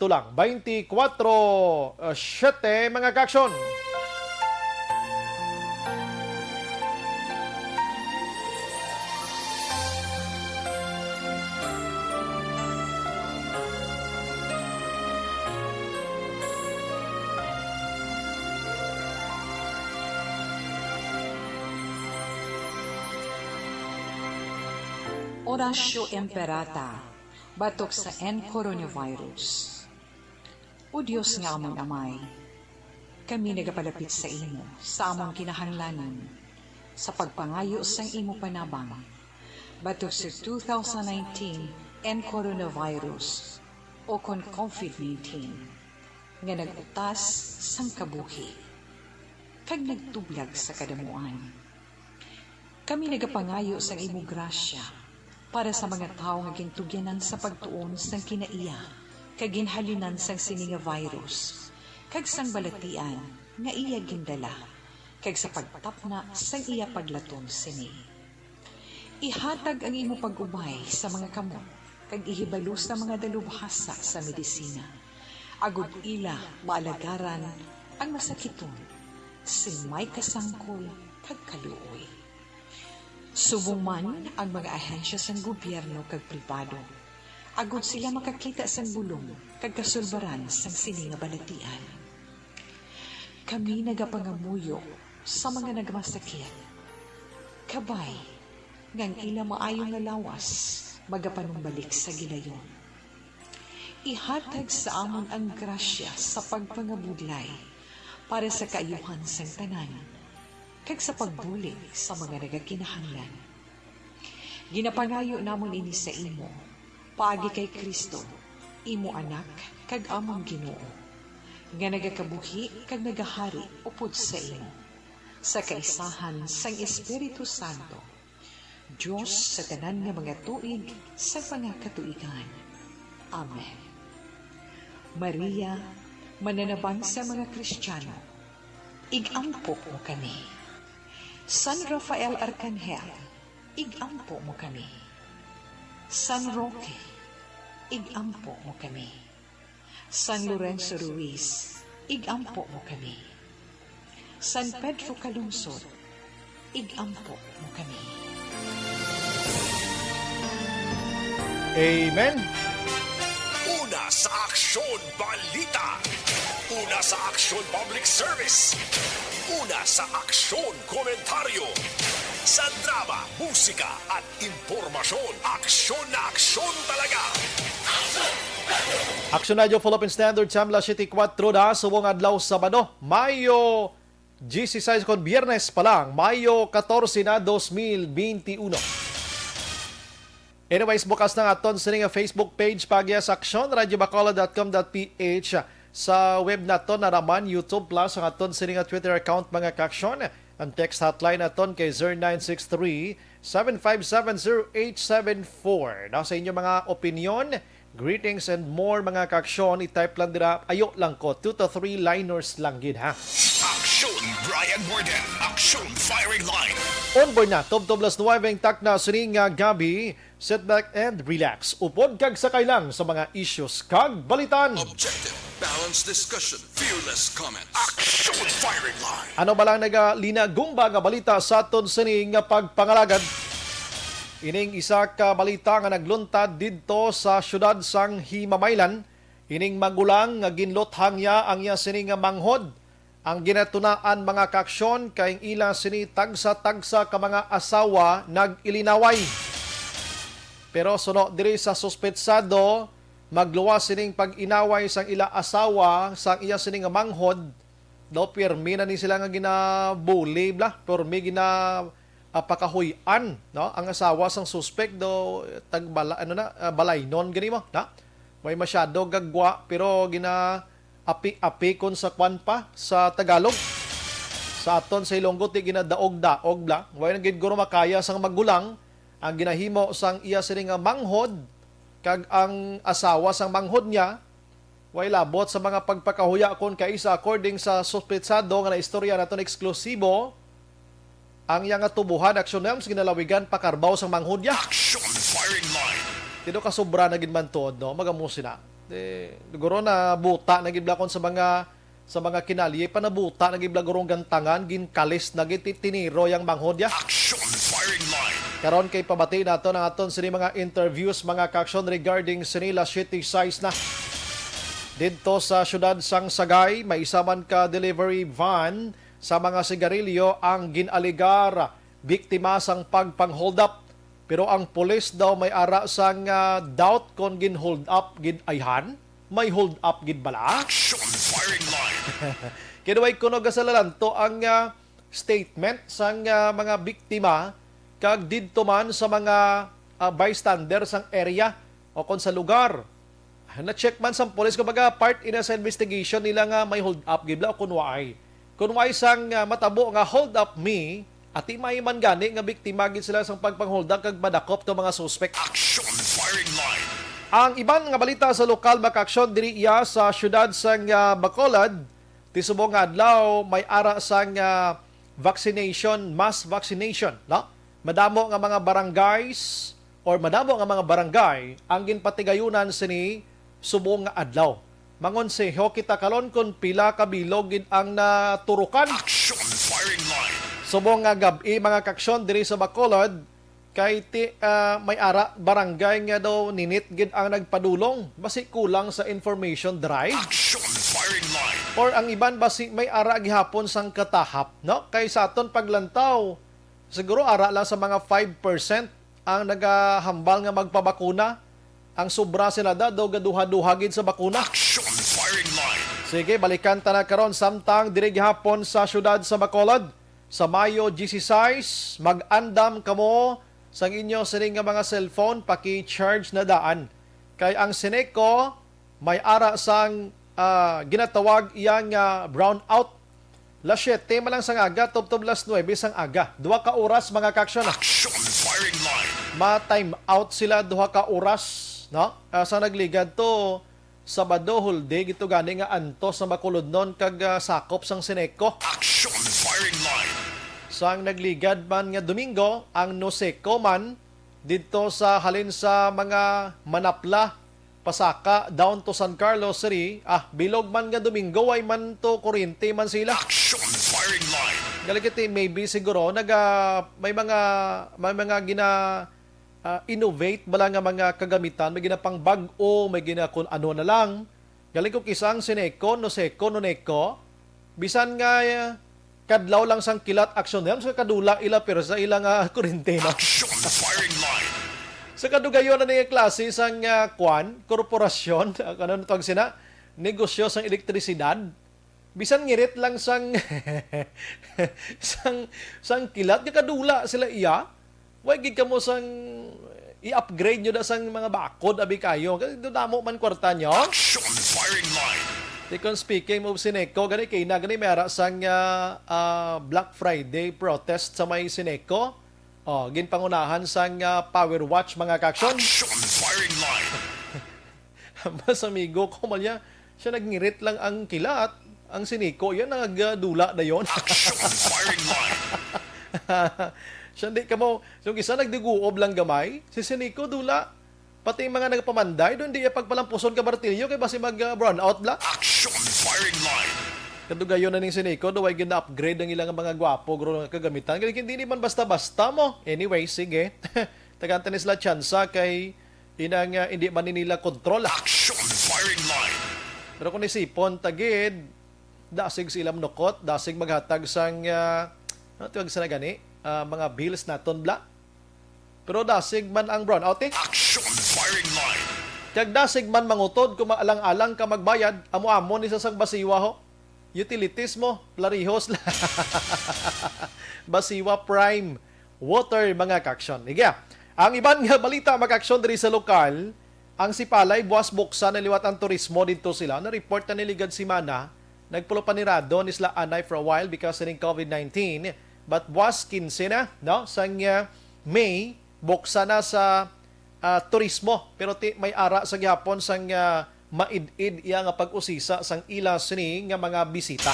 Sakto lang, 24/7 mga kaksyon. Oratio Imperata, batok sa coronavirus. O Diyos nga among amay, kami nagapalapit sa imo, sa among kinahanglanan, sa pagpangayo sang imo panabang, batok sa 2019 coronavirus o kon COVID-19, nga nagutas sang kabuhi, kag nagtublag sa kadamuan. Kami nagapangayo sang imo grasya, para sa mga tao nga gintugyanan sa pagtuon sang kinaiya, kag ginhalinan sang sini nga virus, kag sang balatian nga iya gindala, kag sa pagtapna sang iya paglatom sini. Ihatag ang imo pag-ubay sa mga kamot, kag ihibalo sa mga dalubhasa sa medisina. Agud ila maalagaran ang masakiton, sin may kasangkol kag kaluoy. Subong man ang mga ahensya sa gobyerno kag pribado, agud sila makakita sa bulong kag kasulbaran sa sini nga balatian. Kami nagapangamuyo sa mga nagmasakit, kabay ngang ila maayo nga lawas magapanumbalik sa gilayon. Ihatag sa amon ang grasya sa pagpangabudlay para sa kaayuhan sang tanan, kag sa pagbulig sa mga nagakinahanglan. Ginapangayo namon ini sa imo, paagi kay Kristo, imo anak, kag among Ginoo, nga nagakabuhi kag nagahari upod sa imo, sa kaisahan sang Espiritu Santo, Diyos sa tanan nga mga tuig sa mga katuigan. Amen. Maria, mananabang sa mga Kristiyano, igampo mo kami. San Rafael Arcangel, igampo mo kami. San Roque, igampo mo kami. San Lorenzo Ruiz, igampo mo kami. San Pedro Calungsod, igampo mo kami. Amen. Una sa Aksyon Balita. Una sa Aksyon Public Service. Una sa Aksyon Komentaryo. Sa drama, musika at impormasyon. Aksyon na aksyon talaga. Aksyon Radio Philippine Standard Time, Las 7:04 na, subong adlaw Sabado, Mayo 16 kon Biyernes pa lang, Mayo 14 na 2021. Anyways, bukas na aton sa nga Facebook page pagya sa Aksyon, radiobacolod.com.ph. Sa web naton na naman, YouTube Plus, ang aton sa nga Twitter account mga kaksyon. Ang text hotline naton kay 0963-7570874. Sa inyo mga opinion, greetings and more mga kaksyon, i-type lang dira, ayo lang ko, 2 to 3 liners lang gid ha. Aksyon Brian Borden. Aksyon Firing Line. On board na, Top 9 tak na sining gabi, sit back and relax. Upod kag sakay lang sa mga issues kag balitan. Objective, balanced discussion, fearless comments. Aksyon Firing Line. Ano ba lang nagalina-gumba nga balita sa aton sining nga pagpangalagad? Ining isa ka balita nga nagluntad didto sa syudad sang Himamaylan. Ining magulang nga ginlothang niya ang iya sining nga manghod. Ang ginatunaan mga kaksyon kay ila sini tagsa-tagsa ka mga asawa nag-ilinaway. Pero suno diri sa suspetsado, magluwas sining pag-inaway sang ila asawa sang iya sining nga manghod. Do pirmi na ni sila nga ginabuli bla, pirmi pakahuyan, no? Ang asawa sang suspect do tagbala balaynon gani mo, na? May masyado gagwa pero api kon sa kwan pa sa Tagalog. Sa aton sa Ilonggo ti ginadaog-daog bla. Way na gid guro makaya sang magulang ang ginahimo sang iya sining nga manghod kag ang asawa sang manghod niya way labot sa mga pagpakahuya kon kaisa according sa suspetsado nga naistorya naton eksklusibo. Ang iya nga tubuhan aksyon sa ginalawigan pakarbaw sang manghod niya. Aksyon Firing Line. Tino ka sobra na gid man tuod, no? Magamusin na. Siguro na buta na gibla kon sa mga kinalye pa na buta na gibla gurong gantangan ginkalis na tiniro yang manghod ya. Action firing line. Karon kay pabati nato ng aton sini mga interviews mga kaksyon regarding sinila city size na. Dito sa syudad sang Sagay, may isa man ka delivery van sa mga sigarilyo ang ginaligar biktima sang pagpang-hold up. Pero ang pulis daw may ara sang doubt kon gin-hold up gid ayhan, may hold up gid bala. Action firing line. Kinuway kuno gasalalanto ang statement sang mga biktima kag didto man sa mga bystander sang area o kon sa lugar. Na-check man sa police kumbaga part ina sa investigation nila nga may hold up gibla o kunway. Kunway sang matabo nga hold up me at may man gani nga biktima gid sila sang pagpang-hold up kag madakop to mga suspect. Action firing line. Ang ibang nga balita sa lokal makaksyon diri iya sa syudad sang Bacolod tisubong nga adlaw may ara sang vaccination, mass vaccination, no? Madamo nga mga barangays or madamo nga mga barangay ang ginpatigayunan sini subong nga adlaw. Mangonseho kita karon kun pila ka bilog gid ang naturukan. Action firing line. Subong nga gabi mga kaksyon diri sa Bacolod kay may ara barangay nga daw ninit gid ang nagpadulong basi kulang sa information drive. Action firing line. Or ang iban basi may ara gihapon sang katahap, no? Kay sa aton paglantaw siguro ara lang sa mga 5% ang nagahambal nga magpabakuna. Ang sobra sila daw gaduha-duha gid sa bakuna. Action firing line. Sige, balikan ta na karon samtang diri gihapon sa syudad sa Bacolod. Sa Mayo 16, mag-andam kamo sang inyo sining nga mga cellphone paki-charge na daan. Kay ang Seneco may ara sang ginatawag iyang brownout. Las 7 malang sang aga, tubtob las 9 sang aga. 2 ka oras mga kaksyon. Action firing line. Ma-time out sila 2 ka oras, no? Sa nagligad to Sabado holiday gito gani nga antos sa Bacolod non kag sakop sang Seneco. Action firing line. Sang nagligad man nga Domingo ang Noseco man dito sa halin sa mga Manapla, Pasaka down to San Carlos City. Bilog man nga Domingo ay man to kuryente man sila. Action firing line. Galikiti maybe siguro may mga innovate bala nga mga kagamitan, may ginapang bag-o, may gina kun ano na lang. Galing ko kisang Seneco, Noseco, Noneco, bisan nga kadlaw lang sang kilat aksyon yan, sa kadula ila pero sa ilang kurente na. Action firing line. Sa kadugayon na niya klase sang korporasyon, ano tawag sina, negosyo sang elektrisidad, bisan ngirit lang sang sang kilat, kadula sila iya, wag gid kamo sang i-upgrade nyo na sang mga bakod abi kayo. Kasi damo man kwarta nyo. Action firing line. Tikon speaking of Seneco, gani kay na gani may ara sang Black Friday protest sa may Seneco. Ginpangunahan sang Power Watch mga kaksyon. Action firing line. Mas amigo ko malya, siya nagngirit lang ang kilat. Ang Seneco, yan nagdula na yon. Action firing line. Siya di ka mo, yung isa nagdiguob lang gamay, si Seneco dula. Pati yung mga nagpamanday, doon di pagpalampuson ka Bartillo, kaya basi mag-brown out bla. Action firing line. Kadugayon na ning Seneco, do ay gina-upgrade ang ilang mga gwapo, guro kagamitan. Kaya hindi man basta-basta mo. Anyway, sige. Tagantan sila tsansa kay inang hindi man nila kontrol. Action firing line. Pero kung isipon, tagid, dasig sila nukot, dasig maghatag sang, ano tawag sa na gani? Mga bills naton bla. Pero dasig man ang brownout Action firing line. Kag dasig man mangutod kung maalang-alang ka magbayad, amo-amo ni sasang basiwa ho. Utilities mo, plarihos la. Basiwa Prime Water mga kaksyon. Iga, ang iban nga balita mga kaksyon diri sa lokal, ang Sipalay buwas buksan na liwat ang turismo dito sila. Na-report na niligad si Mana, nagpulo panirado ni sila anay for a while because ng COVID-19. But buwas 15 na, no? Sang May, buksan na sa turismo. Pero may ara sa gihapon sang maid-id iya nga pag-usisa sang ila sini nga mga bisita.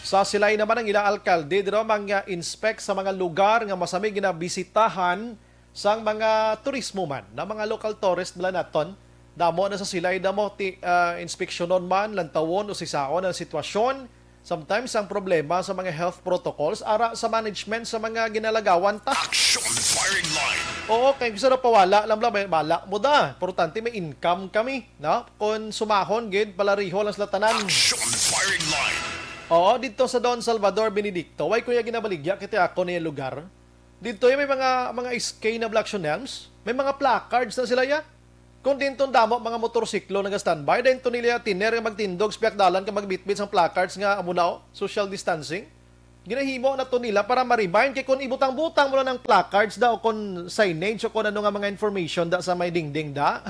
Sa silay naman ang ilang alkalde, dito mga inspect sa mga lugar nga masami ginabisitahan sang mga turismo man, na mga local tourist bala naton, Damo na sa silay, damo inspeksyonon man, lantawon o sisaon ang sitwasyon. Sometimes ang problema sa mga health protocols ara sa management sa mga ginalagawan ta. Action firing line. Oo, kaya gusto na pawala, alam lang, bala mo da. Importante may income kami, no? Kung sumahon, gid, palariho lang sa tanan. Action firing line. Oo, dito sa Don Salvador Benedicto, way kuya ginabaligya, kita ako na yung lugar. Dito yung may mga SK na Black Shunels, may mga placards na sila ya. Kung dito damo, mga motorsiklo nag-standby, dahil ito nila tiner nga magtindog, spiak dalan ka magbitbit ang placards nga amunao, social distancing. Ginahimo na to nila para ma-remind kay kung ibutang-butang mo na ng placards da o kung signage o kung ano nga mga information da sa may dingding da.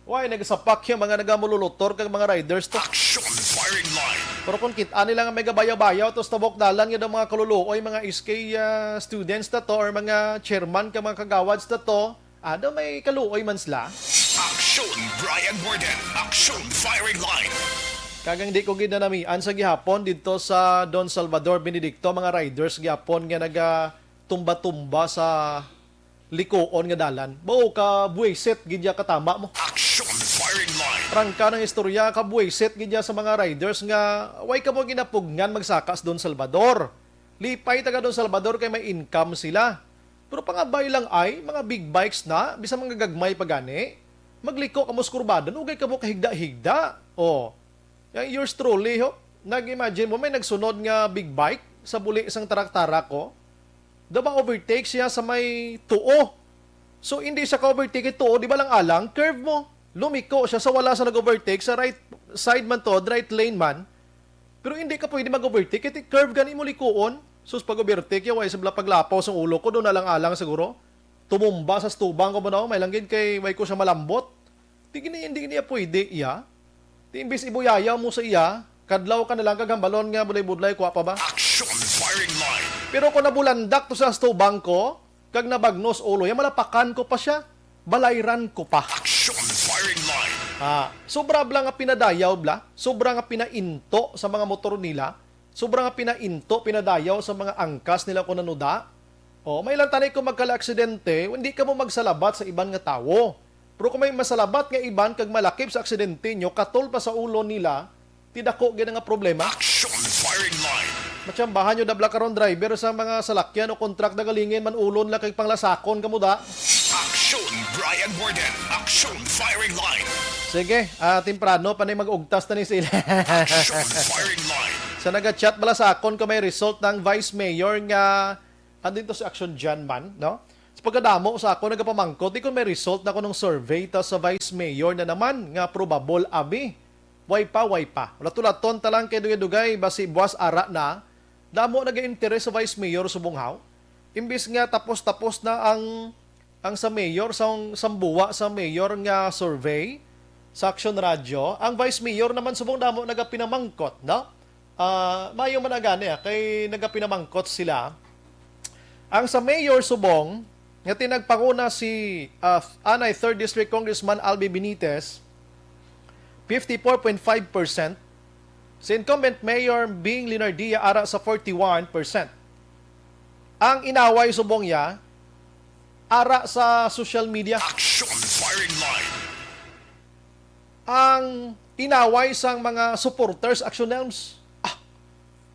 Why, nagasapak yung mga nagamululutor kag mga riders to. Action firing line. Pero kung kita nila nga may gabayaw-bayaw tapos tabok dalan nga mga kaluluoy, mga SK students na to or mga chairman ka mga kagawads na to, ano may kaluoy man sila. Action Brian Borden. Action firing line. Kagang di ko ginanamian sa gihapon dito sa Don Salvador Benedicto, mga riders gihapon nga naga-tumba-tumba sa likoon nga dalan. Bao ka buwisit gidya katama mo. Action firing line. Prangka ng istorya ka buwisit gidya sa mga riders nga way ka mo ginapugngan magsakas Don Salvador. Lipay taga Don Salvador kay may income sila. Pero pangabay lang ay mga big bikes na bisa mga gagmay pagani. Magliko ka mo skurbado, ugay ka mo kahigda-higda. Oh. Yung yours truly, ho. Nag-imagine mo, may nagsunod nga big bike sa buli isang tarak-tarak ko. Diba overtake siya sa may tuo. So, hindi siya ka-overtake tuo, di ba lang alang? Curve mo. Lumiko siya sa wala sa nag-overtake, sa right side man to, right lane man. Pero hindi ka pwede mag-overtake, kasi curve gani mo likoon. Sus, pag-overtake, yung sa paglapaw sa ulo ko, doon na lang alang siguro. Tumumba sa stubang ko ba na, may langgit kay way ko siya malambot. Hindi niya pwede, iya. Imbis ibuyayaw mo sa iya, kadlaw ka na lang kagambalon nga bulay-budlay, kuha pa ba? Action firing line. Pero kung nabulandak to sa stubang ko, kag nabagnos ulo, yan malapakan ko pa siya, balayran ko pa. Action firing line. Sobra bla nga pinadayaw bla, sobra nga pinainto sa mga motor nila, sobra nga pinainto, pinadayaw sa mga angkas nila kung nanuda. O, may lang tanay kung magkala-aksidente, hindi ka mo magsalabat sa iban nga tawo. Pero kung may masalabat nga iban kag malakip sa aksidente nyo, katol pa sa ulo nila, tidako gina nga problema. Action firing line. Matsambahan nyo dabla karon driver sa mga salakyan o kontrakt na galingin man ulon la kay panglasakon kamuda. Action Brian Borden. Action firing line. Sige, temprano panay mag-ugtas na ni sila. Action firing line. Sa naga-chat bala sa akon ko may result ng Vice Mayor nga andito sa Action Jan man, no? Sa pagkadamo sa ako nagapamangkot, di ko may result na ko ng survey ta sa Vice Mayor na naman nga probable abi. Way pa. Wala tulaton talang kay dugay-dugay basi buwas ara na. Damo nag-interest sa Vice Mayor subunghaw. Imbis nga tapos na ang sa Mayor sa sambuwa sa Mayor nga survey sa Action Radio, ang Vice Mayor naman subong damo nagapinamangkot, no? Mayo man agani kay nagapinamangkot sila. Ang sa Mayor subong nga tinagpanguna si Anay 3rd District Congressman Albi Benitez, 54.5%. Si incumbent Mayor Bing Linardia ara sa 41%. Ang inaway subong niya ara sa social media. Action firing line. Ang inaway sang mga supporters Action Elms.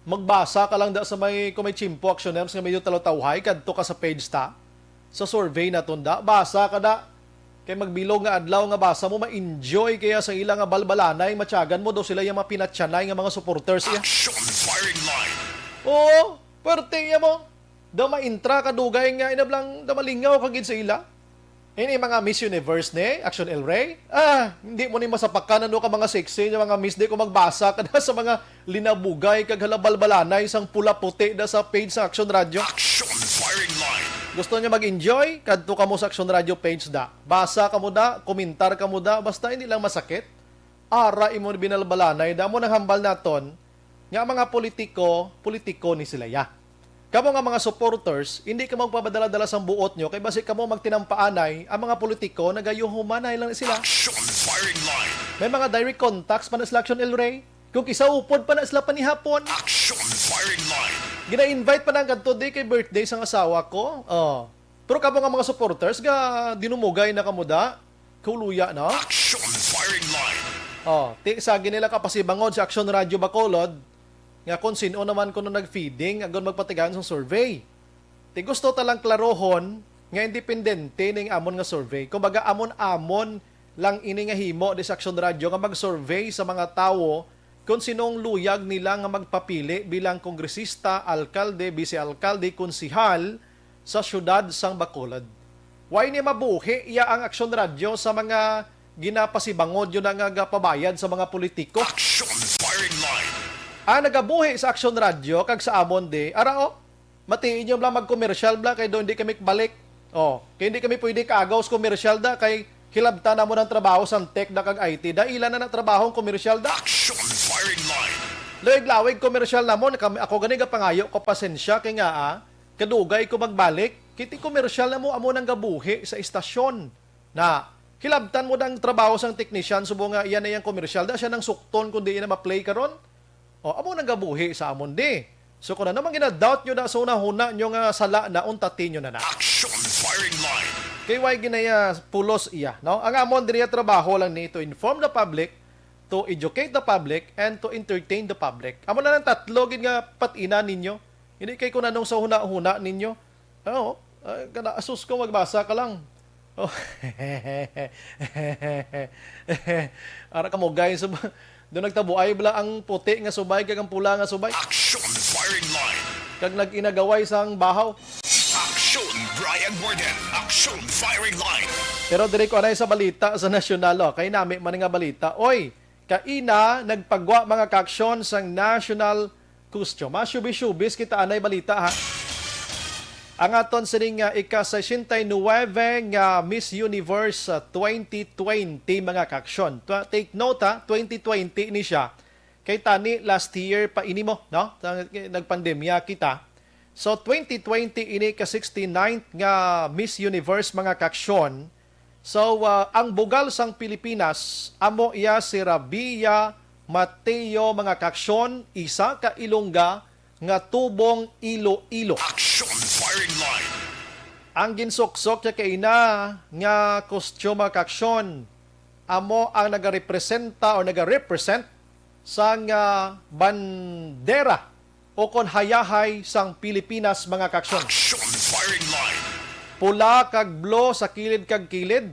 Magbasa ka lang da sa kung may chimpo Action Elms nga medyo talotawhay kadto ka sa page ta. Sa survey na tunda, basa ka da. Kay magbilog nga adlaw nga basa mo, ma-enjoy kaya sa ilang nga balbalanay, matyagan mo daw sila yung mga pinatsanay nga mga supporters. Action firing line. Oo, pwerte ya mo. Da ma-intra ka dugay nga, inablang da malingaw kagid sa ila. Ini mga Miss Universe ni, Action El Rey. Hindi mo ni masapakan ano ka mga sexy, yung mga Miss Day kung magbasa ka na sa mga linabugay kag halabalbalanay sang pula-puti da sa page sa Action Radio. Action firing line. Gusto niya mag-enjoy? Kadto ka mo sa Action Radio page da. Basa ka mo da, komentar ka mo da, basta hindi lang masakit. Ara imo binalbalanay da mo nang hambal naton nga mga politiko ni sila ya. Kamo nga mga supporters, hindi ka magpapadala-dala sa buot nyo kay basi kamo magtinampaanay ang mga politiko nagayuhumanay lang sila. Action firing line. May mga direct contacts pa na sila Action El Rey. Kung kisaupod pa na sila panihapon. Action firing line. Gina-invite pa na kadto day kay birthday sang asawa ko. Pero kamo nga mga supporters ga dinumugay na kamuda. kuluya, no? Action firing line. Ti sa ginila ka pasibangod sa Action Radio Bacolod, nga kung sino naman kuno nag-feeding, agon magpatigaan sa survey. Ti gusto talang klarohon, nga independente ning amon nga survey. Kumbaga, amon-amon lang ini nga himo di sa Action Radio nga mag-survey sa mga tawo kung sinong luyag nila nga magpapili bilang kongresista, alkalde, vice-alkalde, konsihal sa syudad sang Bacolod. Why ni mabuhi iya ang Action Radio sa mga ginapasibangod yun ang pabayad sa mga politiko? Action firing line. Nagabuhi sa Action Radio kag sa amon de, matiin nyo lang mag-commercial bla kay doon hindi kami balik. Kaya hindi kami pwede kaagaw sa commercial da kay hilabta na mo ng trabaho sa tech da kag IT da ilan na trabaho commercial da. Action firing line. Lawig-lawig commercial na mo ako gani ga pangayo ko pasensya kay nga kadugay ko magbalik kiti commercial na mo amo nang gabuhi sa istasyon na hilabtan mo dang trabaho sang technician subo nga iyan na yang commercial da siya nang sukton kundi ina ma-play karon. Amo nang gabuhi sa amon de. So kung ano naman gina-doubt nyo na sa unahuna nyo nga sala na untatin nyo na. Action firing line. Kay why ginaya pulos iya, no? Ang amon diriya trabaho lang ni to inform the public, to educate the public, and to entertain the public. Amo na lang tatlo gid nga patina ninyo. Hindi kay kung anong sa huna-huna ninyo. Kana asus ko magbasa ka lang. Ara ka mo guys, doon nagtabuay bala ang puti nga subay kag ang pula nga subay. Action firing line. Kag nag-inagaway sang bahaw. Action Brian Borden. Action firing line. Pero dire ko anay sa balita sa nasyonal, kay nami man nga balita. Oy, kaina nagpagwa mga kaaksyon sang national costume. Shubis-shubis kita anay balita ha. Ang aton sining ika-69 nga Miss Universe 2020 mga kaaksyon. Take note ha, 2020 ni siya. Kay tani last year pa ini mo, no? Nagpandemya kita. So 2020 ini ka-69th nga Miss Universe mga kaaksyon. So ang bugal sang Pilipinas amo iya si Rabia Mateo mga kaaksyon, isa ka Ilongga nga tubong Iloilo. Action firing line. Ang ginsuksok niya kaina nga costume mga kaaksyon amo ang nagarepresenta o nagarepresent sang bandera o kon hayahay sang Pilipinas mga kaaksyon. Action firing line. Pula kag blue sa kilid kag kilid.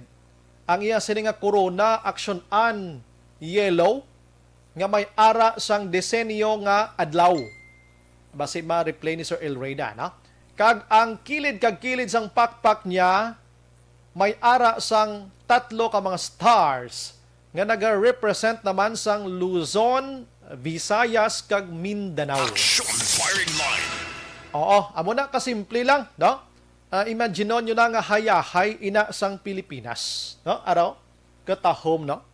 Ang iya sini nga corona action an yellow nga may ara sang disenyo nga adlaw. Basi ma-replay ni Sir El Reyda, no? Kag ang kilid kag kilid sang pakpak niya may ara sang tatlo ka mga stars nga naga-represent naman sang Luzon, Visayas kag Mindanao. Action firing line. Amo na kasimple lang, no? Imagine nyo na nga hayahay ina sang Pilipinas, no? Araw, katahom, no?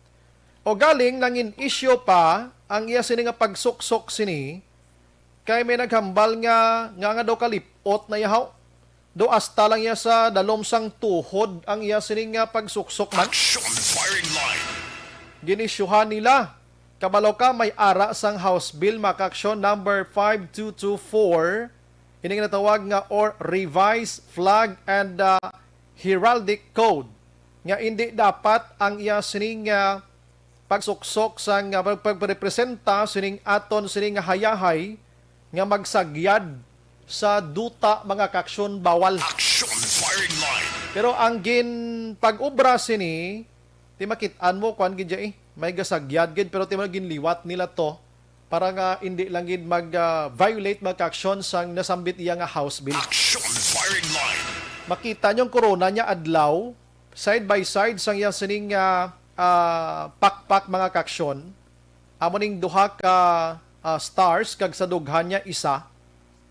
O galing nangin issue pa ang iya sini nga pagsuksok sini kay may naghambal nga daw kalipot na yahaw. Do asta lang iya sa dalom sang tuhod ang iya sini nga pagsuksok man. Action firing line. Ginisyuhan nila. Kabalo ka may ara sang House Bill Makaksyon number 5224 ini nga natawag nga or Revised Flag and Heraldic Code nga hindi dapat ang iya sining pagsuksok sang pagrepresenta sining aton sining hayahay nga magsagyad sa duta mga kaaksyon bawal. Action firing line. Pero ang pag-ubra sini ti makit-an mo kwan gid may gasagyad gid pero ti ginliwat nila to para nga hindi lang gid mag-violate mag-action sang nasambit iya nga House Bill. Action firing line. Makita nyo corona niya adlaw side by side sang iya sining pakpak mga kaaksyon. Amo ning duha ka stars kag sa dughan niya isa.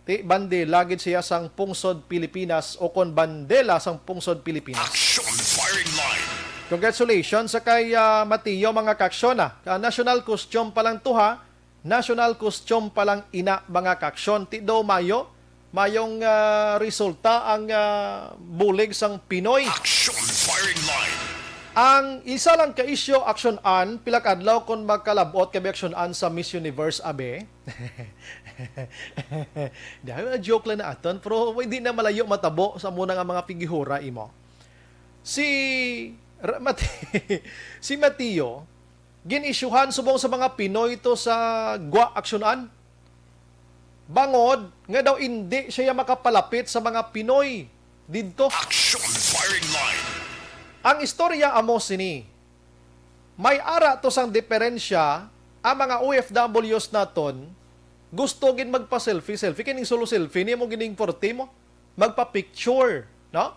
Ti bandela gid siya sang pungsod Pilipinas o kon bandela sang pungsod Pilipinas. Action firing line. Congratulations sa kay Mateo mga kaaksyon. National costume pa lang to ha. National costume pa lang ina mga kaaksyon. Ti do mayo. Mayong resulta ang bulig sang Pinoy. Action firing line. Ang isa lang ka issue action an pila ka adlaw kon magkalabot kay action an sa Miss Universe abe. Dahil joke lang na aton pero hindi na malayo matabo sa muna nga mga figura imo. Si si Mateo, ginisyuhan subong sa mga Pinoy to sa Gwa Aksyonan. Bangod, nga daw hindi siya makapalapit sa mga Pinoy dito. Action firing line. Ang istorya amo sini, may ara to sang diferensya ang mga OFWs naton gusto gin magpa-selfie kining solo selfie ni mo gining porte mo magpa-picture, no?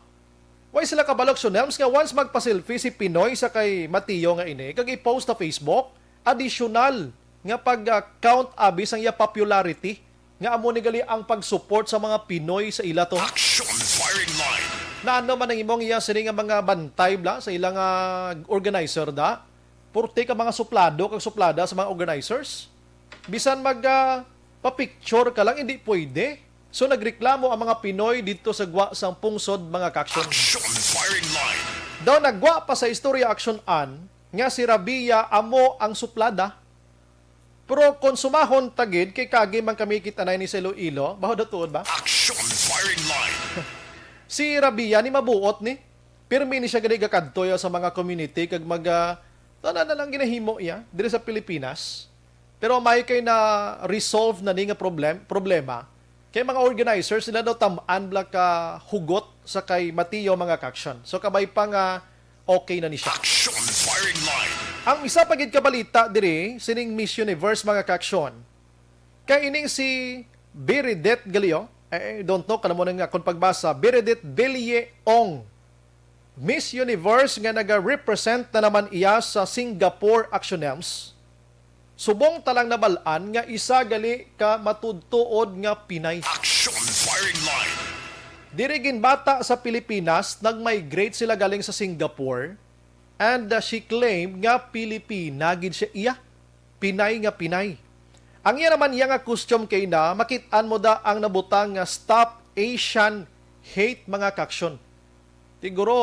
Why sila kabalok Nelms nga once magpa-selfie si Pinoy sa kay Mateo nga ini kag i-post sa Facebook, additional nga pag-count abis ang iya popularity nga amo ni gali ang pag-support sa mga Pinoy sa ila to. Action firing line. Na ano man ang imong iya sini nga mga bantay bla sa ilang organizer da. Purte ka mga suplado kag suplada sa mga organizers. Bisan pa-picture ka lang hindi pwede. So nagreklamo ang mga Pinoy dito sa Gwa sang Pungsod mga kaksyon. Action firing line. Daw nagwa pa sa Istorya Action An nga si Rabia amo ang suplada. Pero konsumahon tagid kay kagi man kami kita na ni sa Iloilo, baho datuod ba? Action firing line. Si Rabia ni mabuot ni. Pirmi ni siya gani gakadto sa mga community kag tanan na lang ginahimo iya diri sa Pilipinas. Pero may kay na resolve na ni nga problema. Kay mga organizers sila daw tam-an bla ka hugot sa kay Mateo mga kaksyon. So kabay pa nga okay na ni siya. Action firing line. Ang isa pagid kabalita diri sining Miss Universe mga kaksyon. Kay ining si Bernadette Galio, don't know kanamo nga kung pagbasa, Bernadette Belleong. Miss Universe nga naga-represent na naman iya sa Singapore Actionems. Subong talang nabalaan nga isa gali ka matudtuod nga Pinay. Action firing line. Dirigin bata sa Pilipinas, nag-migrate sila galing sa Singapore and she claimed nga Pilipina gid siya iya. Pinay nga Pinay. Ang iya naman iya nga costume kay na makitaan mo da ang nabutang nga Stop Asian Hate mga kaksyon. Siguro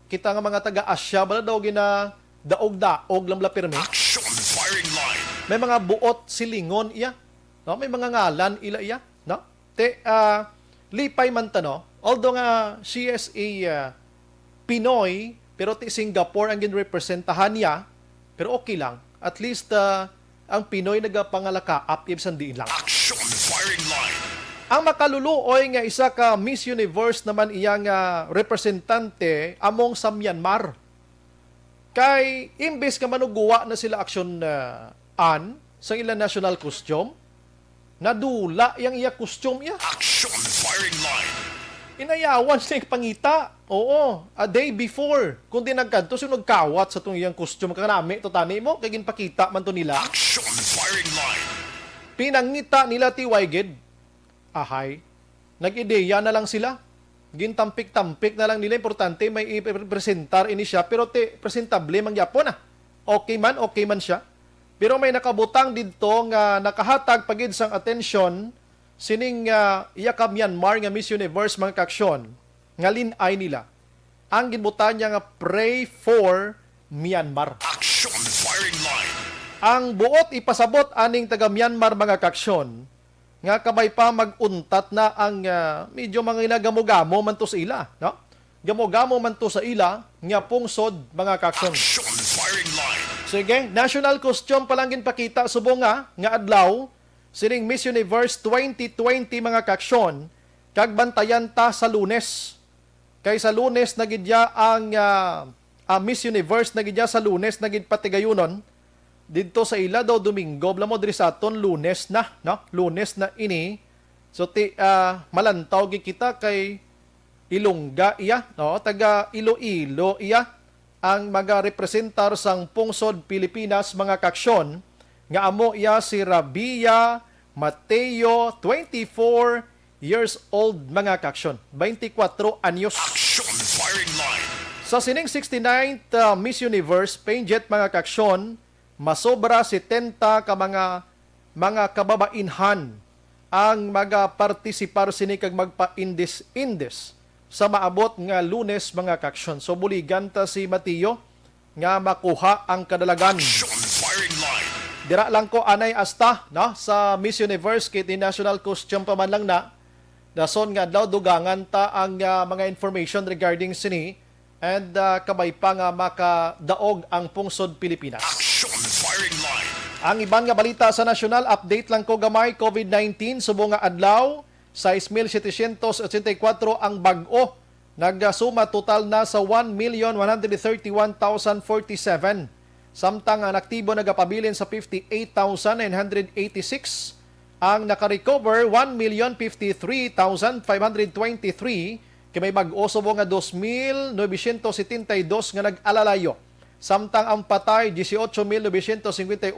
kita nga mga taga-Asya bala daw gina daog-daog lam la pirmi. Action firing line. May mga buot silingon iya. No, may mga ngalan ila iya, no? Lipay man ta, no? Although nga she is a Pinoy, pero ti Singapore ang ginrepresentahan niya, pero okay lang. At least ang Pinoy nagapangalakaap ibsan diin lang. Action firing line. Ang makaluluoy nga isa ka Miss Universe naman iyang representante among sa Myanmar. Kay imbes ka manuguwa na sila aksyon sa ilang national costume, nadula yang iya costume iya. Action firing line. Inayawan siya pangita. Oo, a day before. Kundi nagkanto siya nagkawat sa itong iyang costume. Kanami, to tani mo, kaya ginpakita man to nila. Action firing line. Pinangita nila ti Waigid. Ahay. Nag-ideya na lang sila. Gintampik-tampik na lang nila. Importante may i-presentar ini siya. Pero presentable mang Yapon na. Okay man siya. Pero may nakabutang dito nga nakahatag pagid sang atensyon sining iya ka Myanmar nga Miss Universe mga kaksyon nga linay nila. Ang gibutan niya nga Pray for Myanmar. Action firing line. Ang buot ipasabot aning taga Myanmar mga kaksyon nga kabay pa maguntat na ang medyo mga inagamo-gamo man to sa ila, no? Gamo-gamo man to sa ila nga pungsod mga kaksyon. Action firing line. Sige, national costume pa lang ginpakita subong nga adlaw sining Miss Universe 2020 mga kaksyon kag bantayan ta sa Lunes. Kay sa Lunes nagidya ang Miss Universe nagidya sa Lunes nagid patigayunon didto sa ila daw Domingo bla mo diri sa aton Lunes na, no? Lunes na ini. So malantaw gid kita kay Ilongga iya, no? Taga Iloilo iya ang magarepresentar sang pungsod Pilipinas mga kaksyon nga amo iya si Rabia Mateo, 24 years old mga kaksyon. 24 anyos. Action firing line. Sa sining 69th Miss Universe pageant mga kaksyon, masobra 70 ka mga kababainhan ang magapartisipar sini kag magpa-indes sa maabot nga Lunes mga kaksyon. So buligan ta si Mateo nga makuha ang kadalagan. Action firing line. Dira lang ko anay asta, no? Sa Miss Universe kit national costume pa man lang na. Dason nga daw dugangan ta ang mga information regarding sini and kabay pa nga makadaog ang pungsod Pilipinas. Action firing line. Ang iban nga balita sa nasyonal, update lang ko gamay, COVID-19, subong nga adlaw, 6,784 ang bag-o. Nagsuma total na sa 1,131,047. Samtang ang aktibo nagapabilin sa 58,986. Ang nakarecover, 1,053,523. Kaya may bag-o subong nga 2,972 nga nag-alalayo. Samtang ang patay, 18,958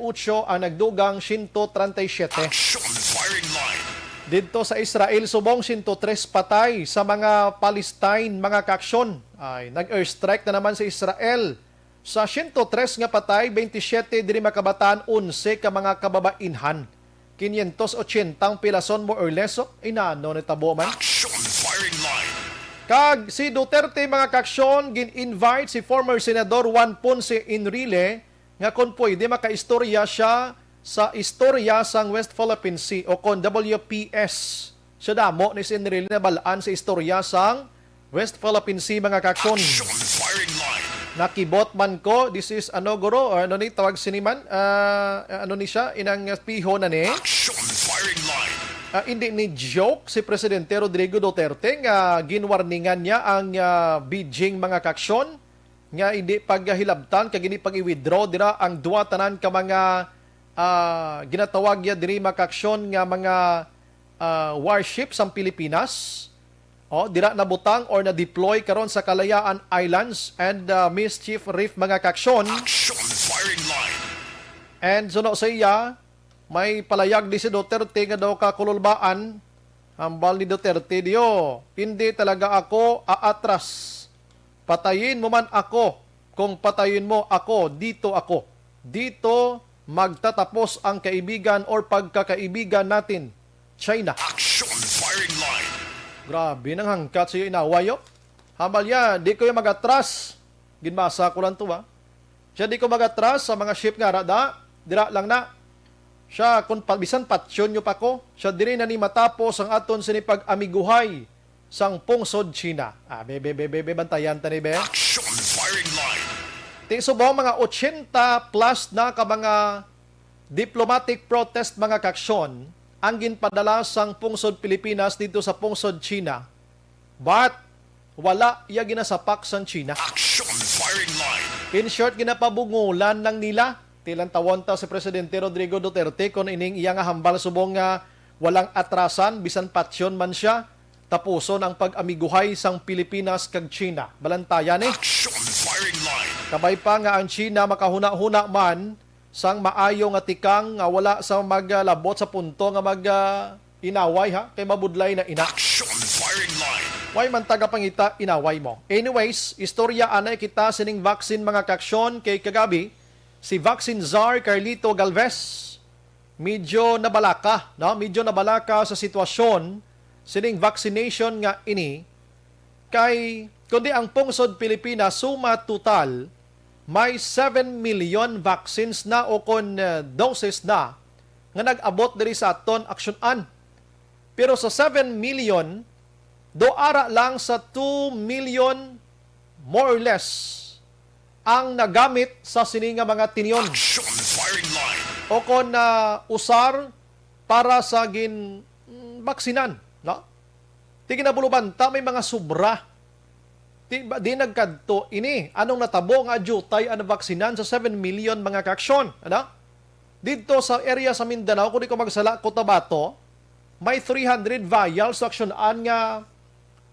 ang nagdugang 137. Action firing line. Dito sa Israel, subong 103 patay sa mga Palestine, mga kaaksyon. Ay, nag-airstrike na naman sa Israel. Sa 103 nga patay, 27 diri makabataan, 11 ka mga kababainhan. 580 ang pilason more or less. Inano ni tabo man. Action firing line. Kag si Duterte mga kaksyon, gin-invite si former Senador Juan Ponce Enrile nga kung pwede makaistorya siya sa istorya sang West Philippine Sea o kon WPS. Siya damo ni si Enrile na balaan sa istorya sang West Philippine Sea mga kaksyon. Action firing line. Nakibot man ko, this is ano guro, ano ni tawag siniman, ano ni siya, inang piho na ni. Action firing line. Hindi ni joke si Presidente Rodrigo Duterte nga ginwarningan niya ang Beijing mga kaksyon nga hindi paghilabtan kag hindi pag-i-withdraw dira ang duwa tanan ka mga ginatawag ya diri mga kaksyon nga mga warships ang Pilipinas. Dira nabutang or na-deploy karon sa Kalayaan Islands and Mischief Reef mga kaksyon. Action firing line. And suno sa iya, may palayag di si Duterte nga daw kakululbaan. Hambal ni Duterte diyo, hindi talaga ako aatras. Patayin mo man ako. Kung patayin mo ako, dito ako. Dito magtatapos ang kaibigan or pagkakaibigan natin. China. Action firing line. Grabe nang hangkat siya inawayo. Hambal ya, di ko yung magatras. Ginmasa ko lang to ba? Siya di ko magatras sa mga ship nga rada. Dira lang na. Siya, kung bisan patsyon nyo pa ko, siya diri na ni matapos ang aton sinipag-amiguhay sang pungsod China. Bebe, bantayan ta ni be. Action firing line. Ting subong mga 80 plus na ka mga diplomatic protest mga kaksyon ang ginpadala sang pungsod Pilipinas dito sa pungsod China. But, wala iya ginasapak sang China. Action firing line. In short, ginapabungulan lang nila. Tilang tawon ta si Presidente Rodrigo Duterte kung ining iya nga hambal subong nga walang atrasan, bisan patsyon man siya, tapuson ang pag-amiguhay sang Pilipinas kag China. Balantayan Action firing line. Kabay pa nga ang China makahuna-huna man sang maayo nga tikang nga wala sa maglabot sa punto nga inaway kay mabudlay na ina. Action firing line. Why man taga pangita inaway mo. Anyways, istorya anay kita sining vaccine mga kaksyon kay kagabi. Si Vaccine Czar Carlito Galvez, medyo nabalaka sa sitwasyon sining vaccination nga ini kay kundi ang pungsod Pilipinas suma total may 7 million vaccines na o kon doses na nga nag-abot diri sa aton aksyonan. Pero sa 7 million doara lang sa 2 million more or less ang nagamit sa sininga mga tinyon. Action firing line. O kon usar para sa baksinan. No? Di kinabulubanta, may mga sobra. Di nagkadto ini. Anong natabo nga jutay ang baksinan sa 7 million mga kaksyon? Ano? Dito sa area sa Mindanao, kung di ko magsala, Cotabato, may 300 vials sa aksyonan nga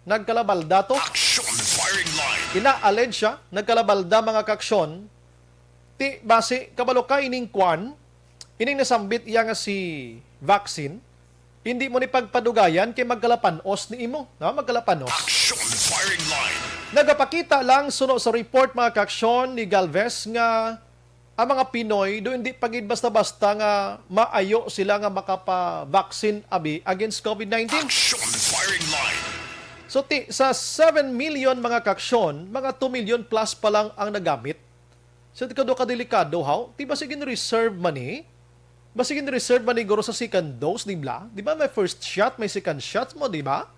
nagkalabalda to. Action firing line. Ina-allege siya, nagkalabalda mga kaksyon, ti base kabalo ka ining kwan, ining nasambit iya nga si vaccine, hindi mo ni pagpadugayan kay magkalapanos ni imo, no? Magkalapanos. Action firing line. Nagapakita lang suno sa report mga kaksyon ni Galvez nga ang mga Pinoy do hindi pagid basta-basta nga maayo sila nga makapa-vaccine abi against COVID-19. Action firing line. So sa 7 million mga kaksyon, mga 2 million plus pa lang ang nagamit. So kado kadelikado how? Di ba sigin reserve money? Basigin reserve money guro sa second dose, di ba? Di ba may first shot, may second shot mo, di ba?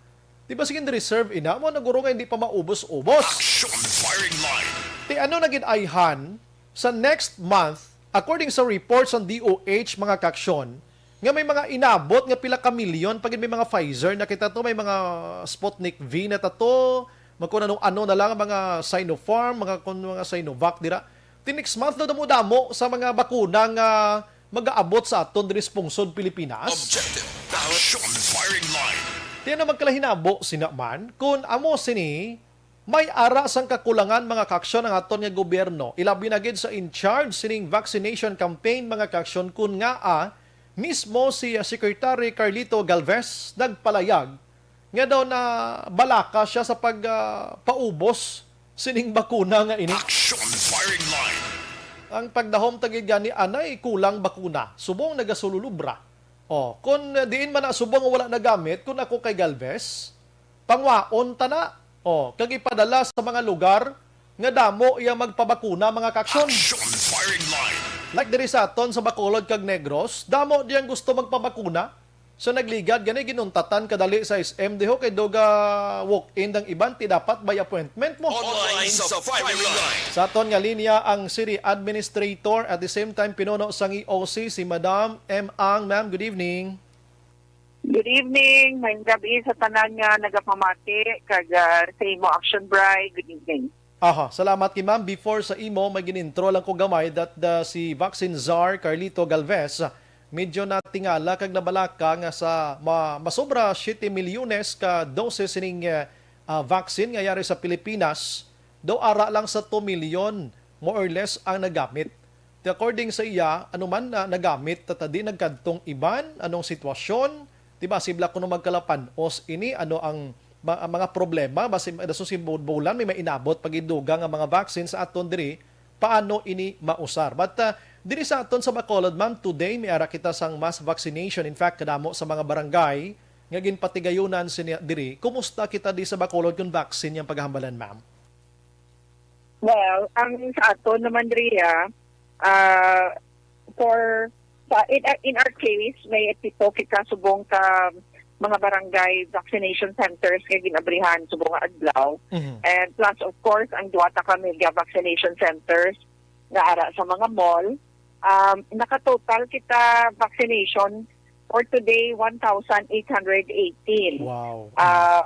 Di ba sige reserve ina mo naguro nga hindi pa maubos-ubos. Action firing line. Ti ano naging ayhan sa next month according sa reports ng DOH mga kaksyon nga may mga inabot nga pila ka milyon pag may mga Pfizer nakita to may mga Sputnik V na tato magkun ano na lang ang mga Sinopharm mga Sinovac dira. Ti next month na damo sa mga bakuna nga mag-aabot sa aton diri sa pungsod Pilipinas. Objective. Action firing line. Di na magkalahinabo sinaman kung amo sini may ara sang kakulangan mga kaksyon ng aton nga gobyerno. Ilabi na gid sa in charge sining vaccination campaign mga kaksyon kun nga mismo si Secretary Carlito Galvez nagpalayag nga daw na balaka siya sa paubos sining bakuna nga ini. Action firing line. Ang pagdahom tagid gani anay kulang bakuna. Subong nagasululubra. Kung diin man na subong wala nagamit, kung ako kay Galvez, pangwaon ta na. Kag ipadala sa mga lugar nga damo iya magpabakuna mga kaksyon. Action firing line. Like diri sa aton sa Bacolod kag Negros, damo diyang gusto magpabakuna. So nagligad gani ginuntatan kadali sa SM diho kay doga walk-in dang iban ti dapat by appointment mo. Online sa firing line. Sa aton nga linya ang City Administrator at the same time pinuno sang EOC si Madam M. Ang. Ma'am, good evening. Good evening. May gabi sa tanan nga nagapamati kag sa imo Action Bri. Good evening. Salamat kay Ma'am. Before sa imo, may ginintro lang ko gamay that si Vaccine Czar Carlito Galvez medyo natingala kag nabalaka nga sa masobra 7 milyones ka doses sining vaccine nga yari sa Pilipinas, daw ara lang sa 2 milyon more or less ang nagamit. According sa iya, ano man na nagamit, tatadi nagkadtong iban, anong sitwasyon, diba, sibla ko nung magkalapan, ini, ano ang mga problema, basi daso si bulan may mainabot pag idugang ang mga vaccine sa aton diri, paano ini mausar. But diri sa aton sa Bacolod, ma'am, today may ara kita sang mass vaccination. In fact, kadamo sa mga barangay nga ginpatigayunan siya diri. Kumusta kita di sa Bacolod kung vaccine yung paghambalan, ma'am? Well, ang sa aton naman Ria, in our case, may epito kita subong ka mga barangay vaccination centers kay ginabrihan subong nga adlaw. And plus, of course, ang duwata kami vaccination centers nga ara sa mga mall. Nakatotal kita vaccination for today 1,818. Wow.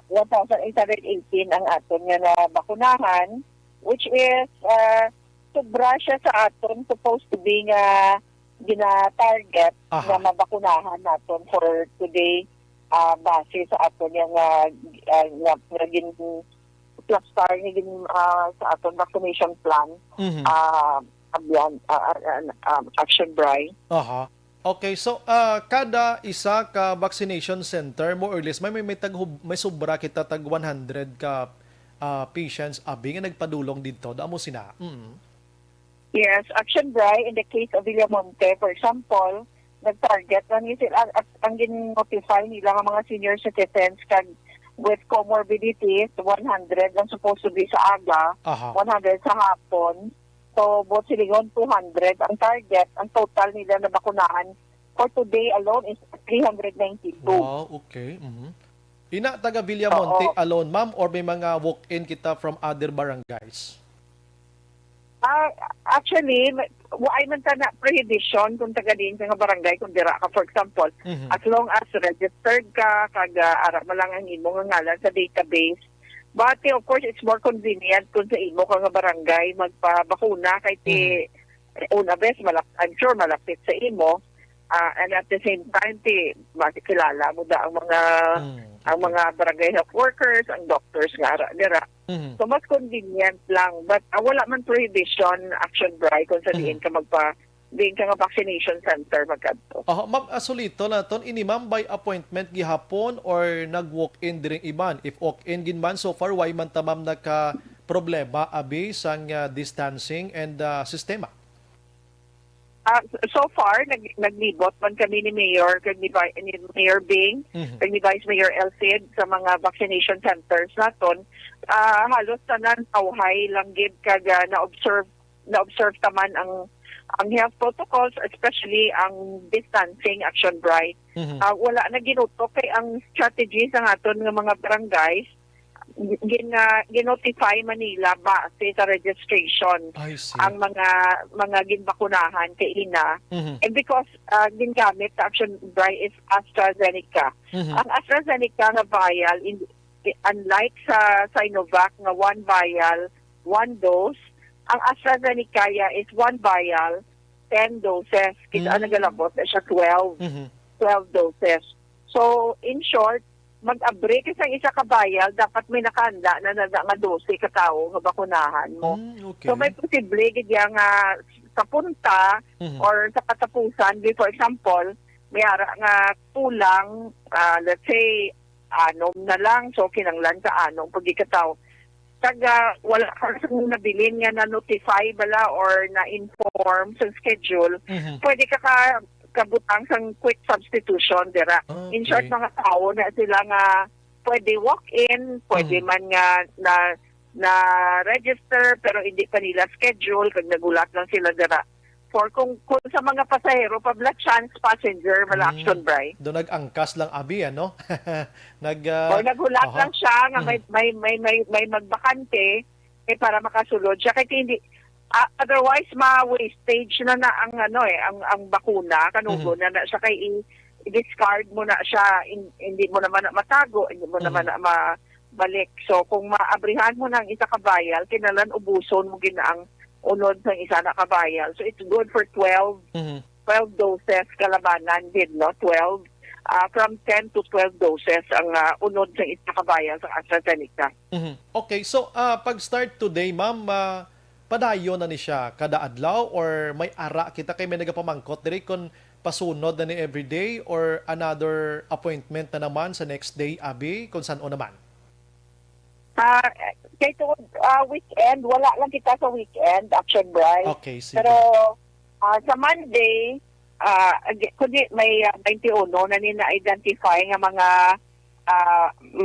1,818 ang aton nga na bakunahan, which is sobra siya sa aton supposed to be nga gina-target na mabakunahan naton for today base sa aton yung naging cluster naging sa aton vaccination plan. Action Bri. Okay, so kada isa ka vaccination center more or less may sobra kita tag 100 ka patients abi nga nagpadulong dito damo sina. Yes, Action Bri in the case of Villamonte, for example, nag-target lang sila ang gin-notify nila ng mga senior citizens kag with comorbidities 100 lang supposed to be sa aga, 100 sa hapon. So, both silingon 200 ang target. Ang total nila na bakunahan for today alone is 392. Wow, okay. Ina taga Villamonte alone, ma'am, or may mga walk-in kita from other barangays? Actually, ay man ta na prohibition kung taga din sa barangay kung dira ka, for example, as long as registered ka, kag ara mo lang ang imong ngalan sa database. But of course, it's more convenient kung sa imo ka nga barangay magpabakuna kay una bes I'm sure malapit sa imo, and at the same time makikilala mo da ang mga barangay health workers, ang doctors nga ara dira. So mas convenient lang, but wala man prohibition, Action Bri, kung sa diin ka diin ka nga vaccination center magkadto. Ma'am, asulito na ton ini ma'am by appointment gihapon or nag-walk-in diring iban? If walk-in gin man so far, why man ta ma'am naka problema abi sang distancing and sistema? So far, naglibot man kami ni Mayor, kag ni Mayor Bing, kag ni Vice Mayor Elcid sa mga vaccination centers naton. Halos tanan tawhay lang gid kag na-observe taman ang ang health protocols, especially ang distancing action bright, wala na ginuto kay ang strategy sa aton nga mga barangays ginotify Manila base sa registration I see. ang mga ginbakunahan kay ina. And because gingamit sa action bright is AstraZeneca. Ang AstraZeneca nga vial, unlike sa Sinovac nga 1 vial, 1 dose, ang AstraZeneca is 1 vial, 10 doses. Kita nagalabot na siya 12 doses. So, in short, mag-abri ka sa isa ka vial, dapat may nakahanda na nga 12 ka tao nga bakunahan mo. Okay. So, may posible gaya nga sa punta or sa katapusan, for example, may ara nga kulang, let's say, anom na lang, so kinanglan sa anong pagkikataw. Taga wala ka nabilin nga na-notify bala or na-inform sa schedule, pwede ka kabutang sang quick substitution dira. Okay. In short, mga tao na sila nga pwede walk-in, pwede man nga na register pero hindi pa nila schedule kag nagulat lang sila dira. For kung sa mga pasahero, pabla chance passenger, wala action bright. Doon nag-angkas lang abi, ano? Or nagulat lang siya nga may magbakante para makasulod siya. Kaya hindi, otherwise ma-wastage na ang ang bakuna, kanugo na siya kay i-discard mo na siya, hindi mo naman na matago, hindi mo naman na mabalik. So kung maabrihan mo ng isa ka vial, kinalan ubuson mo ginaang unod ng isa na kabayal. So it's good for 12 doses kalabanan din, no? 12. From 10 to 12 doses ang unod ng isa kabayal sa AstraZeneca. Okay, so pag-start today, ma'am, padayon na ni siya kada adlaw or may ara kita kay may nagapamangkot diri kon pasunod na ni everyday or another appointment na naman sa next day, abi, kung saan o naman? Kaya weekend, wala lang kita sa weekend, action bright. Okay, sige. Pero sa Monday, kundi may 21 na nina-identify nga mga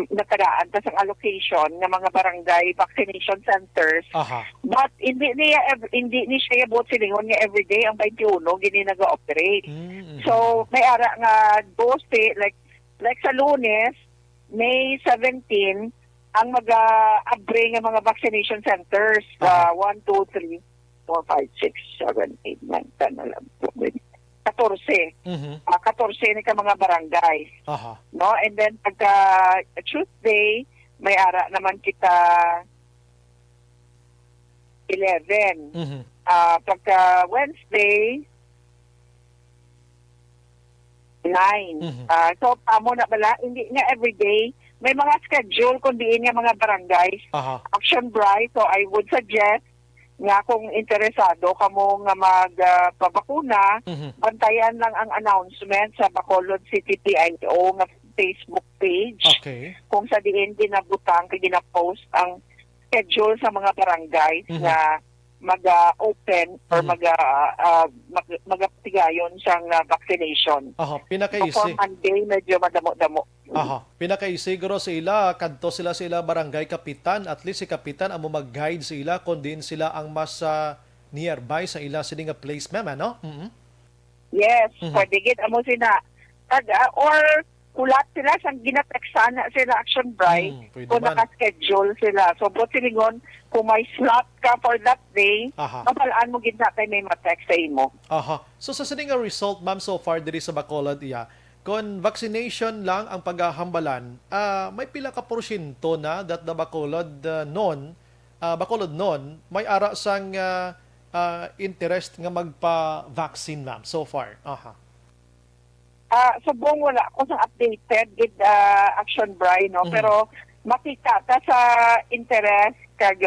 nakaraan sa allocation ng mga barangay vaccination centers. But hindi ni siya yabot silingon nga everyday ang 21 gini naga-operate. So may ara nga 12 like sa Lunes, May 17 ang mag-abre ng mga vaccination centers. 1, 2, 3, 4, 5, 6, 7, 8, 9, 10, 11, 12, 14. 14 ni ka mga barangay. No? And then pagka Tuesday, may ara naman kita 11. Pagka Wednesday, 9. So, pamo na bala, hindi nga everyday, may mga schedule kung diin nga mga barangays. Action bright, so I would suggest nga kung interesado kamo nga magpabakuna, bantayan lang ang announcement sa Bacolod City PIO nga Facebook page. Kung sa diin ginabutang, ginapost ang schedule sa mga barangays nga mag-open or mag-tigayon siyang vaccination. Pinakaisi. So, for Monday, medyo madamo-damo. Pinakaisi siguro sa ila, kadto sila barangay kapitan, at least si kapitan ang mag-guide sa ila kung din sila ang mas nearby sa ila sila nga place, ma'am, ano? Yes, pwede gid amo sila. Or kulat sila sang ginateksan na sila action bright kung naka-schedule sila. So, buot silingon, kung may slot ka for that day, mabalaan mo gid natin may ma-text sa imo. So, sa sining nga result, ma'am, so far diri sa Bacolod, kung vaccination lang ang paghahambalan, may pila ka porsyento na that the Bacolod non, may ara sang interest nga magpa-vaccine, ma'am, so far. Subong wala ko sa updated with action bright, no? Pero makita ta sa interest kag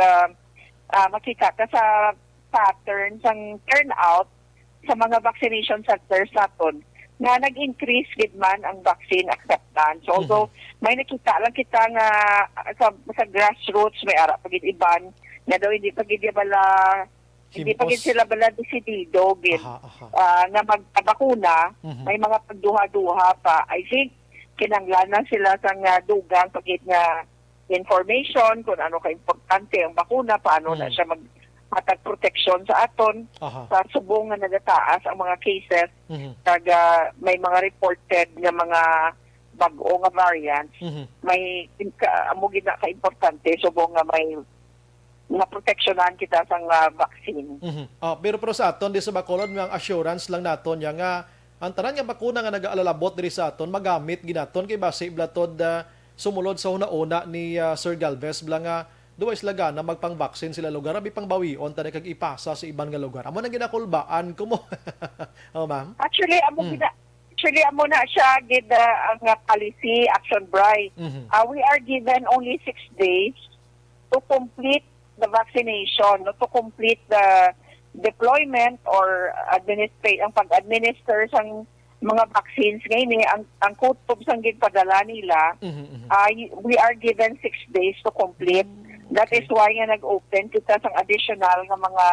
makita ta sa pattern sang turnout sa mga vaccination centers naton na nag-increase gid man ang vaccine acceptance. So, although may nakita lang kita nga sa grassroots may ara pagid iban na daw hindi pagid sila bala desidido gid na magbakuna. May mga pagduha-duha pa. I think kinanglanan sila sang dugang pagid nga information kung ano ka importante ang bakuna, paano na siya matag proteksyon sa aton Aha. sa subong nga nagataas ang mga cases Mhm. kag may mga reported nga mga bag-o nga variants. Mhm. May amo gid na ka importante subong nga may na proteksyonan kita sa vaccine. Mhm. Pero sa aton di sa Bacolod may assurance lang naton ya nga ang tanan nga bakuna nga nagaalalabot diri sa aton magamit ginaton kay base iblatod sumulod sa una-una ni Sir Galvez bla nga duwa sila na magpang-vaccine sila lugar abi pang bawion tani kag ipasa sa ibang nga lugar. Amo nang ginakulbaan kumo. Oh ma'am. Actually amo na siya gid ang policy action bright. Mhm. We are given only 6 days to complete the vaccination, no, to complete the deployment or ang pag-administer sang mga vaccines ngayon ang kutob sang gidpadala nila. Mhm. We are given 6 days to complete. That is why nga nag-open kita sang additional nga mga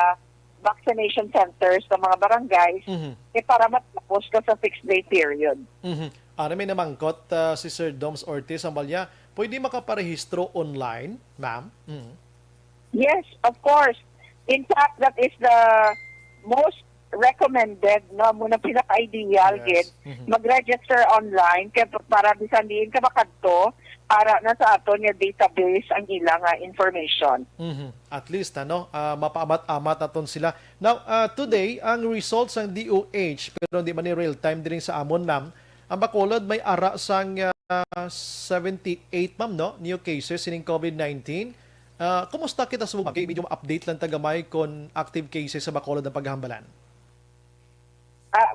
vaccination centers sa mga barangays Mhm. para matapos ka sa 6-day period. Mhm. May namangkot si Sir Doms Ortiz ang balya. Pwede makaparehistro online, ma'am? Mhm. Yes, of course. In fact, that is the most recommended, no, muna pinaka-ideal Yes. gid Mhm. mag-register online kaya para bisan diin ka makadto para na sa aton nga database ang ilang information. Mhm. At least mapaamat-amat naton sila. Now, today ang results ng DOH pero hindi man ni real time din sa amon ma'am. Ang Bacolod may ara sang 78 ma'am no new cases in COVID-19. Kumusta kita sa mga medyo update lang tagamay kon active cases sa Bacolod na paghambalan?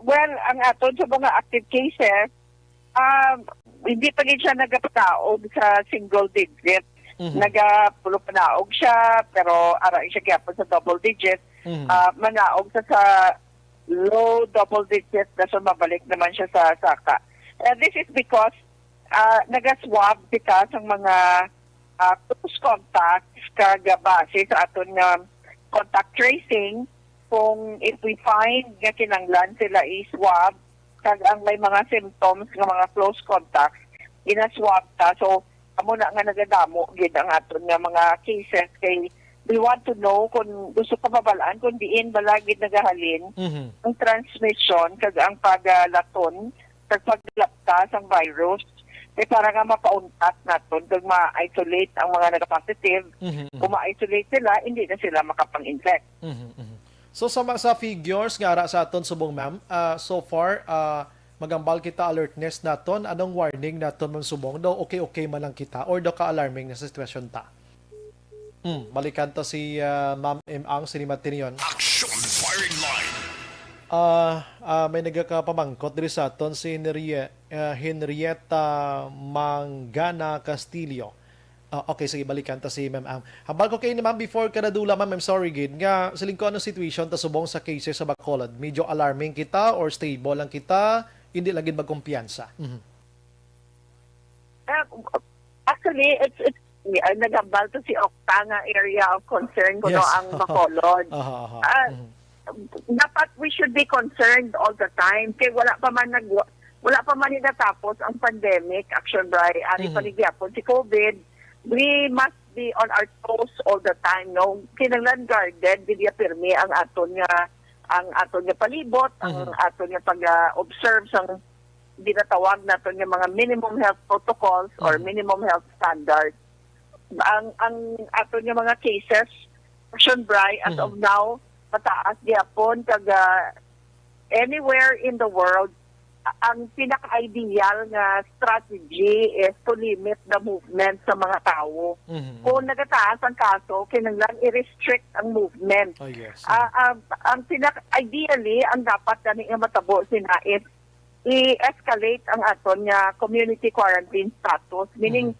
Well, ang aton sa mga active cases, hindi pa rin siya nagapataog sa single digit. Mhm. Nagapulupanaog siya, pero ara siya gyapon sa double digit. Mhm. Manaog sa low double digit na so mabalik naman siya sa saka. This is because nagaswab kita sa mga close contacts kaga base sa aton nga contact tracing. Kung if we find nga kinanglan sila i-swab kag ang may mga symptoms nga mga close contacts ina-swab ta, so amo na nga nagadamo gid ang aton nga mga cases kay we want to know kung gusto pa mabalaan kung diin balagid nagahalin Mhm. ang transmission kag ang paglaton kag paglapta sang virus kay para nga mapauntat naton kag ma-isolate ang mga nagka-positive. Mhm. Kung ma-isolate sila, hindi na sila makapang-infect. Mhm. Mhm. So sa figures nga ara sa aton subong ma'am, so far magambal kita alertness naton anong warning naton ma'am subong daw okay man lang kita or daw ka alarming na sa sitwasyon ta. Balikan ta si Ma'am Ang Sinimatinion. Action firing line. May nagakapamangkot diri sa aton si Henrietta Mangana Castillo. Okay, sige, balikan ta si Ma'am Ang. Habal ko kayo ni Ma'am, before ka nadula, Ma'am, I'm sorry, gid. Nga, sa lingko, anong situation ta subong sa cases sa Bacolod? Medyo alarming kita or stable lang kita? Hindi lang gid magkumpiyansa? Mhm. Actually, it's nagambal to si Okta nga area of concern kuno Yes. ang Bacolod. Aha. Mhm. Dapat we should be concerned all the time kay wala pa man natapos ang pandemic, Action Bri, ari pa ni gyapon si COVID. We must be on our toes all the time, no? Kinanglan guarded gid pirmi ang aton nga palibot, ang aton nga pag-observe sang ginatawag naton nga mga minimum health protocols or minimum health standards. Ang aton nga mga cases, Action Bri, as of now, mataas gyapon kag anywhere in the world. Ang pinaka-ideal nga strategy is to limit the movement sa mga tao. Mhm. Kung nagataas ang kaso, kinanglan i-restrict ang movement. Oh, yes. Ang ideally, ang dapat gani nga matabo sina is i-escalate ang aton nga community quarantine status. Meaning,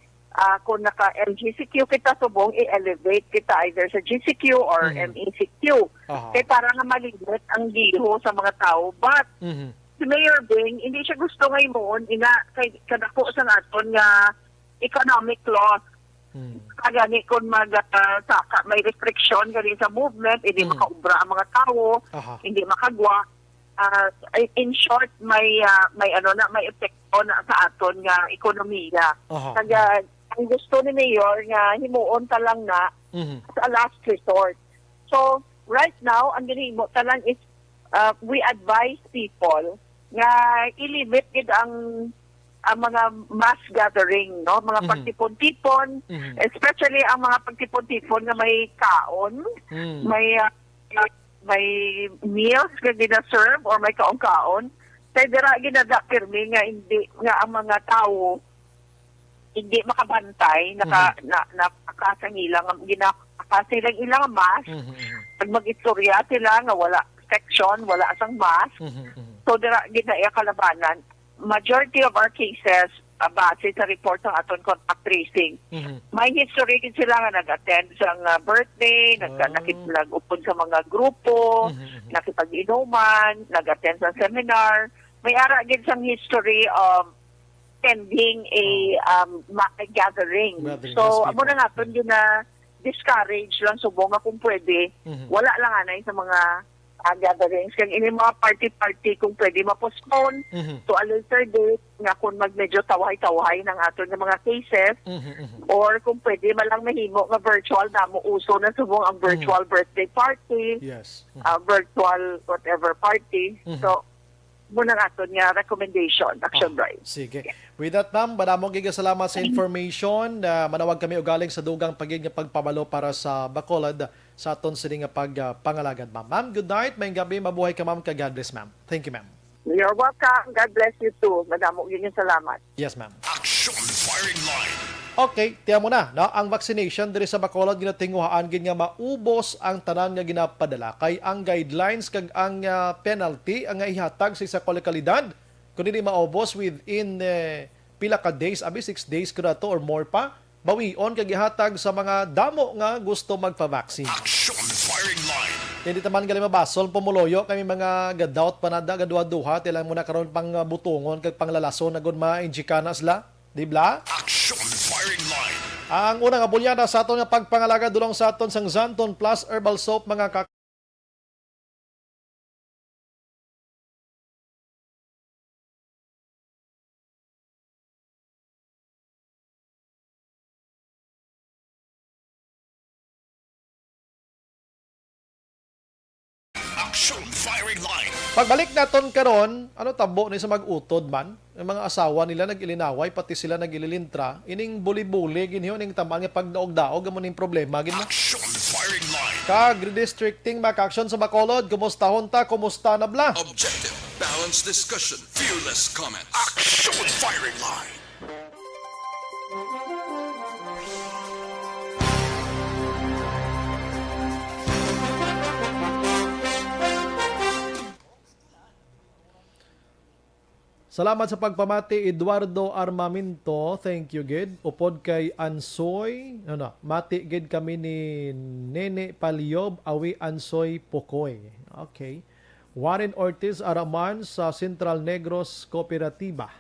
kung naka-MGCQ kita subong, i-elevate kita either sa GCQ or MECQ. Aha. Kaya para nga malimit ang giho sa mga tao. But, Mhm. si Mayor Bing, hindi siya gusto ngayon kay kadako sa naton nga economic loss. Kagani kung may restriction gani sa movement, hindi makaubra ang mga tao, Aha. hindi makagwa. In short, may epekto na sa aton nga ekonomiya. Aha. Kaya ang gusto ni Mayor nga himuon ta lang na Mhm. sa last resort. So, right now, ang ginimo talang is we advise people nga ilimit gid ang mga mass gathering, no? Mga pagtipon-tipon, especially ang mga pagtipon-tipon nga may kaon, may meals nga gina-serve or may kaon-kaon. Kaya dira ginadapirmi nga hindi nga ang mga tao hindi makabantay, nakakasangilang ginakasilang ilang mask. Pag mag-istorya sila nga wala section, wala asang mask. So dira ginaya kalabanan. Majority of our cases base sa report ng aton contact tracing. May history din sila nga nag-attend sa birthday, nakipag-upon sa mga grupo, nakipag-inuman, nag-attend sa seminar. May ara din sa history of attending a gathering. So, amo na nga ito yun na discourage lang subong nga kung pwede. Wala lang anay sa mga gatherings. Kaya ini mga party-party kung pwede ma-postpone to a later date nga kung medyo tawhay-tawhay ng aton ng mga cases or kung pwede malang mahimo nga virtual na mo uso na subong ang virtual birthday party, virtual whatever party. So, muna natin nga recommendation, action drive. Sige. With that, ma'am, madamong gigasalamat sa information. Manawag kami ugaling sa dugang pagiging pagpabalo para sa Bacolod sa aton sining pangalagan, ma'am. Ma'am, good night. May gabi. Mabuhay ka, ma'am. God bless, ma'am. Thank you, ma'am. You're welcome. God bless you too. Madamong yun yung salamat. Yes, ma'am. Action firing line. Okay, tiyan mo na. Ang vaccination diri sa Bacolod ginatinguhaan gid nga maubos ang tanan nga ginapadala kay ang guidelines kag ang penalty ang ihatag sa isa ka lokalidad kun hindi maubos within pila ka days, abi 6 days kada to or more pa, bawion kag ihatag sa mga damo nga gusto magpa-vaccine. Action firing line. Hindi taman gali mabasol pumuloyo kami mga gadawt panada gadwa-duha tila mo na karon pang butungon kag panglalason na gud ma-injikana sila, di bla? Action firing line. Ang unang abulyada sa aton nga pagpangalaga dulong sa aton sang Zanton Plus Herbal Soap mga Action firing line. Pagbalik naton karon, ano tabo ni sa mag-utod man, ang mga asawa nila nag-ilinaway pati sila nag-ililintra, ining buli-buli ginhiyo ning taman nga pagdaog-daog amo ning problema gid na. Action firing line. Kag redistricting maka-action sa Bacolod, kumustahon ta, kumusta na bla? Objective, balanced discussion, fearless comments. Action firing line. Salamat sa pagpamati Eduardo Armamento. Thank you gid. Upod kay Ansoy, mati gid kami ni Nene Paliob awi Ansoy Pokoy. Okay. Warren Ortiz Araman sa Central Negros Kooperatiba.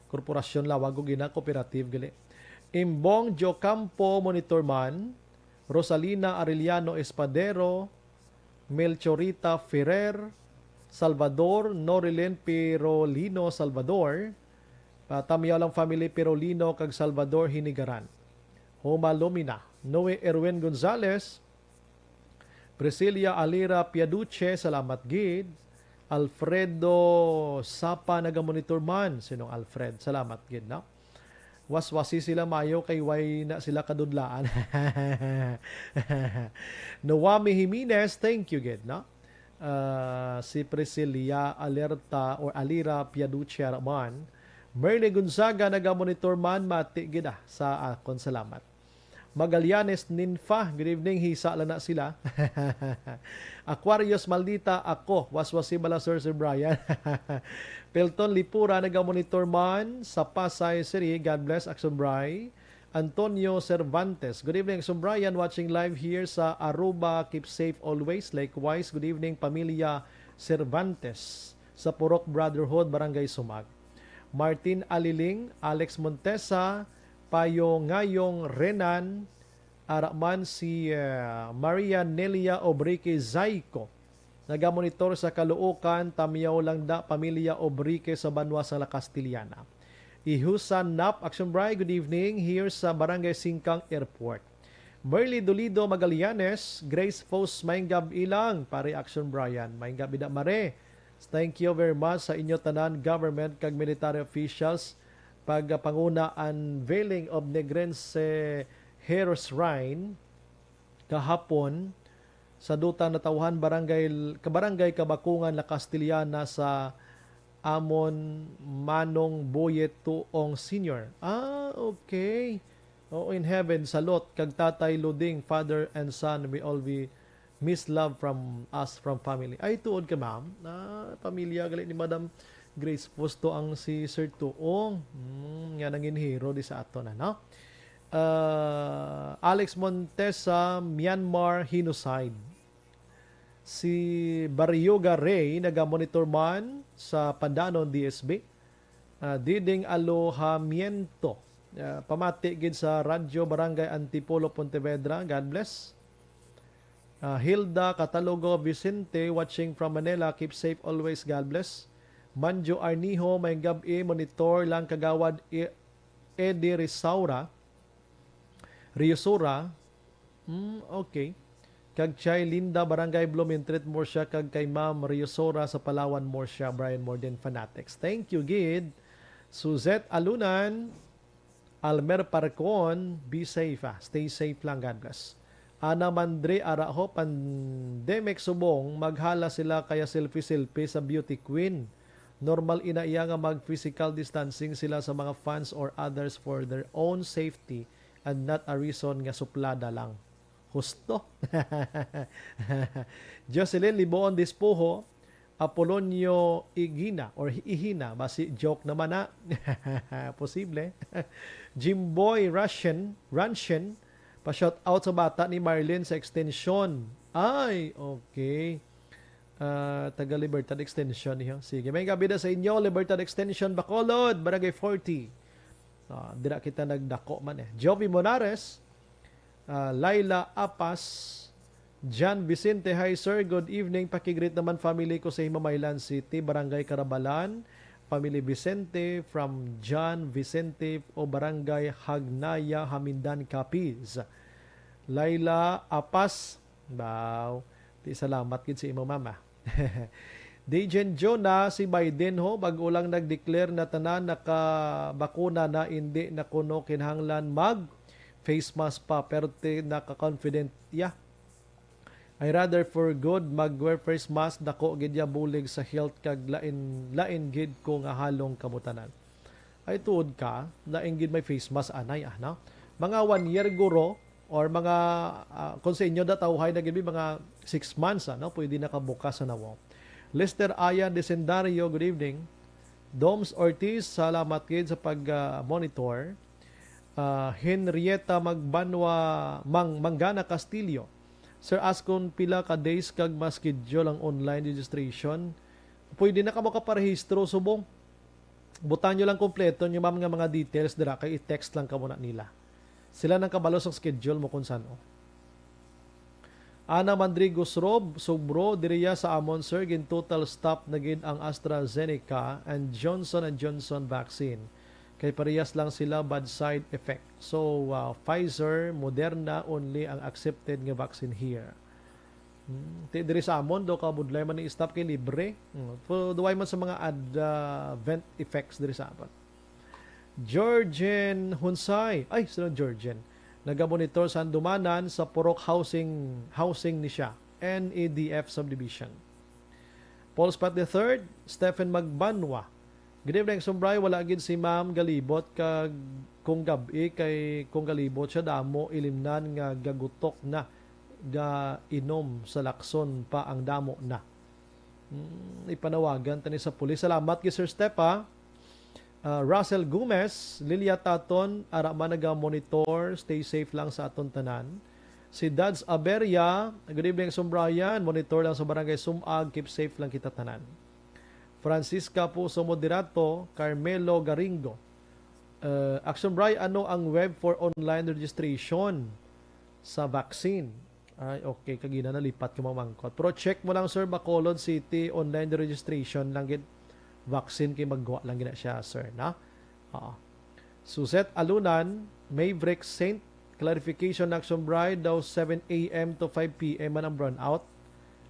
Korporasyon Lawago gina cooperative gali. Imbong Jocampo Monitorman, Rosalina Arellano Espadero, Melchorita Ferrer, Salvador Norilen Pirolino Salvador, Tamiyaw lang family Pirolino kag Salvador Hinigaran. Homa Lumina, Noe Erwin Gonzalez, Priscilla Alira Piaduce, salamat gid. Alfredo Sapa nagamonitor man, sinong Alfred, salamat gid no. Waswasi sila mayo kay way na sila kadudlaan. Noami Jimenez, thank you gid no. Si Priscilla Alerta or Alira Piaduce man. Merle Gonzaga nagamonitor man, mati gid sa akon, salamat. Magallanes Ninfa, good evening, hisa lang na sila. Aquarius Maldita, ako, waswasi bala Sir Brian. Pelton Lipura nagamonitor man sa Pasay City, God bless Action Bray. Antonio Cervantes, good evening Action Brian, watching live here sa Aruba, keep safe always. Likewise, good evening Pamilya Cervantes sa Purok Brotherhood, Barangay Sumag. Martin Aliling, Alex Montesa, Payo Ngayong Renan, Araman si Maria Nelia Obrique Zayco. Nagamonitor sa Caloocan, Tamiyaw lang da, Pamilya Obrique sa Banwa sa La Castillana. Ihusan Nap, Action Bray, good evening here sa Barangay Singkang Airport. Merly Dolido Magallanes, Grace Fos Maingab ilang, pa-reaction Brian. Maingab ida mare. Thank you very much sa inyo tanan government kag military officials pag panguna unveiling of Negrense Heroes Shrine kahapon sa dutang natawhan barangay Kabakungan La Castillana sa Amon Manong Boyet Tuong Senior. Okay. In heaven, salot kag Tatay Luding, father and son, we all be miss love from us, from family. Ay, tuod ka, ma'am. Pamilya galit ni Madam Grace Posto ang si Sir Tuong. Nga nangin hero di sa ato na, no? Alex Montesa, Myanmar Genocide. Si Barrioga Ray, naga-monitor man sa Pandanon DSB. Diding Alohamiento. Pamati gid sa Radyo Barangay Antipolo Pontevedra. God bless. Hilda Catalogo Vicente, watching from Manila. Keep safe always. God bless. Manjo Arniho, may gabi, monitor lang kagawad Eddie Riosura. Okay. Kag Chay Linda Barangay Blumentritt more siya kag kay Ma'am Riosura sa Palawan more siya Brian Morden Fanatics. Thank you Gid. Suzette Alunan, Almer Parcon, be safe Stay safe lang, God bless. Ana Mandre Araho, pandemic subong, maghala sila kaya selfie sa beauty queen. Normal inaiya nga mag-physical distancing sila sa mga fans or others for their own safety and not a reason nga suplada lang. Husto. Jocelyn Liboon Dispuho, Apolonio Igina or Ihina, basi joke naman na. Posible. Jimboy Ranshen, pa-shout out sa bata ni Marlene sa extension. Ay, okay. Taga Libertad Extension niyo. Sige, may gabi na sa inyo, Libertad Extension Bacolod, Barangay 40. Dira kita nagdako man Jovi Monares, Laila Apas, John Vicente, hi sir, good evening. Pakigreet naman family ko sa Himamaylan City, Barangay Carabalan. Family Vicente from John Vicente o Barangay Hagnaya, Hamindan, Capiz. Laila Apas, di salamat gid sa imo mama. Dejen Jonah, si Biden ho, bago lang nag-declare na tanan nakabakuna na, hindi na kuno kinahanglan mag face mask pa, pero naka-confident I rather for good mag-wear face mask dako gid ya bulig sa health kag lain gid ko nga halong kamutanan. Ay tuod ka, lain gid may face mask anay no? Mga 1 year guro or mga kung sa inyo datawhay na gid mga 6 months no, pwede nakabukas na nawo. Lester Ayan Desendario, good evening. Doms Ortiz, salamat gid sa pag-monitor. Henrietta Magbanwa Manggana Castillo. Sir, askon pila ka days kag ma-schedule ang online registration. Pwede na ka makaparehistro subong. Butan nyo lang kompleto nyo mga details dira kay i-text lang ka muna nila. Sila nang kabalo sa schedule mo kung saan. Ana Mandrigos Rob, Sobro, diriya sa Amon sir, gin total stop na gid ang AstraZeneca and Johnson vaccine. Kay parehas lang sila bad side effect. So, Pfizer, Moderna only ang accepted nga vaccine here. Diri sa Amon, do ka budlay man ni stop kay libre. Duway man sa mga advent effects diri sa Amon. Georgian Hunsay. Ay, sino Georgian? Nagamonitor sa Andumanan sa Purok housing ni siya. NADF subdivision. Paul Spat III, Stephen Magbanwa. Good evening, Sombray. Wala gid si Ma'am Galibot kag kung gabi kay kung galibot siya damo ilimnan nga gagutok na ga inom sa lakson pa ang damo na. Ipanawagan tani sa pulis. Salamat kay Sir Step Russell Gomez, Lilia Taton, ara man naga-monitor, stay safe lang sa aton tanan. Si Dads Aberia, good evening Sombrayan, monitor lang sa barangay Sumag, keep safe lang kita tanan. Francisca Puso Moderato, Carmelo Garingo. Action Bray, ano ang web for online registration sa vaccine? Ay, okay, kagina nalipat ko mamangkot. Pero check mo lang Sir, Bacolod City, online registration lang gid. Vaccine kay maggawa lang gina siya, sir, na? Suzette Alunan, Maverick Saint clarification na Action Bride daw 7 a.m. to 5 p.m. man ang brownout.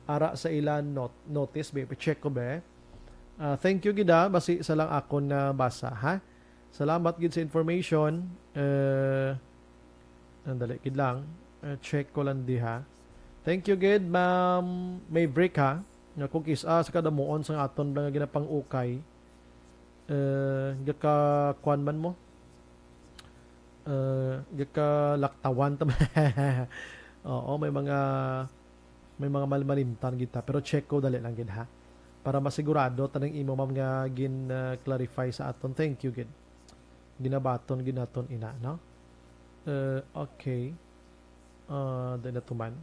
Ara sa ilan notice, be. Check ko, be. Thank you, gida. Basi isa lang ako na basa, ha? Salamat, gid sa information. Andali, gid lang. Check ko lang di, ha? Thank you, gid, ma'am. May break, ha? Kung kisa sa kadamuon sa aton na ginapang ukay. Gaka kwan man mo. Gaka laktawan ta. Oo, may mga malmalimtan kita, pero check ko dali lang gid, ha, para masigurado tanang imo ma'am nga gin clarify sa aton. Thank you gid, ginabaton ginaton ina, no? Okay, dahil na tuman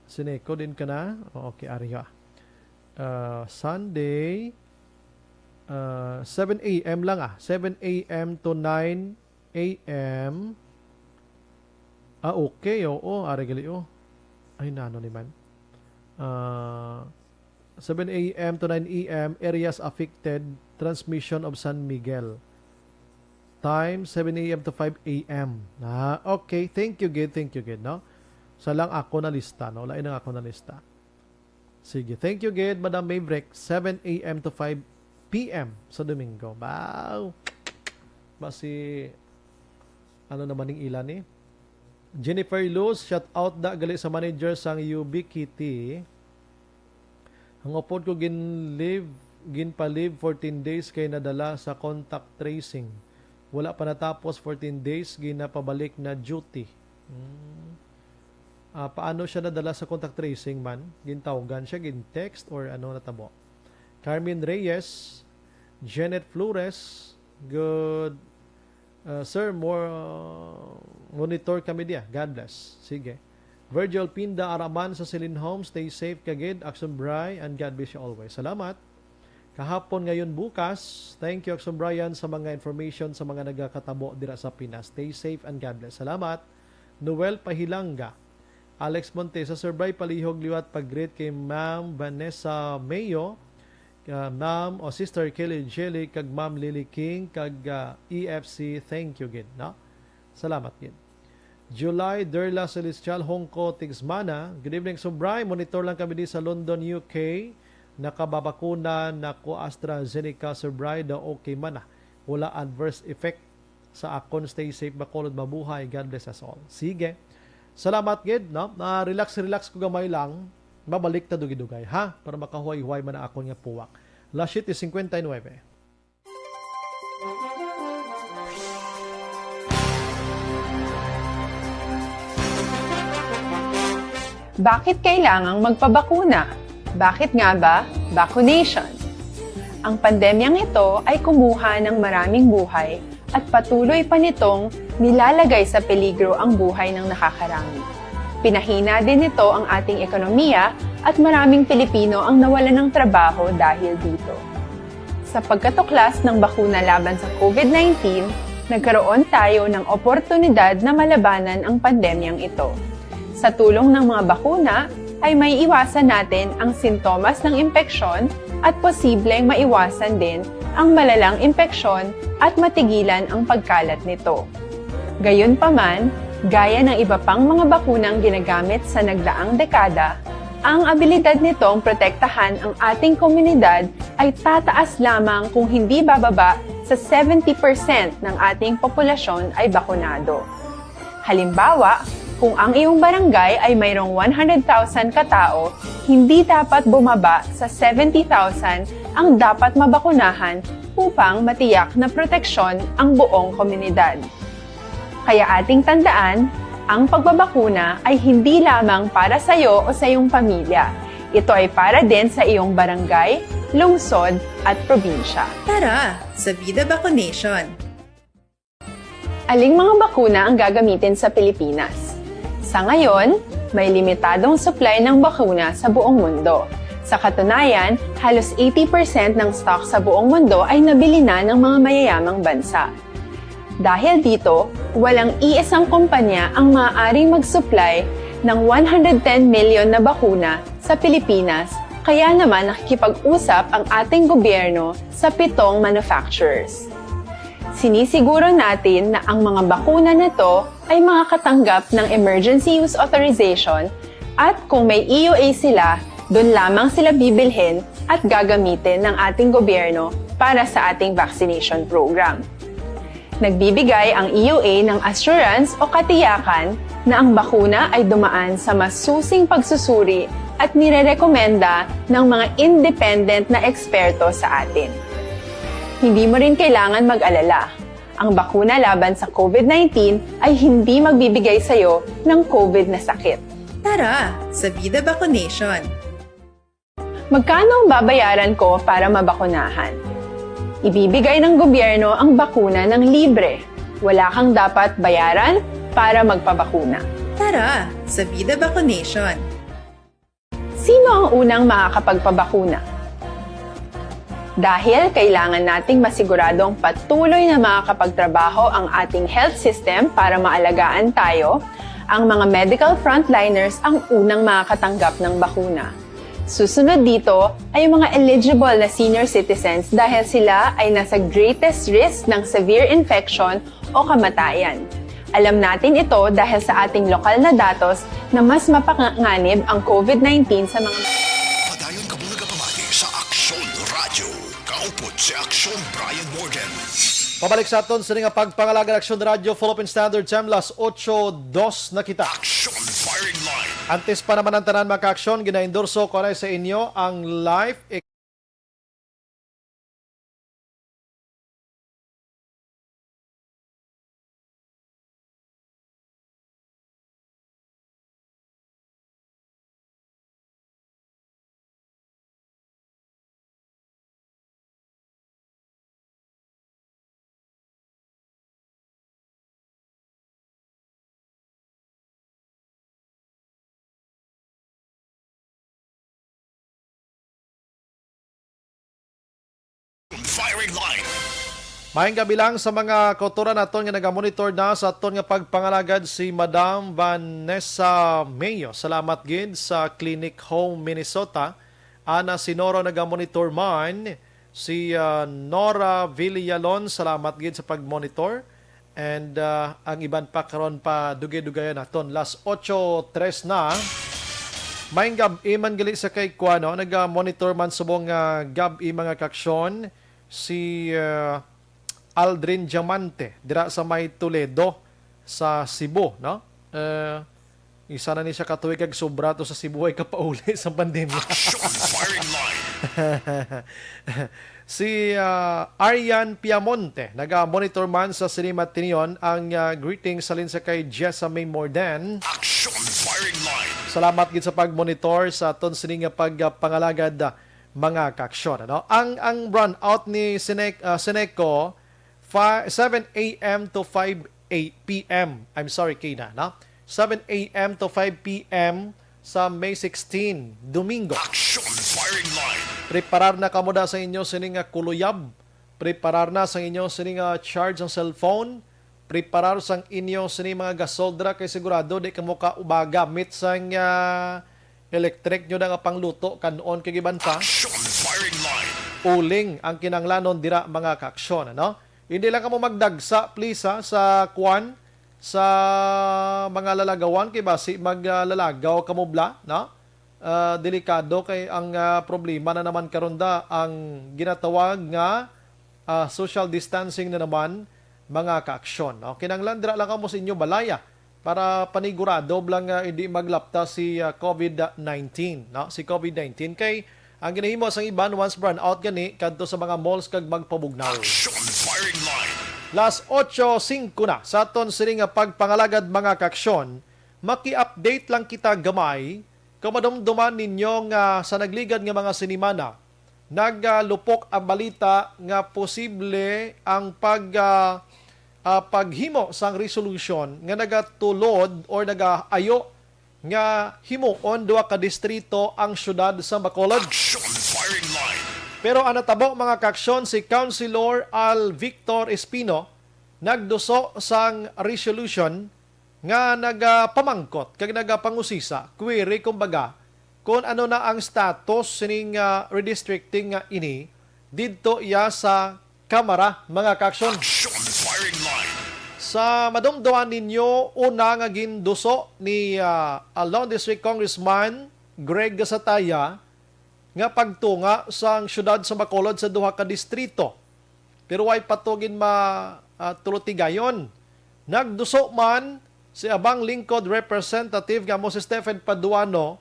sineko din ka na. Okay, ariyo. Sunday 7 a.m. lang, 7 a.m. to 9 a.m. Okay, oo, ari gali, ay nano ni man. 7 a.m. to 9 a.m. areas affected, transmission of San Miguel. Time 7 a.m. to 5 a.m. Okay, thank you gid, no? Sa lang ako na lista, no? Lain lang ako na lista. Sige, thank you gid, Madam Maverick. 7 a.m. to 5 p.m. sa Domingo. Wow! Basi ano naman ng ilan eh? Jennifer Luz, shout out da gali sa manager sang Ubiquity. Ang upod ko ginpa-live 14 days kay nadala sa contact tracing. Wala pa natapos 14 days, ginapabalik na duty. Paano siya nadala sa contact tracing man? Gintawagan siya, gin-text or ano natabo? Carmen Reyes, Janet Flores, good. Sir, more monitor kami dia. God bless. Sige. Virgil Pinda Araman sa Celine Home. Stay safe kagid. Action Bry and God bless you always. Salamat. Kahapon, ngayon, bukas. Thank you, Action Brian, sa mga information sa mga nagkakatabo dira sa Pinas. Stay safe and God bless. Salamat. Noel Pahilanga. Alex Monte sa Sir Bry palihog liwat pag-greet kay Ma'am Vanessa Mayo. Ma'am o Sister Kelly Jelly kag Ma'am Lily King kag EFC. Thank you gid, no? Salamat gid. July Derla Celestial Hongko Tigsmana. Good evening, Sobray. Monitor lang kami di sa London, UK. Nakababakuna na ko AstraZeneca, Sobray. Da okay man na. Wala adverse effect sa akon. Stay safe, bakulod, mabuhay. God bless us all. Sige. Salamat gid, no? Relax ko gamay lang. Babalik ta dugay-dugay, ha? Para makahuay-huay man na ako nga puwak. Last sheet is 59. Bakit kailangang magpabakuna? Bakit nga ba vaccination? Ang pandemyang ito ay kumuha ng maraming buhay at patuloy pa nitong nilalagay sa peligro ang buhay ng nakakarami. Pinahina din nito ang ating ekonomiya at maraming Pilipino ang nawalan ng trabaho dahil dito. Sa pagkatuklas ng bakuna laban sa COVID-19, nagkaroon tayo ng oportunidad na malabanan ang pandemyang ito. Sa tulong ng mga bakuna, ay may iwasan natin ang sintomas ng impeksyon at posibleng maiwasan din ang malalang impeksyon at matigilan ang pagkalat nito. Gayunpaman, gaya ng iba pang mga bakunang ginagamit sa nagdaang dekada, ang abilidad nitong protektahan ang ating komunidad ay tataas lamang kung hindi bababa sa 70% ng ating populasyon ay bakunado. Halimbawa, kung ang iyong barangay ay mayroong 100,000 katao, hindi dapat bumaba sa 70,000 ang dapat mabakunahan upang matiyak na proteksyon ang buong komunidad. Kaya ating tandaan, ang pagbabakuna ay hindi lamang para sa iyo o sa iyong pamilya. Ito ay para din sa iyong barangay, lungsod at probinsya. Tara, sa Vida Vaccination! Aling mga bakuna ang gagamitin sa Pilipinas? Sa ngayon, may limitadong supply ng bakuna sa buong mundo. Sa katunayan, halos 80% ng stock sa buong mundo ay nabili na ng mga mayayamang bansa. Dahil dito, walang iisang kumpanya ang maaaring mag-supply ng 110 million na bakuna sa Pilipinas, kaya naman nakikipag-usap ang ating gobyerno sa 7 manufacturers. Sinisiguro natin na ang mga bakuna na to ay makakatanggap ng Emergency Use Authorization at kung may EUA sila, doon lamang sila bibilhin at gagamitin ng ating gobyerno para sa ating vaccination program. Nagbibigay ang EUA ng assurance o katiyakan na ang bakuna ay dumaan sa masusing pagsusuri at nirerekomenda ng mga independent na eksperto sa atin. Hindi mo rin kailangan mag-alala. Ang bakuna laban sa COVID-19 ay hindi magbibigay sa'yo ng COVID na sakit. Tara sa Vida Vaccination. Magkano ang babayaran ko para mabakunahan? Ibibigay ng gobyerno ang bakuna ng libre. Wala kang dapat bayaran para magpabakuna. Tara sa Vida Vaccination. Sino ang unang makakapagpabakuna? Dahil kailangan nating masiguradong patuloy na makakapagtrabaho ang ating health system para maalagaan tayo, ang mga medical frontliners ang unang makakatanggap ng bakuna. Susunod dito ay yung mga eligible na senior citizens dahil sila ay nasa greatest risk ng severe infection o kamatayan. Alam natin ito dahil sa ating lokal na datos na mas mapanganib ang COVID-19 sa mga... Padayon ka muna kapamati sa Aksyon Radio. Kaupot si Aksyon Brian Morgan. Pabalik sa aton sa nga pagpangalaga ng Aksyon Radio Philippine Standard Time, las 8:02 na kita. Aksyon Firing Line. Antes pa naman ang tanan mga ka-aksyon, gina-endorso ko na sa inyo ang Life Firing Line. Maayong gabi lang sa mga kauturan naton nga nagamonitor na sa aton nga pagpangalagad si Madam Vanessa Mayo. Salamat gid sa Clinic Home Minnesota. Ana Sinoro nagamonitor man. Si Nora Villalon, salamat gid sa pagmonitor. And ang iban pa karon pa dugay-dugayan naton. Las 8:03 na. Maayong gabi man gali sa kay Kuano, naga-monitor man subong gabi mga kaksyon si Aldrin Diamante dira sa May Toledo sa Cebu, no? Isa na ni siya katuig kag sobra to sa Cebu ay kapauli sa pandemya. Aksyon Firing Line. Si Arian Piamonte, naga-monitor man sa Cinema Tinion, ang greetings salin sa kay Jessa May Morden. Aksyon Firing Line. Salamat gid sa pagmonitor sa aton sini nga pagpangalagad mga kaaksyon, ano? Ang run out ni Seneco 7 a.m. to 5 p.m. I'm sorry Kina, no? 7 a.m. to 5 p.m. sa May 16, Domingo. Aksyon Firing Line. Preparar na kamo da sa inyo sining nga kuluyab. Preparar na sa inyo sining nga charge ang cellphone. Preparar sang inyo sining mga gasoldra kay sigurado di kamo ka ubaga mit sang electric nyo na nga pangluto kanon kay giban pa. Aksyon Firing Line. Uling ang kinanglanon dira mga kaaksyon, ano? Hindi lang kamo magdagsa please sa kwan sa mga lalagawan kay basi maglalagaw kamo bla, no? Delikado kay ang problema na naman karon da ang ginatawag nga social distancing na naman mga kaaksyon, no? Kinanglan dira lang kamo sa inyo balaya para panigurado blang hindi maglapta si COVID-19, no? Si COVID-19 kay ang ginahimo sang iban once brand out gani kadto sa mga malls kag magpabugnaw. Aksyon Firing Line. Las 8:05 na sa aton sini nga pagpangalagad mga kaaksyon, maki-update lang kita gamay kung madumduman ninyo nga sa nagligad nga mga sinimana naglupok ang balita nga posible ang paghimo sang resolution nga nagatulod or nagaayo nga himuon duha ka distrito ang syudad sa Bacolod. Aksyon Firing Line. Pero ang natabo mga kaaksyon si Councilor Al Victor Espino nagduso sang resolution nga nagapamangkot kag nagapangusisa query kumbaga kung ano na ang status sining redistricting nga ini didto iya sa Kamara mga kaaksyon. Aksyon sa madumduan ninyo, una nga ginduso ni Lone District Congressman Greg Gasataya nga pagtunga sa syudad sa Bacolod sa duha ka distrito. Pero ay patugin tulutigayon. Nagduso man si abang lingkod representative nga mo si Stephen Paduano,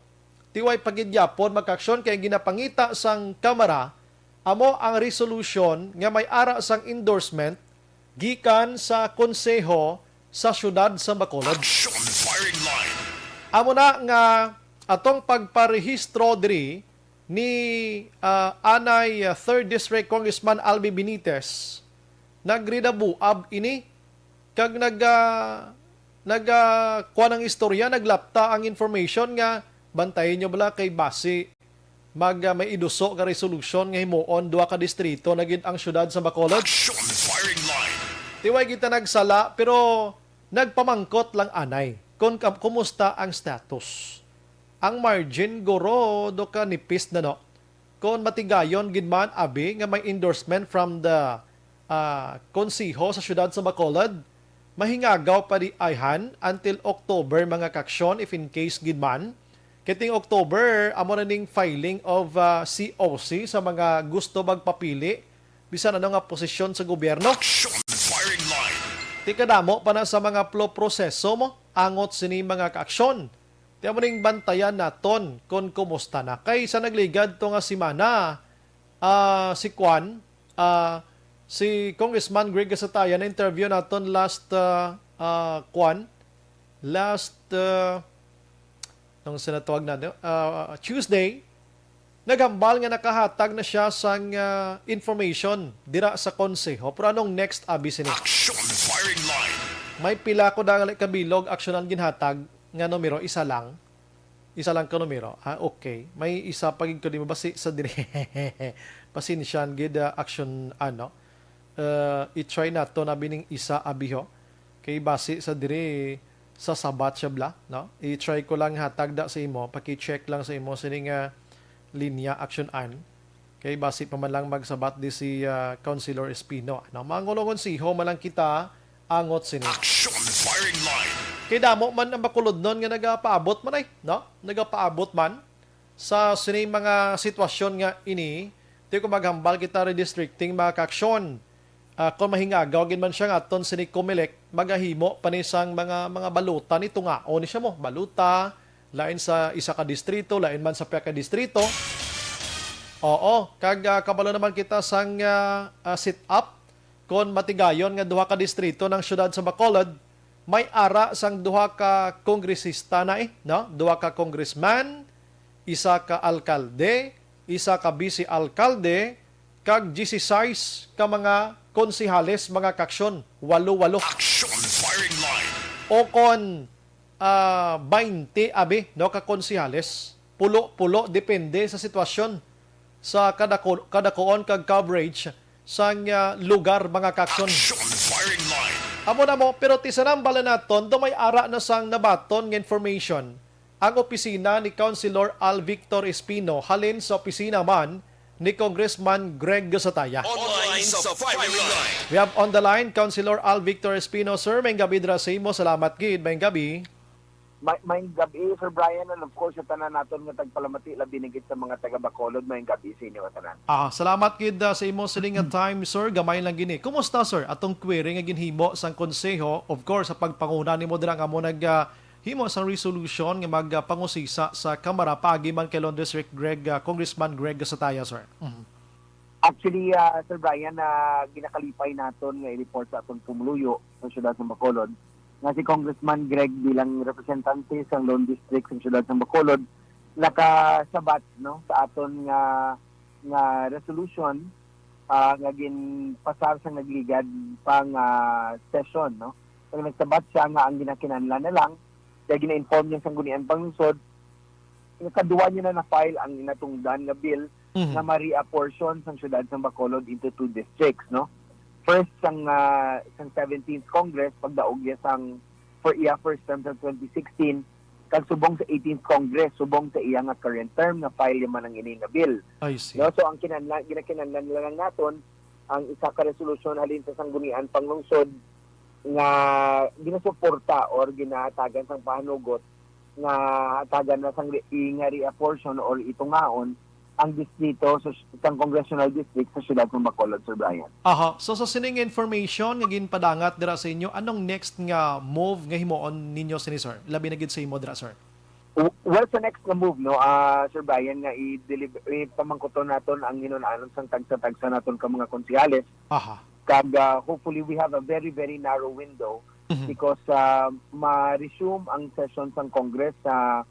tiway pagidyapon magkaksyon kay ginapangita sang Kamara amo ang resolution nga may ara sang endorsement gikan sa konseho sa syudad sa Bacolod. Action firing line. Amo na nga atong pagparehistro diri ni Anay 3rd District Congressman Albi Benitez nagridabuab ini kag kuha ng istorya, naglapta ang information nga bantayin nyo bala kay base may iduso ka resolution nga himuon duha ka distrito na gid ang syudad sa Bacolod. Action firing line. Tiway kita nagsala pero nagpamangkot lang anay kung kumusta ang status. Ang margin guro do ka nipis na no. Kung matigayon gid man abi nga may endorsement from the konsiho sa syudad sa Bacolod, mahingagaw pa di ayhan until October mga kaksyon if in case gid man. Kiting October, amo na ning filing of COC sa mga gusto magpapili bisan ano nga posisyon sa gobyerno. Action firing line. Ti kadamo pa na sa mga proseso mo, angot sini mga kaaksyon. Ti amo ning bantayan naton kung kumusta na. Kay sa nagligad to nga simana, si Kwan, si Congressman Greg Gasataya na interview naton last nung sinatawag natin, Tuesday, naghambal nga nakahatag na siya sang information dira sa konseho. Pero anong next abis ini? Action firing line. May pila ko dangal kabilog aksyonan ginhatag nga numero isa lang. Isa lang ka numero. Okay. May isa pagig ko di mo basi sa dire. Pasinsyan gid action i-try na to na bining isa abiho. Kay basi sa dire sa sabat siya bla, no? I-try ko lang hatag da sa imo, paki-check lang sa imo sining linya action an. Kay basi pa man lang magsabat di si Councilor Espino. Ano, mangulongon si ho malang kita angot sini. Action firing line. Kay damo man ang Bacolod nun nga nagapaabot man ay, no? Nagapaabot man sa sining mga sitwasyon nga ini, di ko maghambal kita redistricting mga kaksyon. Kung mahingagaw gin man siya nga aton sini Comelec magahimo panisang mga baluta nito nga o ni siya mo baluta lain sa isa ka distrito lain man sa pia ka distrito. Oo, kag kabalo naman kita sang sit up kon matigayon nga duha ka distrito ng syudad sa Bacolod may ara sang duha ka kongresista na no? Duha ka congressman, isa ka alkalde, isa ka vice alkalde kag 16 ka mga konsihales, mga kaksyon, 8. Action firing line. O kon 20 abi, no, ka konsihales. Pulo, depende sa sitwasyon sa kadakuon kag coverage sa lugar, mga kaksyon. Action firing line. Amo na mo, pero tisanang bala naton, do may ara na sang nabaton ng information. Ang opisina ni Councilor Al Victor Espino halin sa opisina man ni Congressman Greg Gasataya. Online sa firing line. We have on the line Councilor Al Victor Espino. Sir, may gabi dra sa imo. Salamat gid. May gabi. May gabi, Sir Brian, and of course, sa tanan naton nga tagpalamati labi nigit sa mga taga Bacolod, may gabi sa inyo tanan. Salamat gid sa imo siling nga time, sir. Gamay lang gini. Kumusta, sir? Atong query nga ginhimo sang konseho, of course, sa pagpanguna nimo dira nga mo himo sang resolution nga magpangusisa sa Kamara paagi man kay Lone District Congressman Greg Gasataya, sir. Actually, Sir Brian, ginakalipay naton nga i-report sa atong pumuluyo sa syudad ng Bacolod nga si Congressman Greg bilang representante sa Lone District sa syudad ng Bacolod nakasabat no sa aton nga resolution nga ginpasar sa nagligad pang session no. Pag nagsabat siya nga ang ginakinahanglan na lang kaya gina-inform niya sa gunian pangsod kaduwa niya na na-file ang inatungdan nga bill na ma-reapportion sa syudad ng Bacolod into 2 districts, no? First, sang 17th Congress, pagdaog niya for iya first term sa 2016, kag subong sa 18th Congress, subong sa iya nga current term, na file man ang ini nga bill. I see. No? So, ang ginakinahanglan lang naton, ang isa ka resolution halin sa sanggunian panglungsod nga ginasuporta or ginahatagan sang pahanugot nga hatagan na sang nga reapportion or itungaon ang distrito sa congressional district sa siyudad ng Bacolod, Sir Brian. Aha. So sa sining information nga ginpadangat dira sa inyo, anong next nga move nga himuon ninyo sini sir? Labi na gid sa imo dira sir. Well, sa next na move, no, Sir Brian, nga ipamangkuton naton ang hinunaanon sang tagsa-tagsa naton ka mga konsehales. Aha. Kag hopefully we have a very, very narrow window because ma-resume ang session ng Congress sa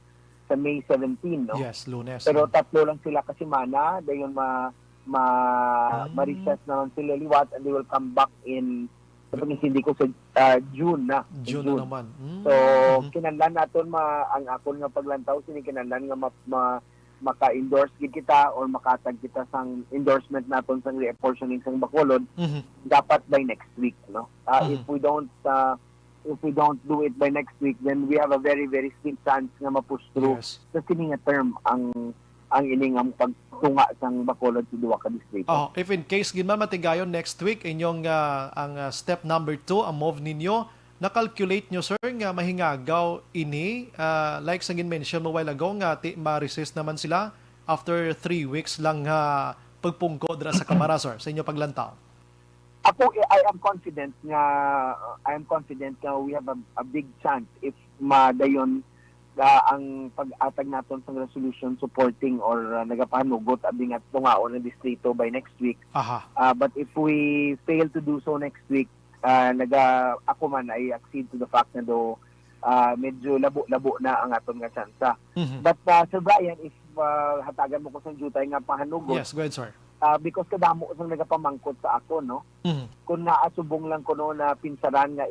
May 17, no? Yes, Lunes. Pero tatlo lang sila kasi mana, dayon ma-recess naman sila liwat and they will come back in hindi ko sa June na. June na naman. So, kinahanglan naton ang akon nga paglantaw sini kinahanglan nga maka-endorse gid kita or makatag kita sang endorsement naton sang reapportioning sang Bacolod dapat by next week, no? If we don't do it by next week, then we have a very, very slim chance nga ma-push through sa sining nga term ang ining ang pagtunga sang Bacolod sa duwa ka distrito. Oh, if in case ginman matigayon next week inyong ang step number 2 ang move ninyo, na-calculate nyo sir nga mahingagaw ini like sa gin-mention mo while ago nga ma-resist naman sila after 3 weeks lang pagpungko dira sa Kamara sir sa inyo paglantaw. Ako I am confident nga we have a big chance if madayon ang pag-atag naton sa resolution supporting or nagapanugot abing at tungaon ng distrito by next week. Aha. But if we fail to do so next week, ako man ay accede to the fact na medyo labo-labo na ang aton nga tsansa. But Sir Brian, if hatagan mo ko sa jutay nga pahanugot. Yes, go ahead sir. Because kadamo sang nagapamangkot sa ako, no? Kung naasubong lang ko no na pinsaran nga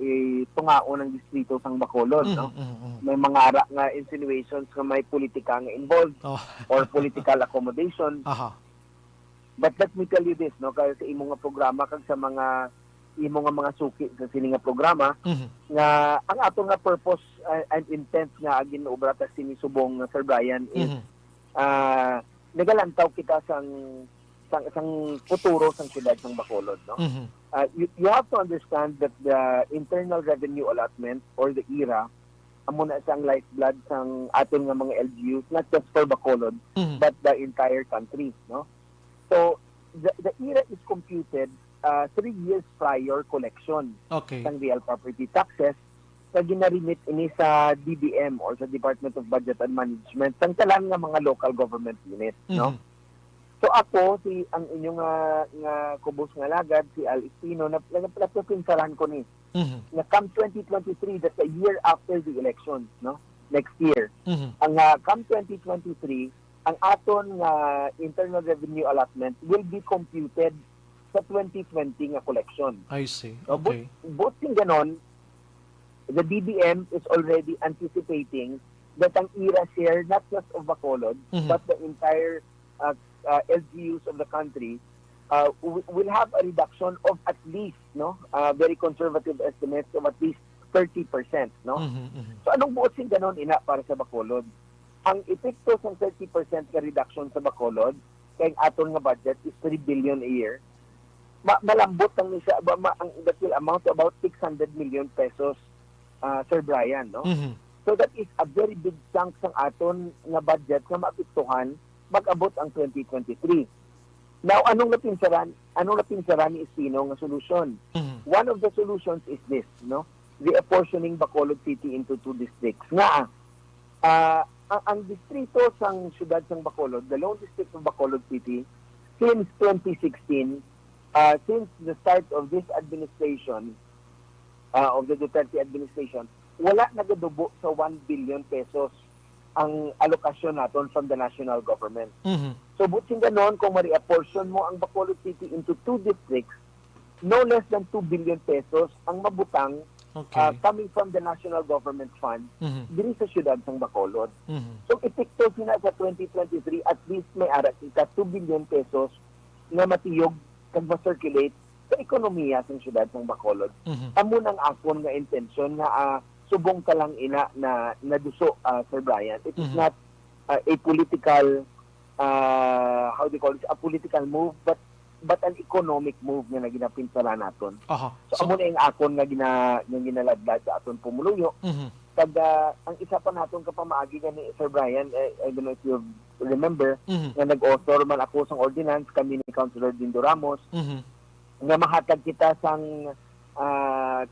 tungaon ng distrito sang Bacolod, no? May mga ara nga insinuations nga may politika nga involved or political accommodation. Aha. But let me tell you this, no? Kaya sa imo nga programa kag sa mga imo nga mga suki sa sini nga programa nga ang ato nga purpose and intent nga ginuobra ta sini subong Sir Brian is nagalantaw kita sang futuro sang siyudad ng Bacolod, no? You have to understand that the internal revenue allotment or the IRA amo na sang lifeblood sang aton nga mga LGUs, not just for Bacolod but the entire country, no? So the IRA is computed 3 years prior collection sang real property taxes na ginarimit ini sa DBM or sa Department of Budget and Management sang talan nga mga local government unit, no? So ako, ang inyong nga kubos nga lagad, si Al Espino, napinsaran ko ni. Na come 2023, that's a year after the election, no? Next year. Ang come 2023, ang aton nga internal revenue allotment will be computed sa 2020 nga collection. I see. So, Okay. Both yung ganon, the DBM is already anticipating that ang IRA share, not just of Bacolod, but the entire LGUs of the country will have a reduction of at least, no, very conservative estimates of at least 30%, no? So anong buot sing ganon ina para sa Bacolod? Ang epekto sa 30% ka reduction sa Bacolod kay aton nga budget is 3 billion a year. Malambot ang isa that will amount to about 600 million pesos, Sir Brian, no? So that is a very big chunk sang aton nga budget nga maapektuhan mag-abot ang 2023. Now, anong napinsaran ni Espino nga solusyon? One of the solutions is this, no? Reapportioning Bacolod City into 2 districts. Nga, ang distrito sang siyudad sang Bacolod, the lone district of Bacolod City, since 2016, since the start of this administration, of the Duterte administration, wala nagadubo sa 1 billion pesos ang alokasyon naton from the national government. So buting ganon, kung ma-reapportion mo ang Bacolod City into 2 districts, no less than 2 billion pesos ang mabutang coming from the national government fund diri sa siyudad ng Bacolod. So epekto sina sa 2023, at least may ara kita 2 billion pesos na matiyog kag ma-circulate sa ekonomiya sa siyudad ng Bacolod. Amo nang akon nga intention nga subong ka lang ina na naduso, Sir Brian. It is not a political, how do you call it, a political move, but but an economic move nga ginapinsalan naton. Aha. So, amo na yung akon nga ginaladlad sa aton pumuluyo. Pag ang isa pa naton kapamaagi nga ni Sir Brian, I don't know if you remember, nga nag-author man ako sa ordinance kami ni Councilor Dindo Ramos, nga mahatag kita sang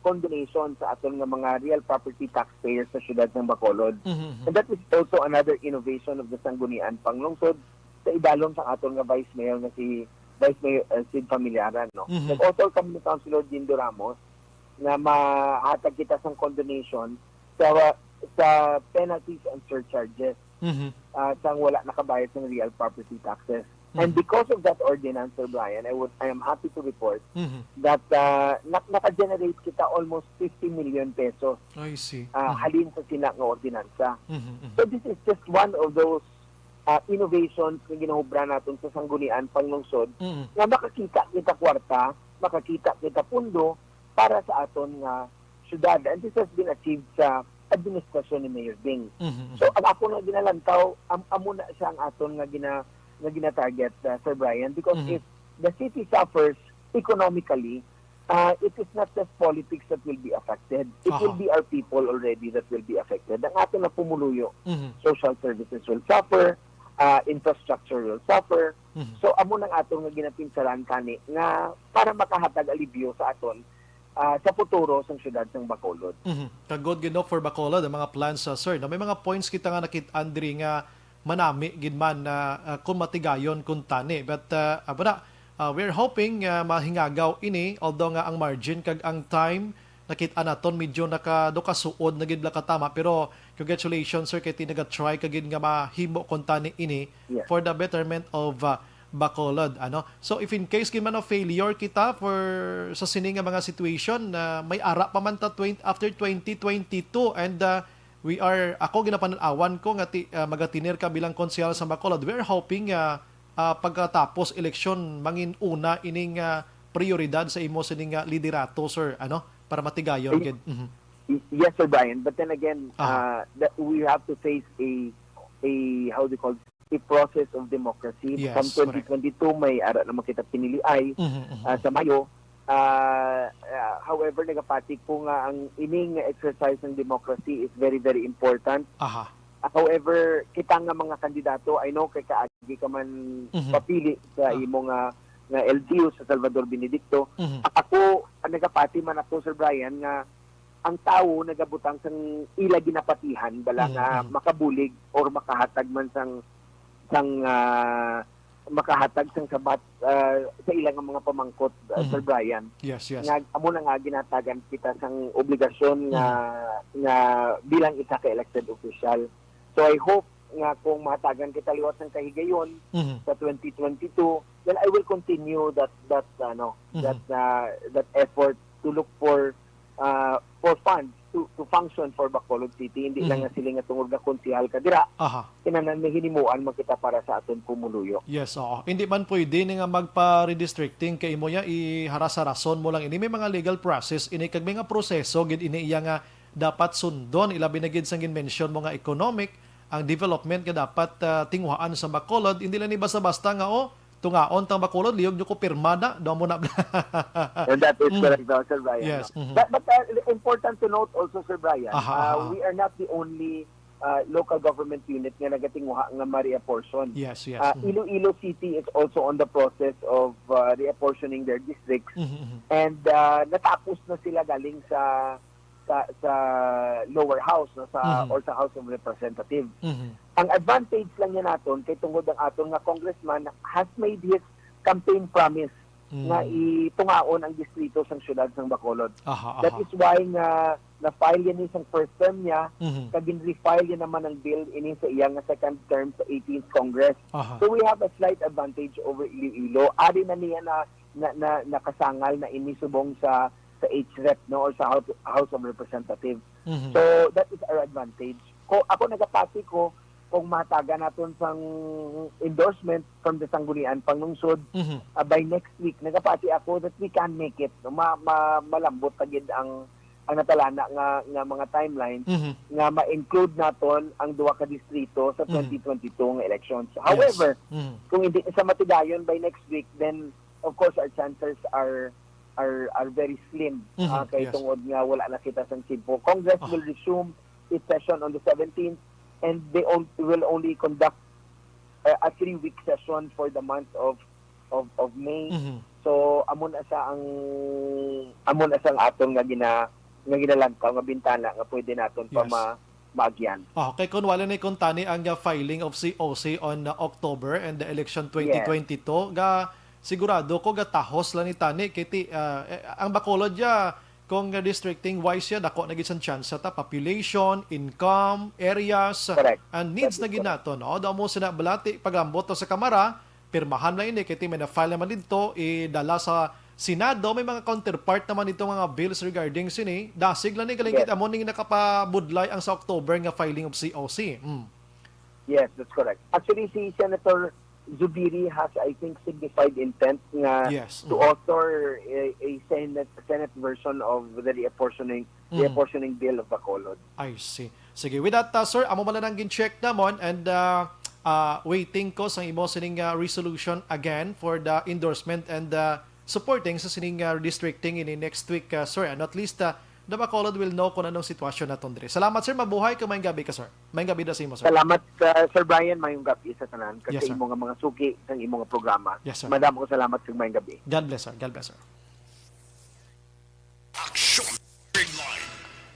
condonation sa aton nga mga real property taxpayers sa siyudad ng Bacolod. And that is also another innovation of the Sangguniang Panglungsod sa idalom sa aton nga Vice Mayor nga si Vice Mayor Sid Familiaran. No? Nag-author kami ni Councilor Dindo Ramos na mahatag kita sang condonation sa penalties and surcharges sang wala nakabayad ng real property taxes. And because of that ordinance, Sir Brian, I am happy to report that naka-generate kita almost 50 million pesos I see. halin sa sina nga ordinansa. So this is just one of those innovations na ginahubra natin sa Sangguniang Panglungsod na makakita kita kwarta, makakita kita pundo para sa aton nga syudad. And this has been achieved sa administrasyon ni Mayor Ding. So ang ako na ginalantaw, amo na siya ang aton nga gina-target, Sir Brian, because if the city suffers economically, it is not just politics that will be affected. It will be our people already that will be affected. Ang aton na pumuluyo, social services will suffer, infrastructure will suffer. So amo nang atong nga ginapinsalan kani nga para makahatag alibyo sa aton sa futuro sa siyudad ng Bacolod. Kagod gid no for Bacolod ang mga plans sir. No, may mga points kita nga nakit Andri nga manami gid man na kung matigayon kun tani. But we're hoping mahingagaw ini although nga ang margin kag ang time nakita naton medyo nakadukasuod na gid katama, pero congratulations sir kay tinaga-try kagid nga mahimo kun tani ini for the betterment of Bacolod, ano. So if in case gid man of failure kita for sa sini nga mga situation may ara pa man ta after 2022 and ako ginapananawan ko nga magatinir ka bilang konsehal sa Bacolod. We're hoping pagkatapos eleksyon mangin una ining prioridad sa imo sining liderato sir, ano, para matigayon gid. Yes, Sir Brian, but then again that we have to face a how do you call it, a process of democracy. Yes, From 2022 may ara naman kita piniliay sa Mayo. However, nagapati ko nga ang ining exercise ng democracy is very, very important. However, kita nga mga kandidato, I know kay kaagi ka man papili sa imo nga LGU sa Salvador Benedicto. Ako, nagapati man ako, Sir Brian, nga ang tao nagabutang sang ila ginapatihan bala nga makabulig or makahatag man sang makahatag sang sabat sa ilang mga pamangkot, Sir Brian. Yes. Amo na nga ginatagan kita sang obligasyon nga bilang isa ka elected official. So I hope nga kung matagan kita liwat ng kahigayon sa 2022, then I will continue that effort to look for funds to function for Bacolod City. Hindi lang nga sila nga tungod nga konsehal kadira. Kinanan may hinimuan mo kita para sa aton pumuluyo. Yes, oo. Hindi man pwede nga magpa-redistricting kay imo ya iharas-harason mo lang ini may mga legal process ini kag mga proseso gid ini iya nga dapat sundon ilabi na gid sang mention mo nga economic ang development nga dapat tinguhaan sa Bacolod. Hindi lang ni basta-basta nga tungaon tang Bacolod liyog nyo ko pirmada do mo na. And that is correct, Sir Brian. Yes. But important to note also, Sir Brian, we are not the only local government unit nga nagatinguha nga ma-reapportion. Yes. Iloilo City is also on the process of reapportioning their districts. And natapos na sila galing sa lower house or sa House of Representatives. Ang advantage lang niya naton kay tungod ang aton nga congressman has made his campaign promise nga itungaon ang distrito sa siyudad ng Bacolod. That is why nga na-file yan isang first term niya, kagin refile yan naman ang bill ini sa iyang second term sa 18th Congress. So we have a slight advantage over Iloilo. Ari na niya na nakasangal na inisubong sa HREP or sa House of Representatives. So that is our advantage. Ako nagapati ko kung mataga naton sang endorsement from the Sangguniang Panglungsod by next week, nagapati ako that we can make it. Malambot tagid ang natalana nga mga timeline nga ma-include naton ang duha ka distrito sa 2022 nga elections. However, kung hindi sa matigayon by next week, then of course our chances are very slim. Kay yes. tungod nga wala na kita sa Cebu. Congress will resume its session on the 17th, and they will only conduct a 3-week session for the month of May. So amon asa ang aton nga ginalangkaw nga bintana nga pwede naton pa Yes. maagyan. Okay, kung wala na kontani ang filing of COC on October and the election 2022, ga sigurado ko gatahos lang ni tani kiti ang Bacolod ya kung districting wise ya dako na gid sang chance ta population, income, areas, Correct. and needs That na is gid nato no. Daw mo sina balati pagambot to sa kamara, pirmahan lang ini kiti may na-file naman dito idala sa Senado, may mga counterpart naman itong mga bills regarding sini. Dasig lang ni kalingkit amon ning nakapabudlay ang sa October nga filing of COC. Yes, that's correct. Actually, si Senator Zubiri has, I think, signified intent nga Yes. to author a Senate version of the reapportioning bill of Bacolod. I see. Sige, with that, sir, amo man lang gin-check namon and waiting ko sa imo sining resolution again for the endorsement and supporting sa sining redistricting in next week, sir. And at least, the Bacolod will know kung anong sitwasyon naton dire. Salamat, sir. Mabuhay ka. Mayong gabi ka, sir. Mayong gabi na sa imo, sir. Salamat, Sir Brian, mayong gabi sa tanan. Kasi Yes, sir. imo nga mga suki sa imo nga programa. Yes, sir. Madamo ko salamat sa mayong gabi. God bless, sir. God bless, sir. Action Firing Line.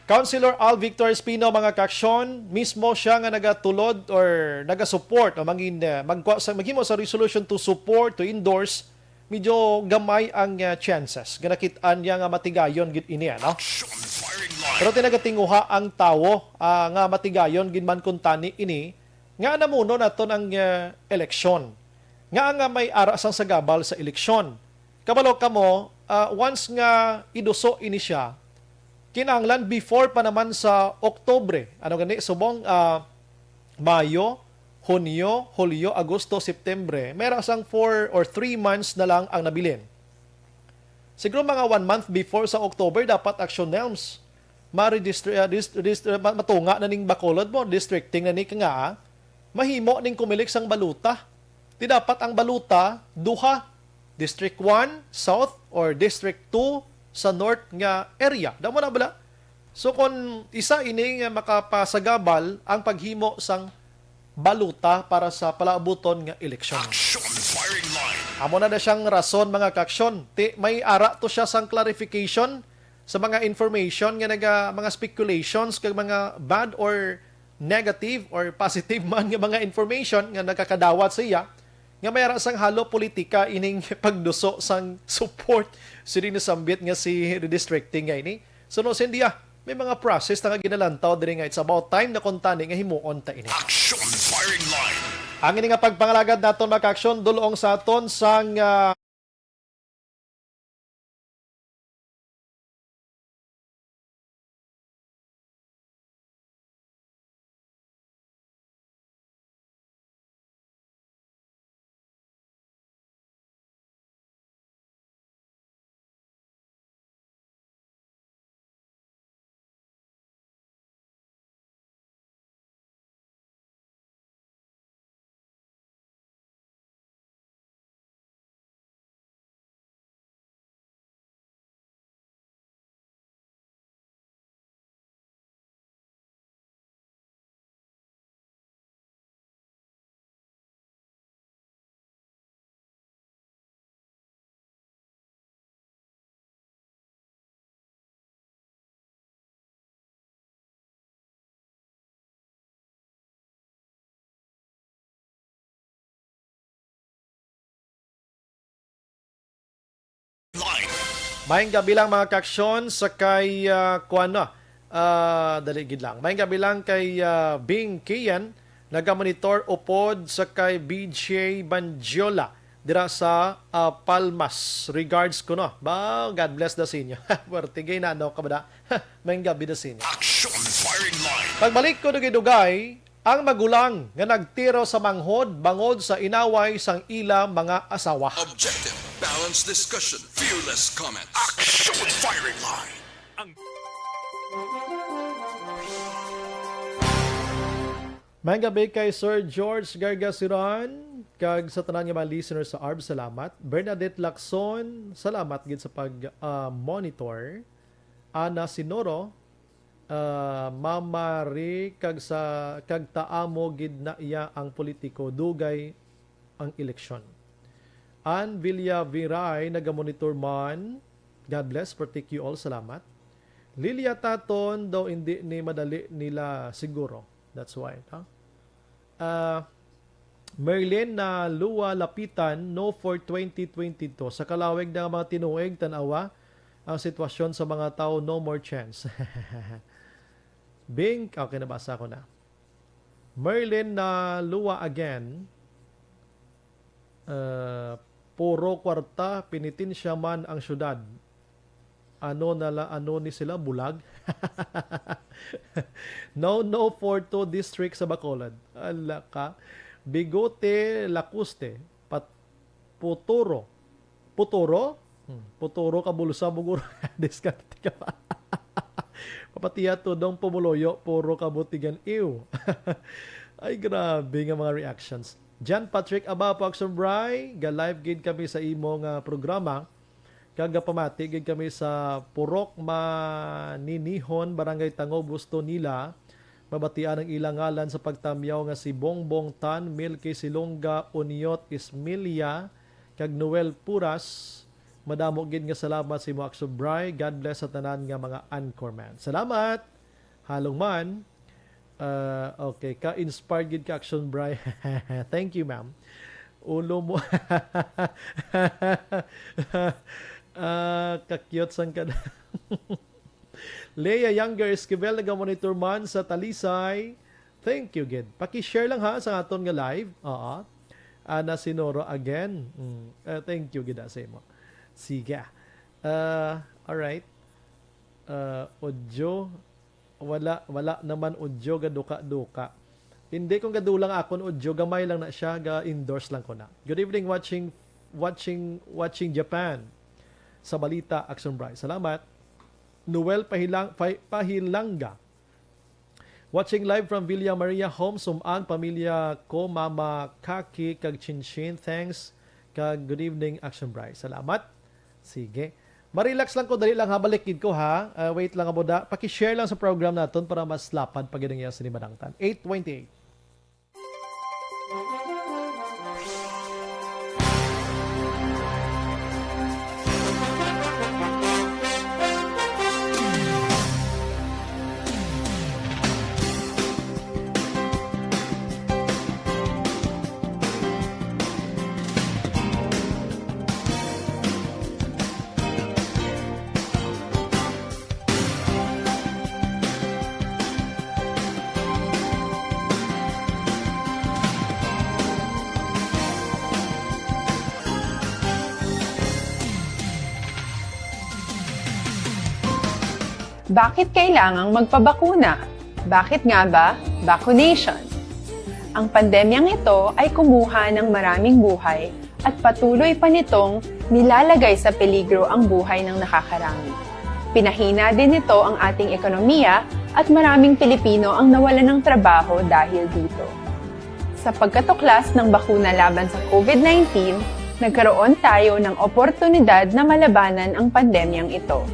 Councilor Al Victor Espino, mga kaksyon, mismo siya nga nagatulod or nagasupport o maghimo sa resolution to support, to endorse, medyo gamay ang chances. Ganakitaan niya nga matigayon gid ini, no? Action Firing Line. Pero tinagatinguha ang tawo nga matigayon gid man kuntani ini nga namuno naton ang eleksyon. Nga may ara sang sagabal sa eleksyon. Kabalo kamo, once nga iduso ini siya, kinahanglan before pa naman sa Oktubre. Ano gani subong Mayo, Hunyo, Hulyo, Agosto, Septembre. Meron sang 4 or 3 months na lang ang nabilin. Siguro mga 1 month before sa October, dapat action norms. Matunga na ning Bacolod mo, districting na ni nga, mahimo ning kumilik sang baluta. Di dapat ang baluta, duha. District 1, South, or District 2, sa North nga area. Damo na bala? So kung isa ini nga makapasagabal ang paghimo sang baluta para sa palaabuton nga eleksyon. Action Firing Line. Amo na siyang rason, mga kaksyon. May ara to siya sang clarification sa mga information nga mga speculations kag mga bad or negative or positive man nga mga information nga nakakadawat sa iya nga may ara sang halo politika ining pagduso sang support sini nasambit nga si redistricting nga ini. So no sendiya, may mga process na nga ginalantaw diri nga it's about time na kontani nga himuon ta ini. Action Firing Line. Ang ini nga pagpangalagad naton, mga kaksyon, dulong sa aton sang Line. Maayong gabi lang, mga kaksyon, sa kay dali gid lang. Maayong gabi lang kay Bing Kian, nagamonitor upod sa kay BJ Banjola dira sa Palmas. Regards ko no. Ba, God bless the sinyo. Pertigay na no kabada. Maayong gabi da sinyo. Action Firing Line. Pagbalik ko dugay, ang magulang nga nagtiro sa manghod bangod sa inaway sang ila mga asawa. Objective, balanced discussion, fearless comments. Action Firing Line. May gabi kay Sir George Gargasiran, kag sa tanan nga mga listeners sa ARB, salamat. Bernadette Lacson, salamat gid sa pag-monitor. Ana Sinoro, Mama Ri, kag taamo gid na iya ang politiko, dugay ang eleksyon. Ann Villa Viray, nagamonitor man. God bless, protect you all, salamat. Lilia Taton, daw hindi ni madali nila siguro. That's why. Merlin na Luwa Lapitan, no for 2022. Sa kalawig ng mga tinuig, tanawa, ang sitwasyon sa mga tao, no more chance. Bing, okay, nabasa ko na. Merlin na Luwa again, puro kwarta, pinitin siya man ang syudad. Ano ni sila, bulag? No for 2 districts sa Bacolod. Ala ka. Bigote Lacuste, Puturo. Puturo ka bulusa buguro. Diskarte ka pa. Papatiya to dong pumuloyo, puro kabutigan. Ew. Ay, grabe nga mga reactions. John Patrick Abapo, Action Bray, ga-live gid kami sa imong programa. Kagapamati gid kami sa Purok Maninihon, Barangay Tango, Busto nila. Mabatian ang ilang ngalan sa pagtamyaw nga si Bongbong Tan, Milky Silonga, Uniot Ismilia, kag Noel Puras. Madamo gid nga salamat si mo Action Bray. God bless sa tanan nga mga anchorman. Salamat. Halong man. Okay, ka-inspired gid ka Action Bray. Thank you, ma'am. Ulo mo. Kakyot sang ka. Leia Younger Esquivel, naga-monitor man sa Talisay. Thank you, gid. Paki-share lang ha sa aton nga live. Ana Sinoro again. Thank you, gid sa imo. Sige. Alright. Audio. Wala naman audio gaduka-duka. Hindi kung gadulang akon audio, gamay lang na siya, ga-endorse lang ko na. Good evening, watching Japan sa Balita Action Bright. Salamat. Noel Pahilanga. Watching live from Villa Maria Home, Sumaan, pamilya ko, Mama Kaki, kag Chinchin. Thanks. Kag good evening, Action Bright. Salamat. Sige. Marilax lang ko, dali lang ha, balikid ko ha. Wait lang abo da. Paki-share lang sa program natin para mas lapad pag ginang sa ni Badangtan. 8:28. Bakit kailangang magpabakuna? Bakit nga ba? Vaccination. Ang pandemyang ito ay kumuha ng maraming buhay at patuloy pa nitong nilalagay sa peligro ang buhay ng nakakarami. Pinahina din nito ang ating ekonomiya at maraming Pilipino ang nawalan ng trabaho dahil dito. Sa pagkatuklas ng bakuna laban sa COVID-19, nagkaroon tayo ng oportunidad na malabanan ang pandemyang ito.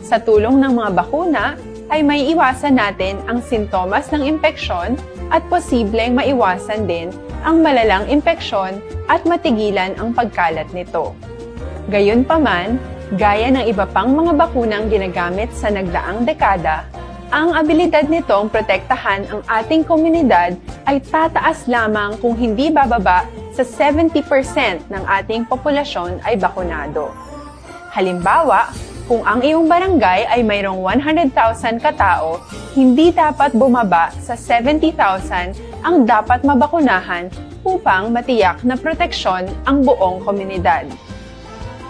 Sa tulong ng mga bakuna, ay may iwasan natin ang sintomas ng impeksyon at posibleng maiwasan din ang malalang impeksyon at matigilan ang pagkalat nito. Gayunpaman, gaya ng iba pang mga bakunang ginagamit sa nagdaang dekada, ang abilidad nitong protektahan ang ating komunidad ay tataas lamang kung hindi bababa sa 70% ng ating populasyon ay bakunado. Halimbawa, kung ang iyong barangay ay mayroong 100,000 katao, hindi dapat bumaba sa 70,000 ang dapat mabakunahan upang matiyak na proteksyon ang buong komunidad.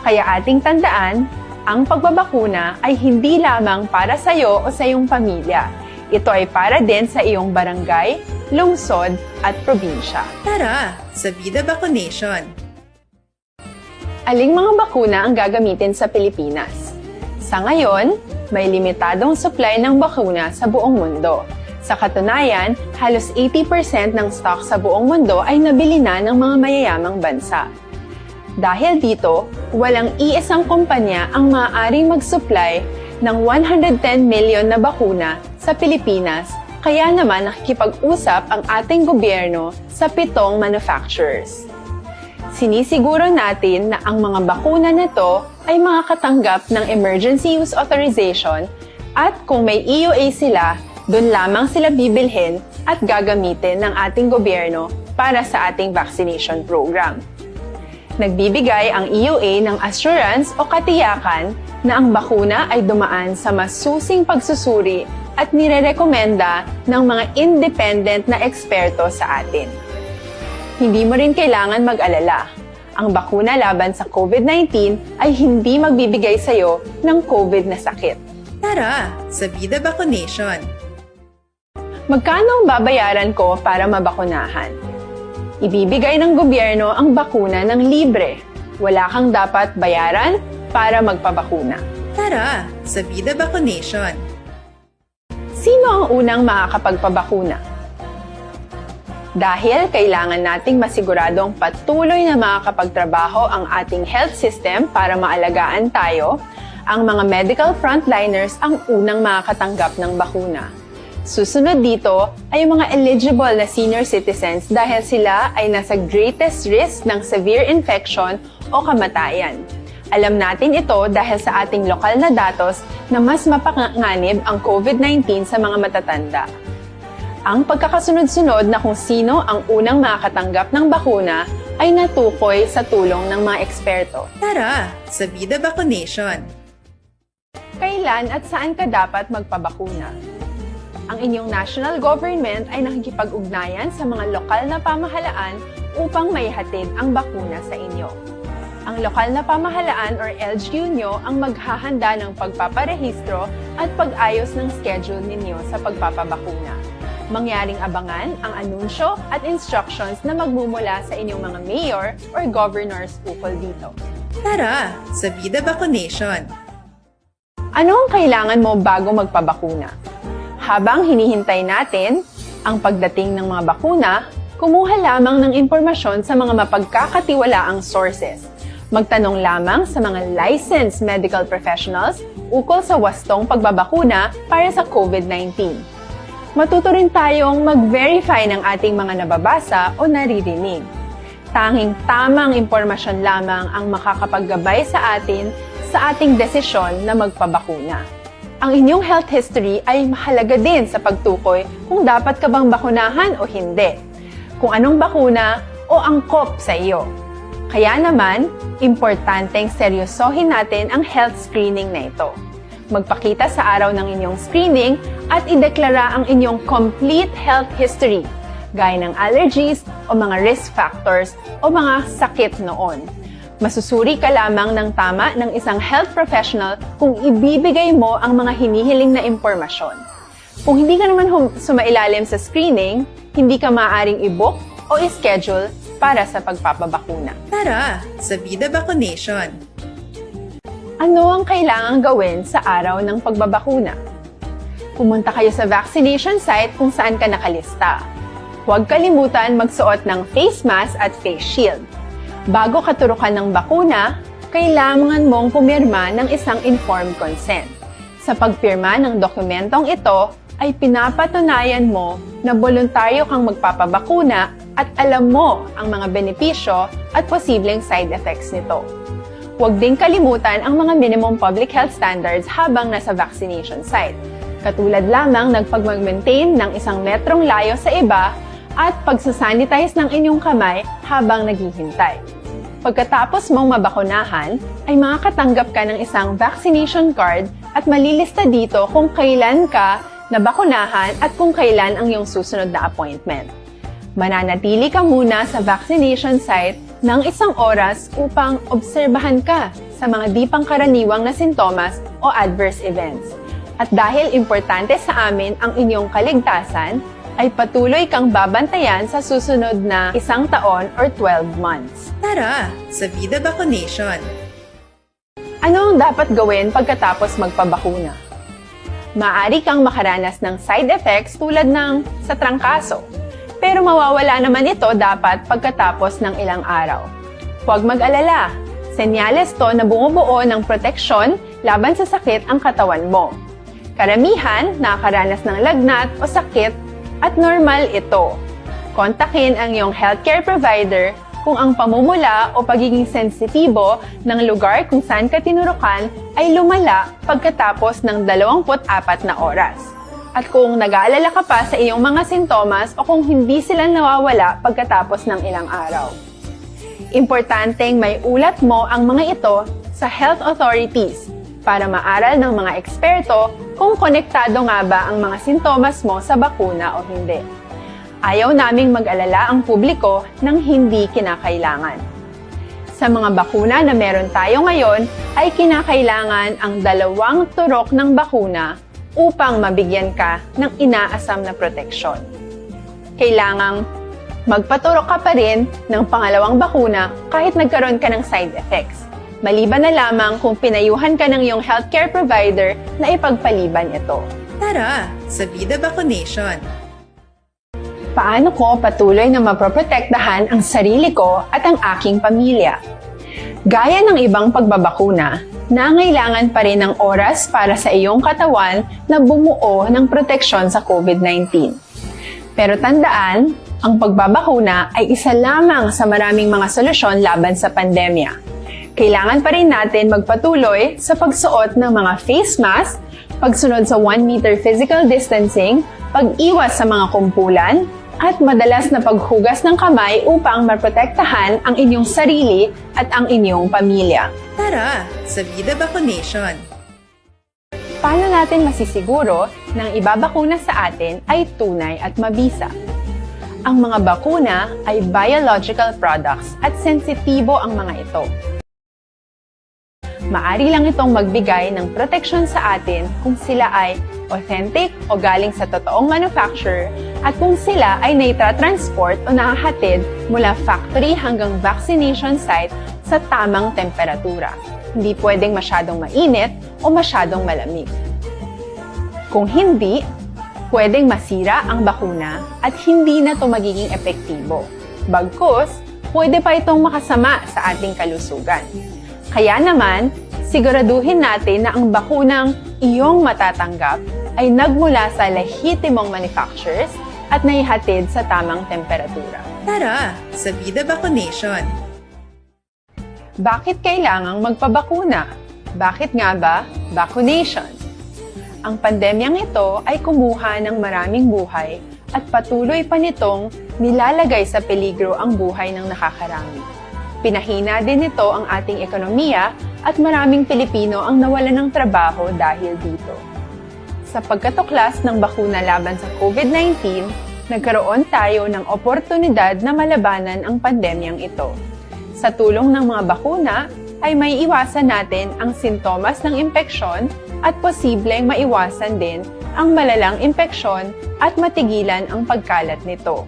Kaya ating tandaan, ang pagbabakuna ay hindi lamang para sa iyo o sa iyong pamilya. Ito ay para din sa iyong barangay, lungsod at probinsya. Tara, sa Vida Vaccination! Aling mga bakuna ang gagamitin sa Pilipinas? Sa ngayon, may limitadong supply ng bakuna sa buong mundo. Sa katunayan, halos 80% ng stock sa buong mundo ay nabili na ng mga mayayamang bansa. Dahil dito, walang iisang kumpanya ang maaaring mag-supply ng 110 million na bakuna sa Pilipinas, kaya naman nakikipag-usap ang ating gobyerno sa 7 manufacturers. Sinisiguro natin na ang mga bakuna na to ay makakatanggap ng Emergency Use Authorization at kung may EUA sila, doon lamang sila bibilhin at gagamitin ng ating gobyerno para sa ating vaccination program. Nagbibigay ang EUA ng assurance o katiyakan na ang bakuna ay dumaan sa masusing pagsusuri at nirerekomenda ng mga independent na eksperto sa atin. Hindi mo rin kailangan mag-alala. Ang bakuna laban sa COVID-19 ay hindi magbibigay sa'yo ng COVID na sakit. Tara, sa Vida Vaccination! Magkano ang babayaran ko para mabakunahan? Ibibigay ng gobyerno ang bakuna ng libre. Wala kang dapat bayaran para magpabakuna. Tara, sa Vida Vaccination! Sino ang unang makakapagpabakuna? Dahil kailangan nating masiguradong patuloy na makakapagtrabaho ang ating health system para maalagaan tayo, ang mga medical frontliners ang unang makakatanggap ng bakuna. Susunod dito ay yung mga eligible na senior citizens dahil sila ay nasa greatest risk ng severe infection o kamatayan. Alam natin ito dahil sa ating lokal na datos na mas mapanganib ang COVID-19 sa mga matatanda. Ang pagkakasunod-sunod na kung sino ang unang makakatanggap ng bakuna ay natukoy sa tulong ng mga eksperto. Tara, sa Vida Vaccination! Kailan at saan ka dapat magpabakuna? Ang inyong national government ay nakikipag-ugnayan sa mga lokal na pamahalaan upang maihatid ang bakuna sa inyo. Ang lokal na pamahalaan or LGU nyo ang maghahanda ng pagpaparehistro at pag-ayos ng schedule ninyo sa pagpapabakuna. Mangyaring abangan ang anunsyo at instructions na magmumula sa inyong mga mayor or governors ukol dito. Tara, sa Vida Vaccination! Ano ang kailangan mo bago magpabakuna? Habang hinihintay natin ang pagdating ng mga bakuna, kumuha lamang ng impormasyon sa mga mapagkakatiwalaang sources. Magtanong lamang sa mga licensed medical professionals ukol sa wastong pagbabakuna para sa COVID-19. Matuto rin tayong mag-verify ng ating mga nababasa o naririnig. Tanging tamang impormasyon lamang ang makakapaggabay sa atin sa ating desisyon na magpabakuna. Ang inyong health history ay mahalaga din sa pagtukoy kung dapat ka bang bakunahan o hindi, kung anong bakuna o angkop sa iyo. Kaya naman, importanteng seryosohin natin ang health screening na ito. Magpakita sa araw ng inyong screening at ideklara ang inyong complete health history, gaya ng allergies o mga risk factors o mga sakit noon. Masusuri ka lamang ng tama ng isang health professional kung ibibigay mo ang mga hinihiling na impormasyon. Kung hindi ka naman sumailalim sa screening, hindi ka maaaring i-book o i-schedule para sa pagpapabakuna. Tara, sa Vida Vaccination! Ano ang kailangang gawin sa araw ng pagbabakuna? Pumunta kayo sa vaccination site kung saan ka nakalista. Huwag kalimutan magsuot ng face mask at face shield. Bago katurukan ng bakuna, kailangan mong pumirma ng isang informed consent. Sa pagpirma ng dokumentong ito, ay pinapatunayan mo na voluntaryo kang magpapabakuna at alam mo ang mga benepisyo at posibleng side effects nito. Huwag din kalimutan ang mga minimum public health standards habang nasa vaccination site. Katulad lamang ng pag-maintain ng 1 metrong layo sa iba at pagsasanitize ng inyong kamay habang naghihintay. Pagkatapos mong mabakunahan, ay makakatanggap ka ng isang vaccination card at malilista dito kung kailan ka nabakunahan at kung kailan ang iyong susunod na appointment. Mananatili ka muna sa vaccination site ng 1 oras upang obserbahan ka sa mga di pangkaraniwang na sintomas o adverse events. At dahil importante sa amin ang inyong kaligtasan, ay patuloy kang babantayan sa susunod na 1 taon or 12 months. Tara, sa Vida Vaccination! Ano ang dapat gawin pagkatapos magpabakuna? Maaari kang makaranas ng side effects tulad ng sa trangkaso. Pero mawawala naman ito dapat pagkatapos ng ilang araw. Huwag mag-alala. Senyales to na bumubuo ng proteksyon laban sa sakit ang katawan mo. Karamihan nakakaranas ng lagnat o sakit at normal ito. Kontakin ang iyong healthcare provider kung ang pamumula o pagiging sensitibo ng lugar kung saan ka tinurukan ay lumala pagkatapos ng 24 na oras. At kung nag-aalala ka pa sa iyong mga sintomas o kung hindi sila nawawala pagkatapos ng ilang araw. Importanteng may ulat mo ang mga ito sa health authorities para maaral ng mga eksperto kung konektado nga ba ang mga sintomas mo sa bakuna o hindi. Ayaw naming mag-alala ang publiko ng hindi kinakailangan. Sa mga bakuna na meron tayo ngayon ay kinakailangan ang 2 turok ng bakuna upang mabigyan ka ng inaasam na proteksyon. Kailangang magpaturok ka pa rin ng pangalawang bakuna kahit nagkaroon ka ng side effects. Maliban na lamang kung pinayuhan ka ng iyong healthcare provider na ipagpaliban ito. Tara sa Vida Vaccination! Paano ko patuloy na maproprotektahan ang sarili ko at ang aking pamilya? Gaya ng ibang pagbabakuna, nangailangan pa rin ng oras para sa iyong katawan na bumuo ng proteksyon sa COVID-19. Pero tandaan, ang pagbabakuna ay isa lamang sa maraming mga solusyon laban sa pandemya. Kailangan pa rin natin magpatuloy sa pagsuot ng mga face mask, pagsunod sa 1 meter physical distancing, pag-iwas sa mga kumpulan, at madalas na paghugas ng kamay upang maprotektahan ang inyong sarili at ang inyong pamilya. Tara sa Vida Vaccination! Paano natin masisiguro na ang ibabakuna sa atin ay tunay at mabisa? Ang mga bakuna ay biological products at sensitibo ang mga ito. Maari lang itong magbigay ng proteksyon sa atin kung sila ay authentic o galing sa totoong manufacturer at kung sila ay naitra-transport o nahahatid mula factory hanggang vaccination site sa tamang temperatura. Hindi pwedeng masyadong mainit o masyadong malamig. Kung hindi, pwedeng masira ang bakuna at hindi na ito magiging epektibo. Bagkus, pwede pa itong makasama sa ating kalusugan. Kaya naman, siguraduhin natin na ang bakunang iyong matatanggap ay nagmula sa lehitimong manufacturers at naihatid sa tamang temperatura. Tara sa Vida Vaccination! Bakit kailangang magpabakuna? Bakit nga ba vaccination? Ang pandemyang ito ay kumuha ng maraming buhay at patuloy pa nitong nilalagay sa peligro ang buhay ng nakakarami. Pinahina din nito ang ating ekonomiya at maraming Pilipino ang nawalan ng trabaho dahil dito. Sa pagkatuklas ng bakuna laban sa COVID-19, nagkaroon tayo ng oportunidad na malabanan ang pandemyang ito. Sa tulong ng mga bakuna, ay may iwasan natin ang sintomas ng impeksyon at posibleng maiwasan din ang malalang impeksyon at matigilan ang pagkalat nito.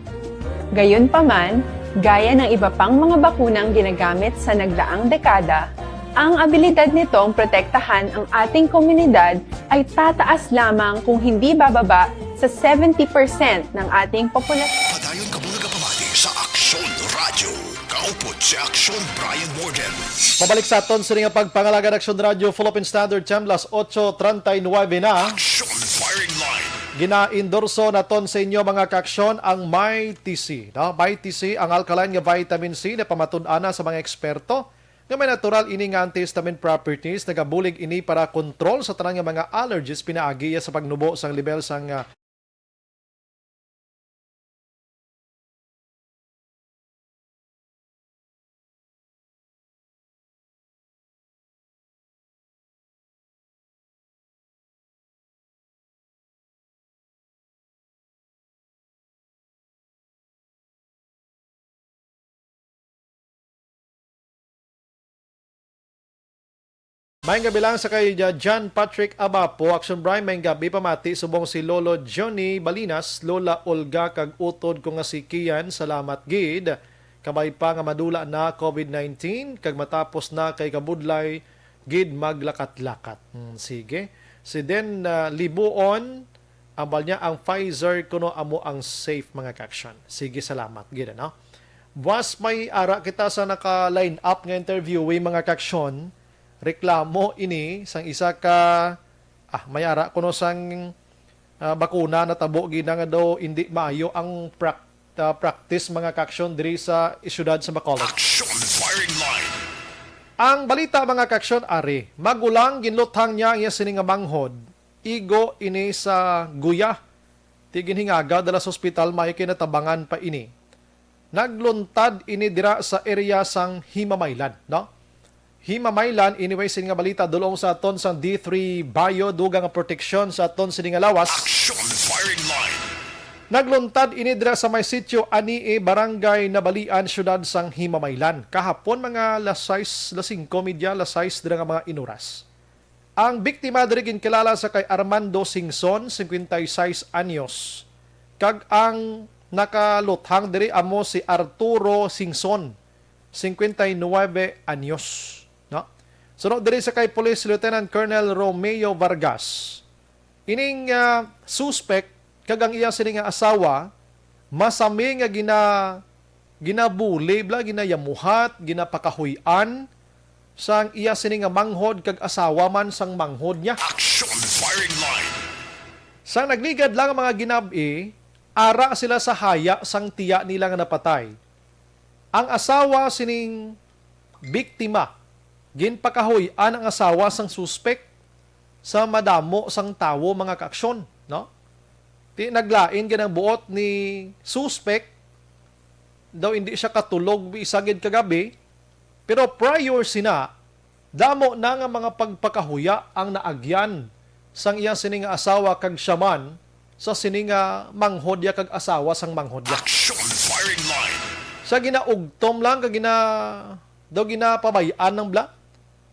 Gayunpaman, gaya ng iba pang mga bakunang ginagamit sa nagdaang dekada, ang abilidad nitong protektahan ang ating komunidad ay tataas lamang kung hindi bababa sa 70% ng ating populasyon. Padayon ka muna kapamati sa Aksyon Radio. Kaupod si Aksyon Brian Morgan. Pabalik sa aton sa nga pagpangalaga ng Aksyon Radio Philippine Standard Time, las 8:39 na. Aksyon Firing Line. Gina-endorso naton sa inyo mga kaaksyon ang MyTC. No? MyTC, ang alkaline nga vitamin C na pamatud-ana sa mga eksperto nga may natural ini nga antihistamine properties, nagabulig ini para kontrol sa tanang nga mga allergies pinaagiya sa pagnubo sang level sang May gabi lang sa kay John Patrick Abapo, Action Brian, may gabi pamati, subong si Lolo Johnny Balinas, Lola Olga kag utod ko nga si Kian, salamat gid. Kamay pa nga madula na COVID-19, kag matapos na kay kabudlay gid maglakat-lakat. Sige. Si Den Libuon, ambal niya ang Pfizer kuno amo ang safe mga kaksyon. Sige, salamat. Gid no? Was may ara kita sa naka-line up nga interview mga kaksyon. Reklamo ini sang isa ka may ara kuno sang bakuna na tabo gina nga daw hindi maayo ang practice mga kaksyon diri sa syudad sa Bacolod. Action firing line. Ang balita mga kaksyon ari, magulang ginluthang niya iya sini nga manghod. Igo ini sa Guya. Tiginhingaga dala sa ospital may kinatabangan pa ini. Nagluntad ini dira sa area sang Himamaylan, no? Himamaylan anyway sini nga balita dulong sa aton sang D3 Bio dugang nga proteksyon sa aton sini nga lawas. Action firing line. Nagluntad ini dira sa may sitio ani barangay Nabalian syudad sang Himamaylan. Kahapon mga las 6, las 5 media, las 6 dira nga mga inuras. Ang biktima diri ginkilala sa kay Armando Singson, 56 anyos. Kag ang nakaluthang diri amo si Arturo Singson, 59 anyos. No? Sunod diri sa kay Police Lieutenant Colonel Romeo Vargas. Ining suspect kagang iya sini nga asawa masami nga ginabuli bla ginayamuhat ginapakahuyan sang iya sini nga manghod kag asawa man sang manghod niya. Action firing line. Sang nagligad lang ang mga ginabi, ara sila sa haya sang tiya nila nga napatay. Ang asawa sining biktima ginpakahuyan ang asawa sang suspek sa madamo sang tawo mga kaaksyon, no? Ti naglain ganang buot ni suspect daw hindi siya katulog isagid kagabi pero prior sina damo na nga mga pagpakahuya ang naagyan sang iya sining asawa kag syaman sa sining manghodya kag asawa sang manghodya. Action firing line. Sa ginaugtom lang kag daw ginapabayan ng bla.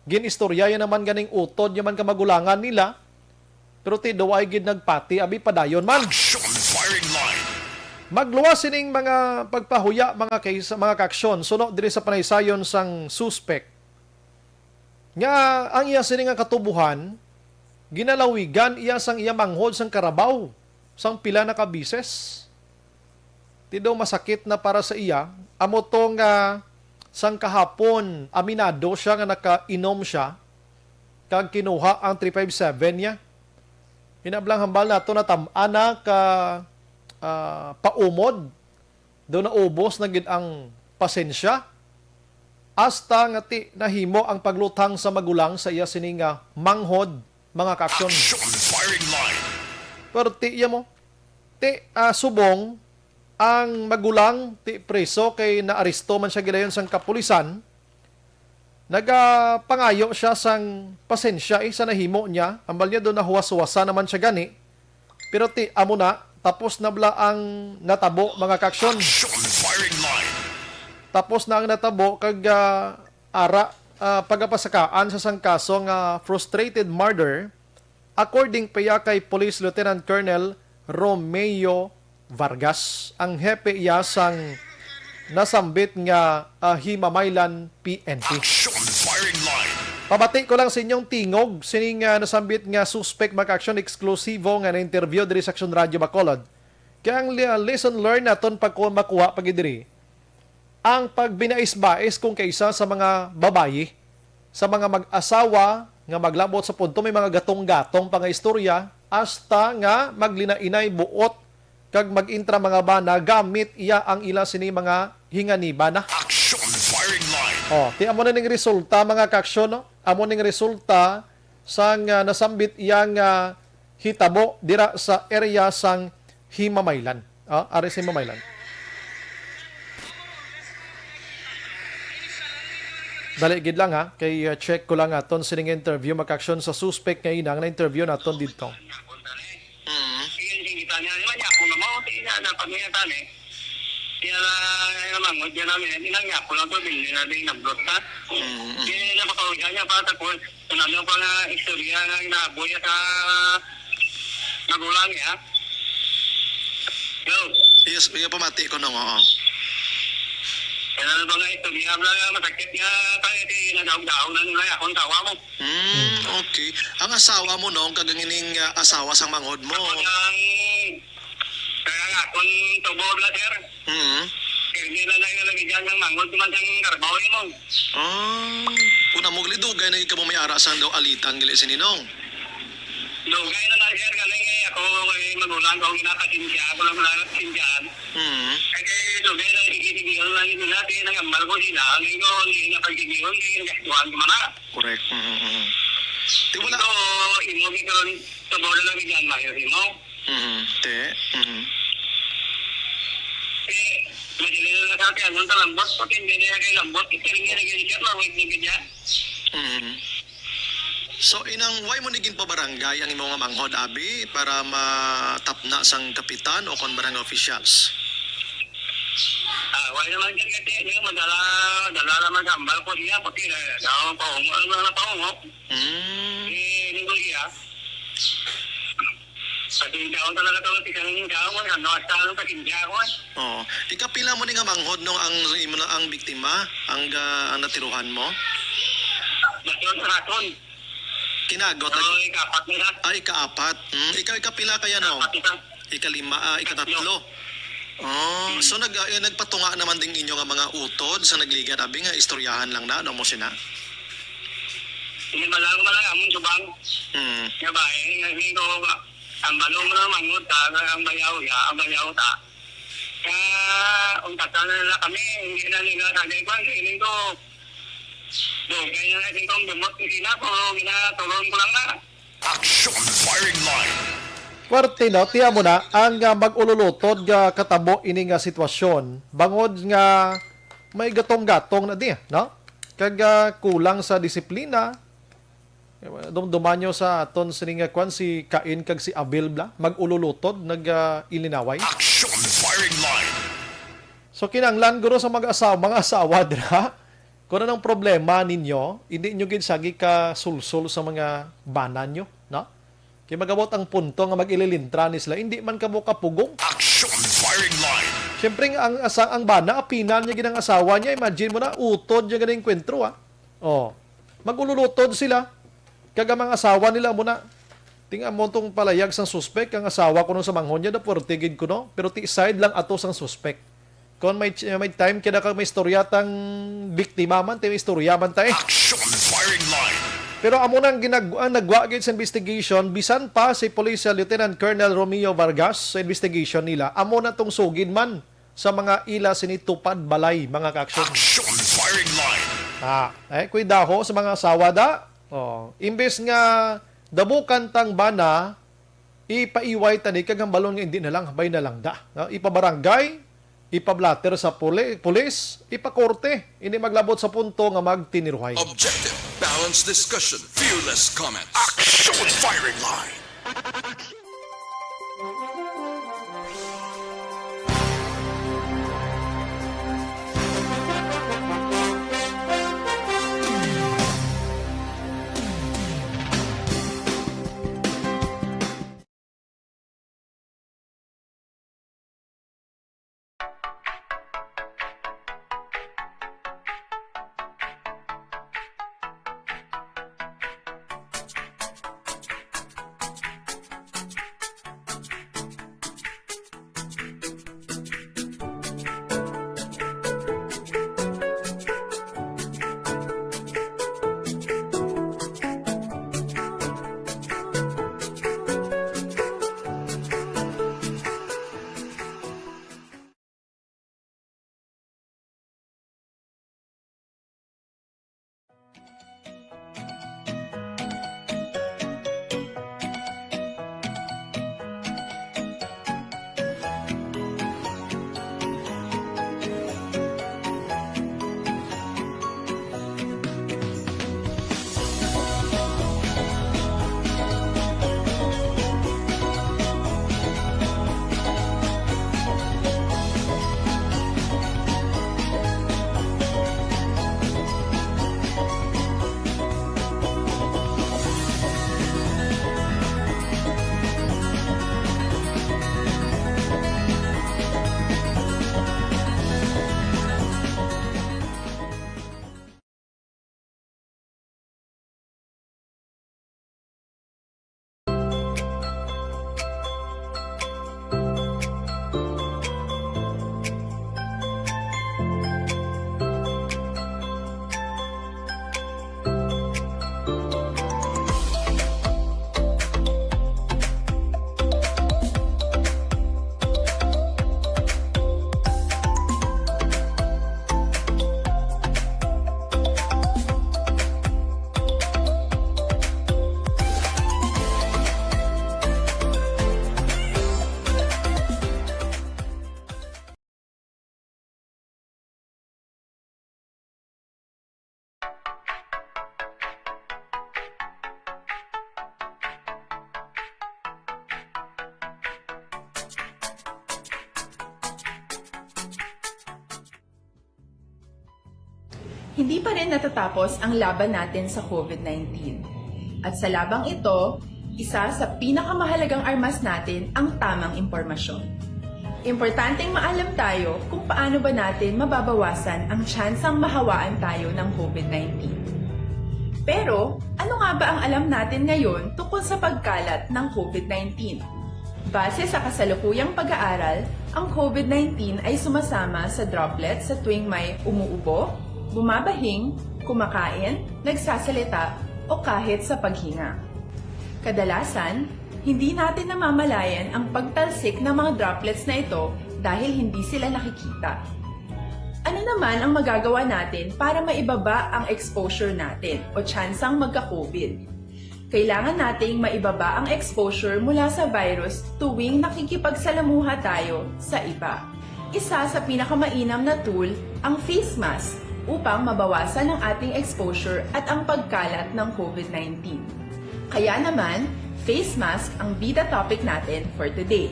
Ginistorya yan naman ganing utod yaman ka magulangan nila. Pero ti daway gid nagpati abi padayon man. Action firing line. Magluwas sining mga pagpahuya mga case mga kaaksyon suno diri sa panaysayon sang suspect. Nga ang iya sining nga katubuhan ginalawigan iya sang iya manghod sang karabaw sang pila na kabises. Ti daw masakit na para sa iya amo tong sang kahapon aminado siya nga nakainom siya kag kinuha ang 357 niya. Hinablang hambal nato na tam-ana ka paumod do na ubos na gid ang pasensya hasta nga ti nahimo ang pagluthang sa magulang sa iya sining manghod mga kaaksyon. Action firing line. Pero ti iya mo ti subong ang magulang ti preso kay naaresto man siya gidayon sang kapulisan. Nagapangayo siya sang pasensya sa nahimo niya. Ambal niya doon na huwas-huwasa naman siya gani. Pero ti amo na, tapos na bla ang natabo mga kaaksyon. Action firing line. Tapos na ang natabo kag pagapasakaan sa sang kaso nga frustrated murder according pa kay Police Lieutenant Colonel Romeo Vargas. Ang hepe iya sang nasambit nga Himamaylan PNP. Action firing line. Pabati ko lang sa inyong tingog sining nasambit nga suspect mag-action eksklusibo nga na interview diri sa Action Radio Bacolod. Kaya ang lesson learned naton pag makuha pagidiri ang pagbinais-bais kung kaysa sa mga babayi, sa mga mag-asawa nga maglabot sa punto may mga gatong-gatong pang istorya hasta nga maglinainay buot kag mag-intra mga bana gamit iya ang ila sini mga hinganiba na. Action firing line. Ti amo na ning resulta mga kaaksyon, no? Amo ning resulta sang nasambit iyang hitabo dira sa area sang Himamaylan. Ari sa Himamaylan. Dali gid lang kay check ko lang aton sining interview mga kaaksyon sa suspect nga inang na interview naton dito. Yes, pamati ko nung oo. Kaya ba nga ito, niya ba masakit niya tayo, nadaog-daog na nila akong tawa mo. Okay. Ang asawa mo no, kagangining asawa sa manghod mo. Ako niyang, kaya nga, kung tubog na sir, kaya hindi na nalagyan ng manghod naman siyang karbaw mo. Una mo glidugay na ikaw mo may arasan daw alitang gili sininong. Lugay na na sir, galing ako magulang ko, ginapatinsya, ako lang nagatinsyahan. Kasi lugay na ikisigihon lang yun natin, nangambal ko sila, ngayon ko, hindi na pagkigihon, hindi nagkakituhan ko man na. Correct. Di wala. Ito, imugi ko rin, tubog na lang yan, mayo mo. Te. Eh, madali na sa akin, anong talambot, pati hindi na kay lambot, itiring niya nag-iisip, mawait na ganyan. So inang why mo niging pabarangay ang imong manghod abi para matapna sang kapitan o kon barangay officials? Wala naman dyan kasi, yung dala naman gambal ko siya, pati na, daw paungo, ano na paungo. Linggo siya. Pati yung taon talaga ito, tikang yung taon, ano, hasta anong pakinja ko. Oh, ikapila mo ni nga manghod no ang biktima, ang natiruhan mo? Baton, raton. Kinagot So, ikapat nila. ikaapat. Ikaw ikapila kaya no? Ikapat ita. Ikalima, ikatatlo. So nagpatunga naman din inyo nga mga utod sa nagligat abi nga istoryahan lang na no mo sina. Hindi malago amon subang. Nga ba, hindi ko, ang balong mo naman ngut, ang bayaw ta. Kaya, untatan na nila kami, hindi na nila sagay ko, hindi ko, dugay na natin kong bumot sila ko, ginatulong ko lang na. Action Firing Line. Kwarte no, tiya mo na ang mag-ululutod nga katabo ini nga sitwasyon. Bangod nga may gatong-gatong na di, no? Kag kulang sa disiplina. Dumdumanyo sa aton sining kwan si Cain kag si Abel bla mag-ululutod ilinaway. Action Firing Line. So kinanglan guro sa mga asawa dira. Kung anong problema ninyo, hindi nyo ginsagi ka sulsul sa mga banan nyo, no? Kaya magabot ang punto nga mag-ililintra ni sila, hindi man kamo kapugong. Action Firing Line. Siyempre, ang bana, apinan niya ginang asawa niya, imagine mo na, utod niya ganing kwentro, ha? Oh, mag-ululutod sila. Kaga mga asawa nila muna. Tingnan mo itong palayag sang suspect, ang asawa ko nung sa manghon niya, na puertigid ko, no? Pero side lang ato sang suspect. Kung may time, kaya ka may istoryatang biktima man, may istorya man tayo. Action Firing Line. Pero amo nang nagwa sa investigation, bisan pa si Police Lieutenant Colonel Romeo Vargas sa investigation nila, amo na tong sugid man sa mga ila sinitupad balay, mga ka-action. Action Firing Line. Kuidaho sa mga asawa da. Imbes nga dabukan tang bana, ipaiway tani kag ang balon nga hindi na lang, bay na lang da. Ipabarangay, ipablatter sa pulis, ipakorte, hindi maglabot sa punto nga magtiniruhay. Objective, balanced discussion, fearless comments. Action Firing Line. hindi pa rin natatapos ang laban natin sa COVID-19. At sa labang ito, isa sa pinakamahalagang armas natin ang tamang impormasyon. Importanteng maalam tayo kung paano ba natin mababawasan ang tsansang mahawaan tayo ng COVID-19. Pero, ano nga ba ang alam natin ngayon tungkol sa pagkalat ng COVID-19? Base sa kasalukuyang pag-aaral, ang COVID-19 ay sumasama sa droplets sa tuwing may umuubo, bumabahing, kumakain, nagsasalita, o kahit sa paghinga. Kadalasan, hindi natin namamalayan ang pagtalsik ng mga droplets na ito dahil hindi sila nakikita. Ano naman ang magagawa natin para maibaba ang exposure natin o tsansang magka-COVID? Kailangan nating maibaba ang exposure mula sa virus tuwing nakikipagsalamuha tayo sa iba. Isa sa pinakamainam na tool ang face mask upang mabawasan ang ating exposure at ang pagkalat ng COVID-19. Kaya naman, face mask ang bida topic natin for today.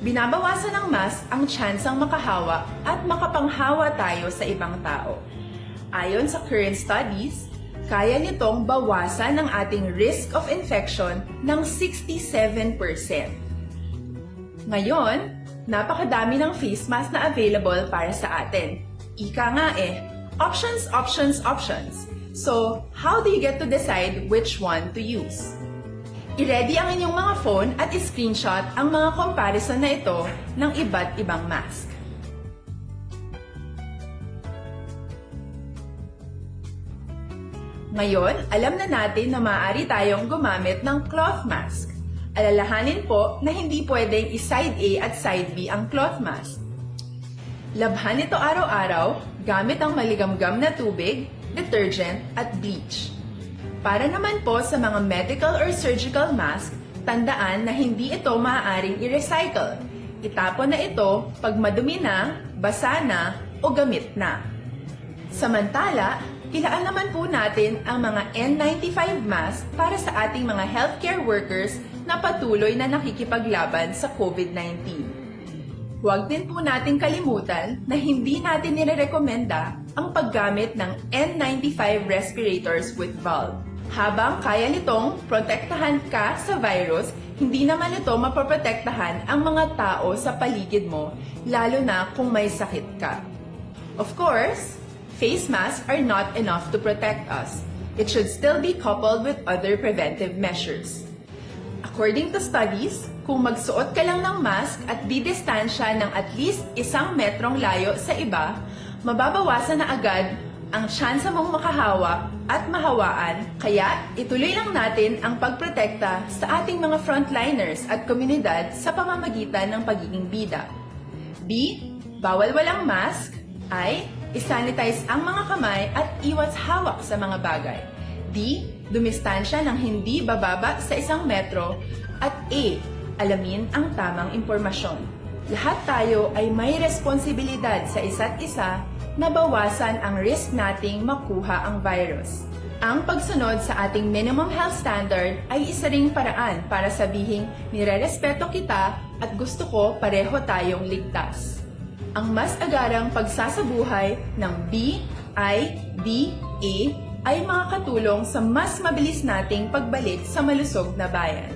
Binabawasan ng mask ang tsansang makahawa at makapanghawa tayo sa ibang tao. Ayon sa current studies, kaya nitong bawasan ang ating risk of infection ng 67%. Ngayon, napakadami ng face mask na available para sa atin. Ika nga options, options, options. So, how do you get to decide which one to use? I-ready ang inyong mga phone at i-screenshot ang mga comparison na ito ng iba't ibang mask. Ngayon, alam na natin na maaari tayong gumamit ng cloth mask. Alalahanin po na hindi pwedeng i-side A at side B ang cloth mask. Labhan ito araw-araw gamit ang maligamgam na tubig, detergent at bleach. Para naman po sa mga medical or surgical mask, tandaan na hindi ito maaaring i-recycle. Itapon na ito pag madumi na, basa na o gamit na. Samantala, ilaan naman po natin ang mga N95 mask para sa ating mga healthcare workers na patuloy na nakikipaglaban sa COVID-19. Huwag din po nating kalimutan na hindi natin nirerekomenda ang paggamit ng N95 respirators with valve. Habang kaya nitong protektahan ka sa virus, hindi naman ito mapoprotektahan ang mga tao sa paligid mo, lalo na kung may sakit ka. Of course, face masks are not enough to protect us. It should still be coupled with other preventive measures. According to studies, kung magsuot ka lang ng mask at didistansya ng at least 1 metrong layo sa iba, mababawasan na agad ang tsansa mong makahawa at mahawaan, kaya ituloy lang natin ang pagprotekta sa ating mga frontliners at komunidad sa pamamagitan ng pagiging bida. B. Bawal walang mask. I. I-sanitize ang mga kamay at iwas hawak sa mga bagay. D. Dumistansya ng hindi bababa sa 1 metro. At A. Alamin ang tamang impormasyon. Lahat tayo ay may responsibilidad sa isa't isa na bawasan ang risk nating makuha ang virus. Ang pagsunod sa ating minimum health standard ay isa ring paraan para sabihing nirerespeto kita at gusto ko pareho tayong ligtas. Ang mas agarang pagsasabuhay ng B, I, D, A ay makakatulong sa mas mabilis nating pagbalik sa malusog na bayan.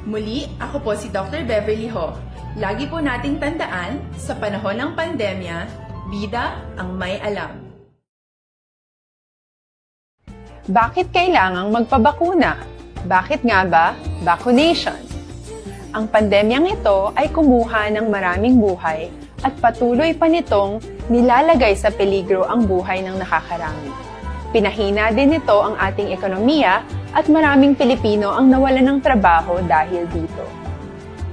Muli, ako po si Dr. Beverly Ho. Lagi po nating tandaan, sa panahon ng pandemya, bida ang may alam. Bakit kailangang magpabakuna? Bakit nga ba vaccination? Ang pandemyang ito ay kumuha ng maraming buhay at patuloy pa nitong nilalagay sa peligro ang buhay ng nakakarami. Pinahina din nito ang ating ekonomiya at maraming Pilipino ang nawalan ng trabaho dahil dito.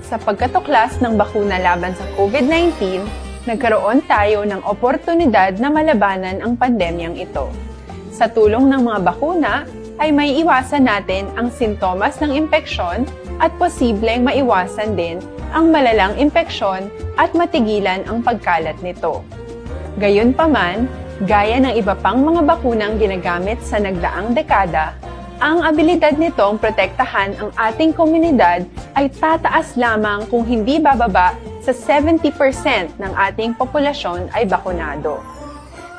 Sa pagkatuklas ng bakuna laban sa COVID-19, nagkaroon tayo ng oportunidad na malabanan ang pandemyang ito. Sa tulong ng mga bakuna, ay may iwasan natin ang sintomas ng impeksyon at posibleng maiwasan din ang malalang impeksyon at matigilan ang pagkalat nito. Gayunpaman, gaya ng iba pang mga bakunang ginagamit sa nagdaang dekada, ang abilidad nitong protektahan ang ating komunidad ay tataas lamang kung hindi bababa sa 70% ng ating populasyon ay bakunado.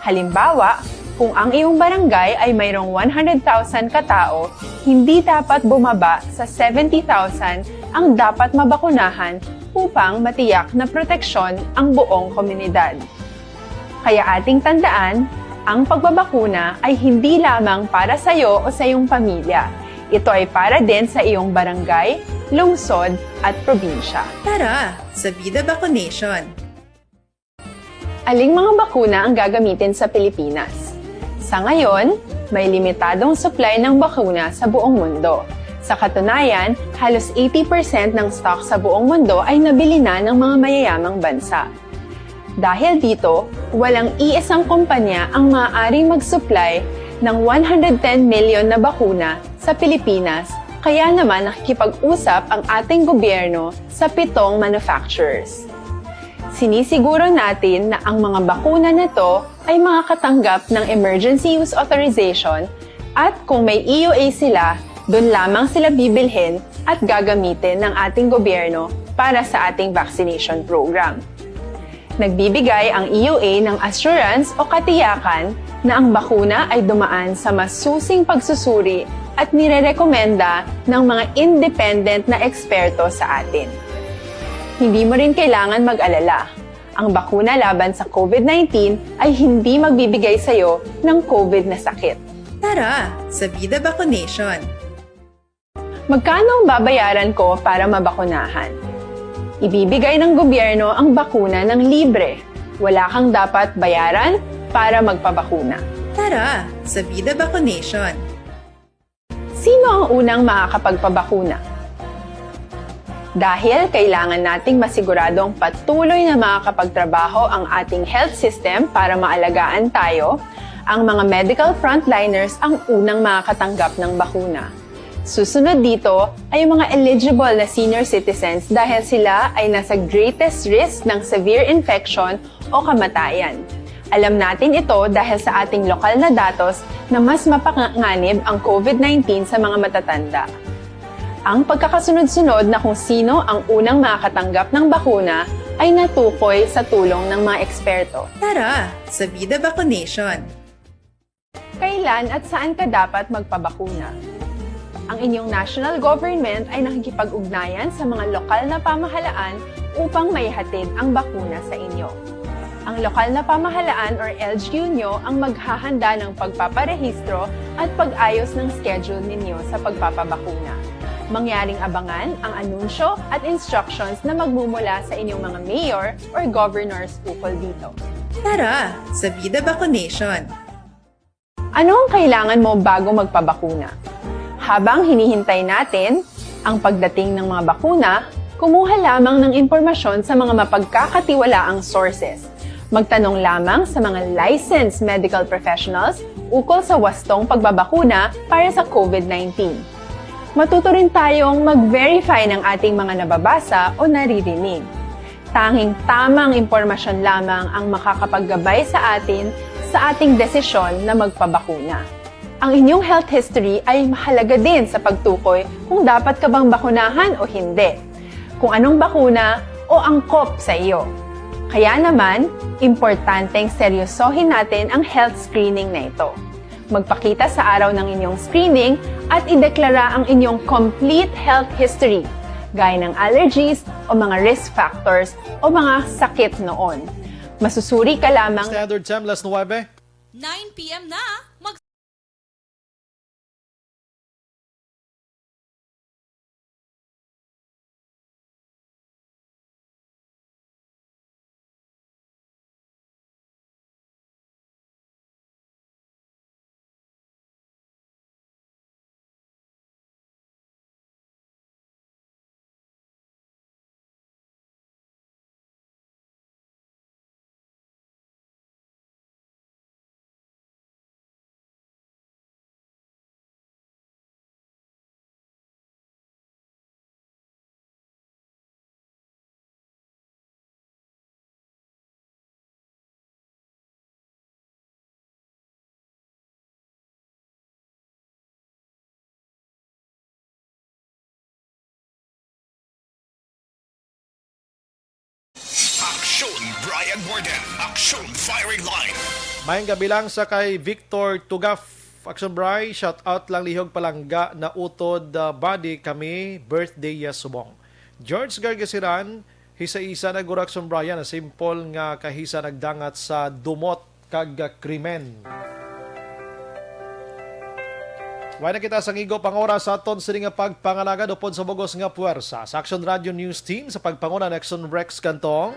Halimbawa, Kung ang iyong barangay ay mayroong 100,000 katao, hindi dapat bumaba sa 70,000 ang dapat mabakunahan upang matiyak na proteksyon ang buong komunidad. Kaya ating tandaan, ang pagbabakuna ay hindi lamang para sa iyo o sa iyong pamilya. Ito ay para din sa iyong barangay, lungsod at probinsya. Tara, sa Vida Vaccination! Aling mga bakuna ang gagamitin sa Pilipinas? Sa ngayon, may limitadong supply ng bakuna sa buong mundo. Sa katunayan, halos 80% ng stock sa buong mundo ay nabili na ng mga mayayamang bansa. Dahil dito, walang iisang kumpanya ang maaaring mag-supply ng 110 million na bakuna sa Pilipinas, kaya naman nakikipag-usap ang ating gobyerno sa 7 manufacturers. Sinisiguro natin na ang mga bakuna na to ay makakatanggap ng Emergency Use Authorization at kung may EUA sila, doon lamang sila bibilhin at gagamitin ng ating gobyerno para sa ating vaccination program. Nagbibigay ang EUA ng assurance o katiyakan na ang bakuna ay dumaan sa masusing pagsusuri at nirerekomenda ng mga independent na eksperto sa atin. Hindi mo rin kailangan mag-alala. Ang bakuna laban sa COVID-19 ay hindi magbibigay sa iyo ng COVID na sakit. Tara, sa Vida Vaccination! Magkano ang babayaran ko para mabakunahan? Ibibigay ng gobyerno ang bakuna ng libre. Wala kang dapat bayaran para magpabakuna. Tara, sa Vida Vaccination! Sino ang unang makakapagpabakuna? Dahil kailangan nating masiguradong patuloy na makakapagtrabaho ang ating health system para maalagaan tayo, ang mga medical frontliners ang unang makakatanggap ng bakuna. Susunod dito ay mga eligible na senior citizens dahil sila ay nasa greatest risk ng severe infection o kamatayan. Alam natin ito dahil sa ating lokal na datos na mas mapanganib ang COVID-19 sa mga matatanda. Ang pagkakasunod-sunod na kung sino ang unang makakatanggap ng bakuna ay natukoy sa tulong ng mga eksperto. Tara, sa Vida Vaccination! Kailan at saan ka dapat magpabakuna? Ang inyong national government ay nakikipag-ugnayan sa mga lokal na pamahalaan upang maihatid ang bakuna sa inyo. Ang lokal na pamahalaan or LGU nyo ang maghahanda ng pagpaparehistro at pag-ayos ng schedule ninyo sa pagpapabakuna. Mangyaring abangan ang anunsyo at instructions na magmumula sa inyong mga mayor or governors ukol dito. Tara, sa Vida Vaccination! Ano ang kailangan mo bago magpabakuna? Habang hinihintay natin ang pagdating ng mga bakuna, kumuha lamang ng impormasyon sa mga mapagkakatiwalaang sources. Magtanong lamang sa mga licensed medical professionals ukol sa wastong pagbabakuna para sa COVID-19. Matuto rin tayong mag-verify ng ating mga nababasa o naririnig. Tanging tamang impormasyon lamang ang makakapaggabay sa atin sa ating desisyon na magpabakuna. Ang inyong health history ay mahalaga din sa pagtukoy kung dapat ka bang bakunahan o hindi, kung anong bakuna o angkop sa iyo. Kaya naman, importanteng seryosohin natin ang health screening na ito. Magpakita sa araw ng inyong screening at ideklara ang inyong complete health history, gaya ng allergies o mga risk factors o mga sakit noon. Masusuri ka lamang. Standard Time, las 9. 9 p.m. na, Aksyon Brian Warden. Aksyon Firing Line. Mayang gabi lang sa kay Victor Tugaf. Action Bry, shout out lang lihog palangga na utod body kami birthday ya subong. George Gargasiran, hisa-isa na gura Action Brian na simple nga kahisa nagdangat sa dumot kag krimen. Wala na kita sa ngigo pangora sa aton sini nga pagpangalagad upod sa bugos nga puwersa. Sa Action Radio News Team sa pagpanguna ng Action Rex Cantong,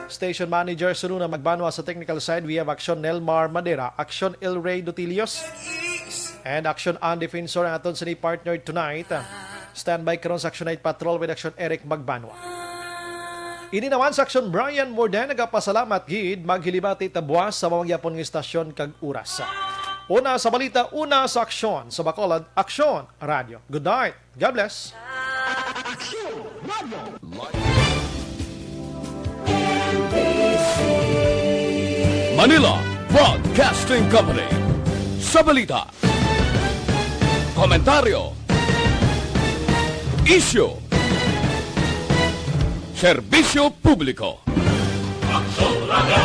Station Manager sunod na magbanwa sa technical side, we have Action Nelmar Madera, Action El Rey Dutilios, and Action On Defensor ang aton sini partner tonight. Standby karon sa Action Night Patrol with Action Eric Magbanwa. Ini naman sa Action Brian Morden nagapasalamat gid maghilibati tabwas sa mamangyapon nga istasyon kag oras. Una sa balita, una sa aksyon sa Bacolod, Aksyon Radio. Good night. God bless. Manila Broadcasting Company. Sa balita, komentaryo, isyu, serbisyo publiko. Aksyon Radio.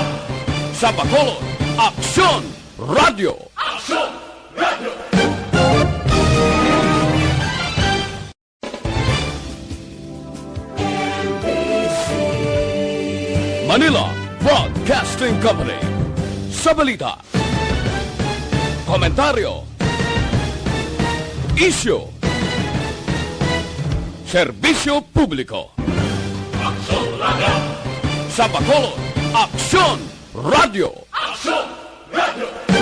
Sa Bacolod, Aksyon Radio. Aksyon Radio. Manila Broadcasting Company. Sa balita, komentaryo, isyu, serbisyo publiko. Aksyon Radio. Sa Bacolod, Aksyon Radio. Aksyon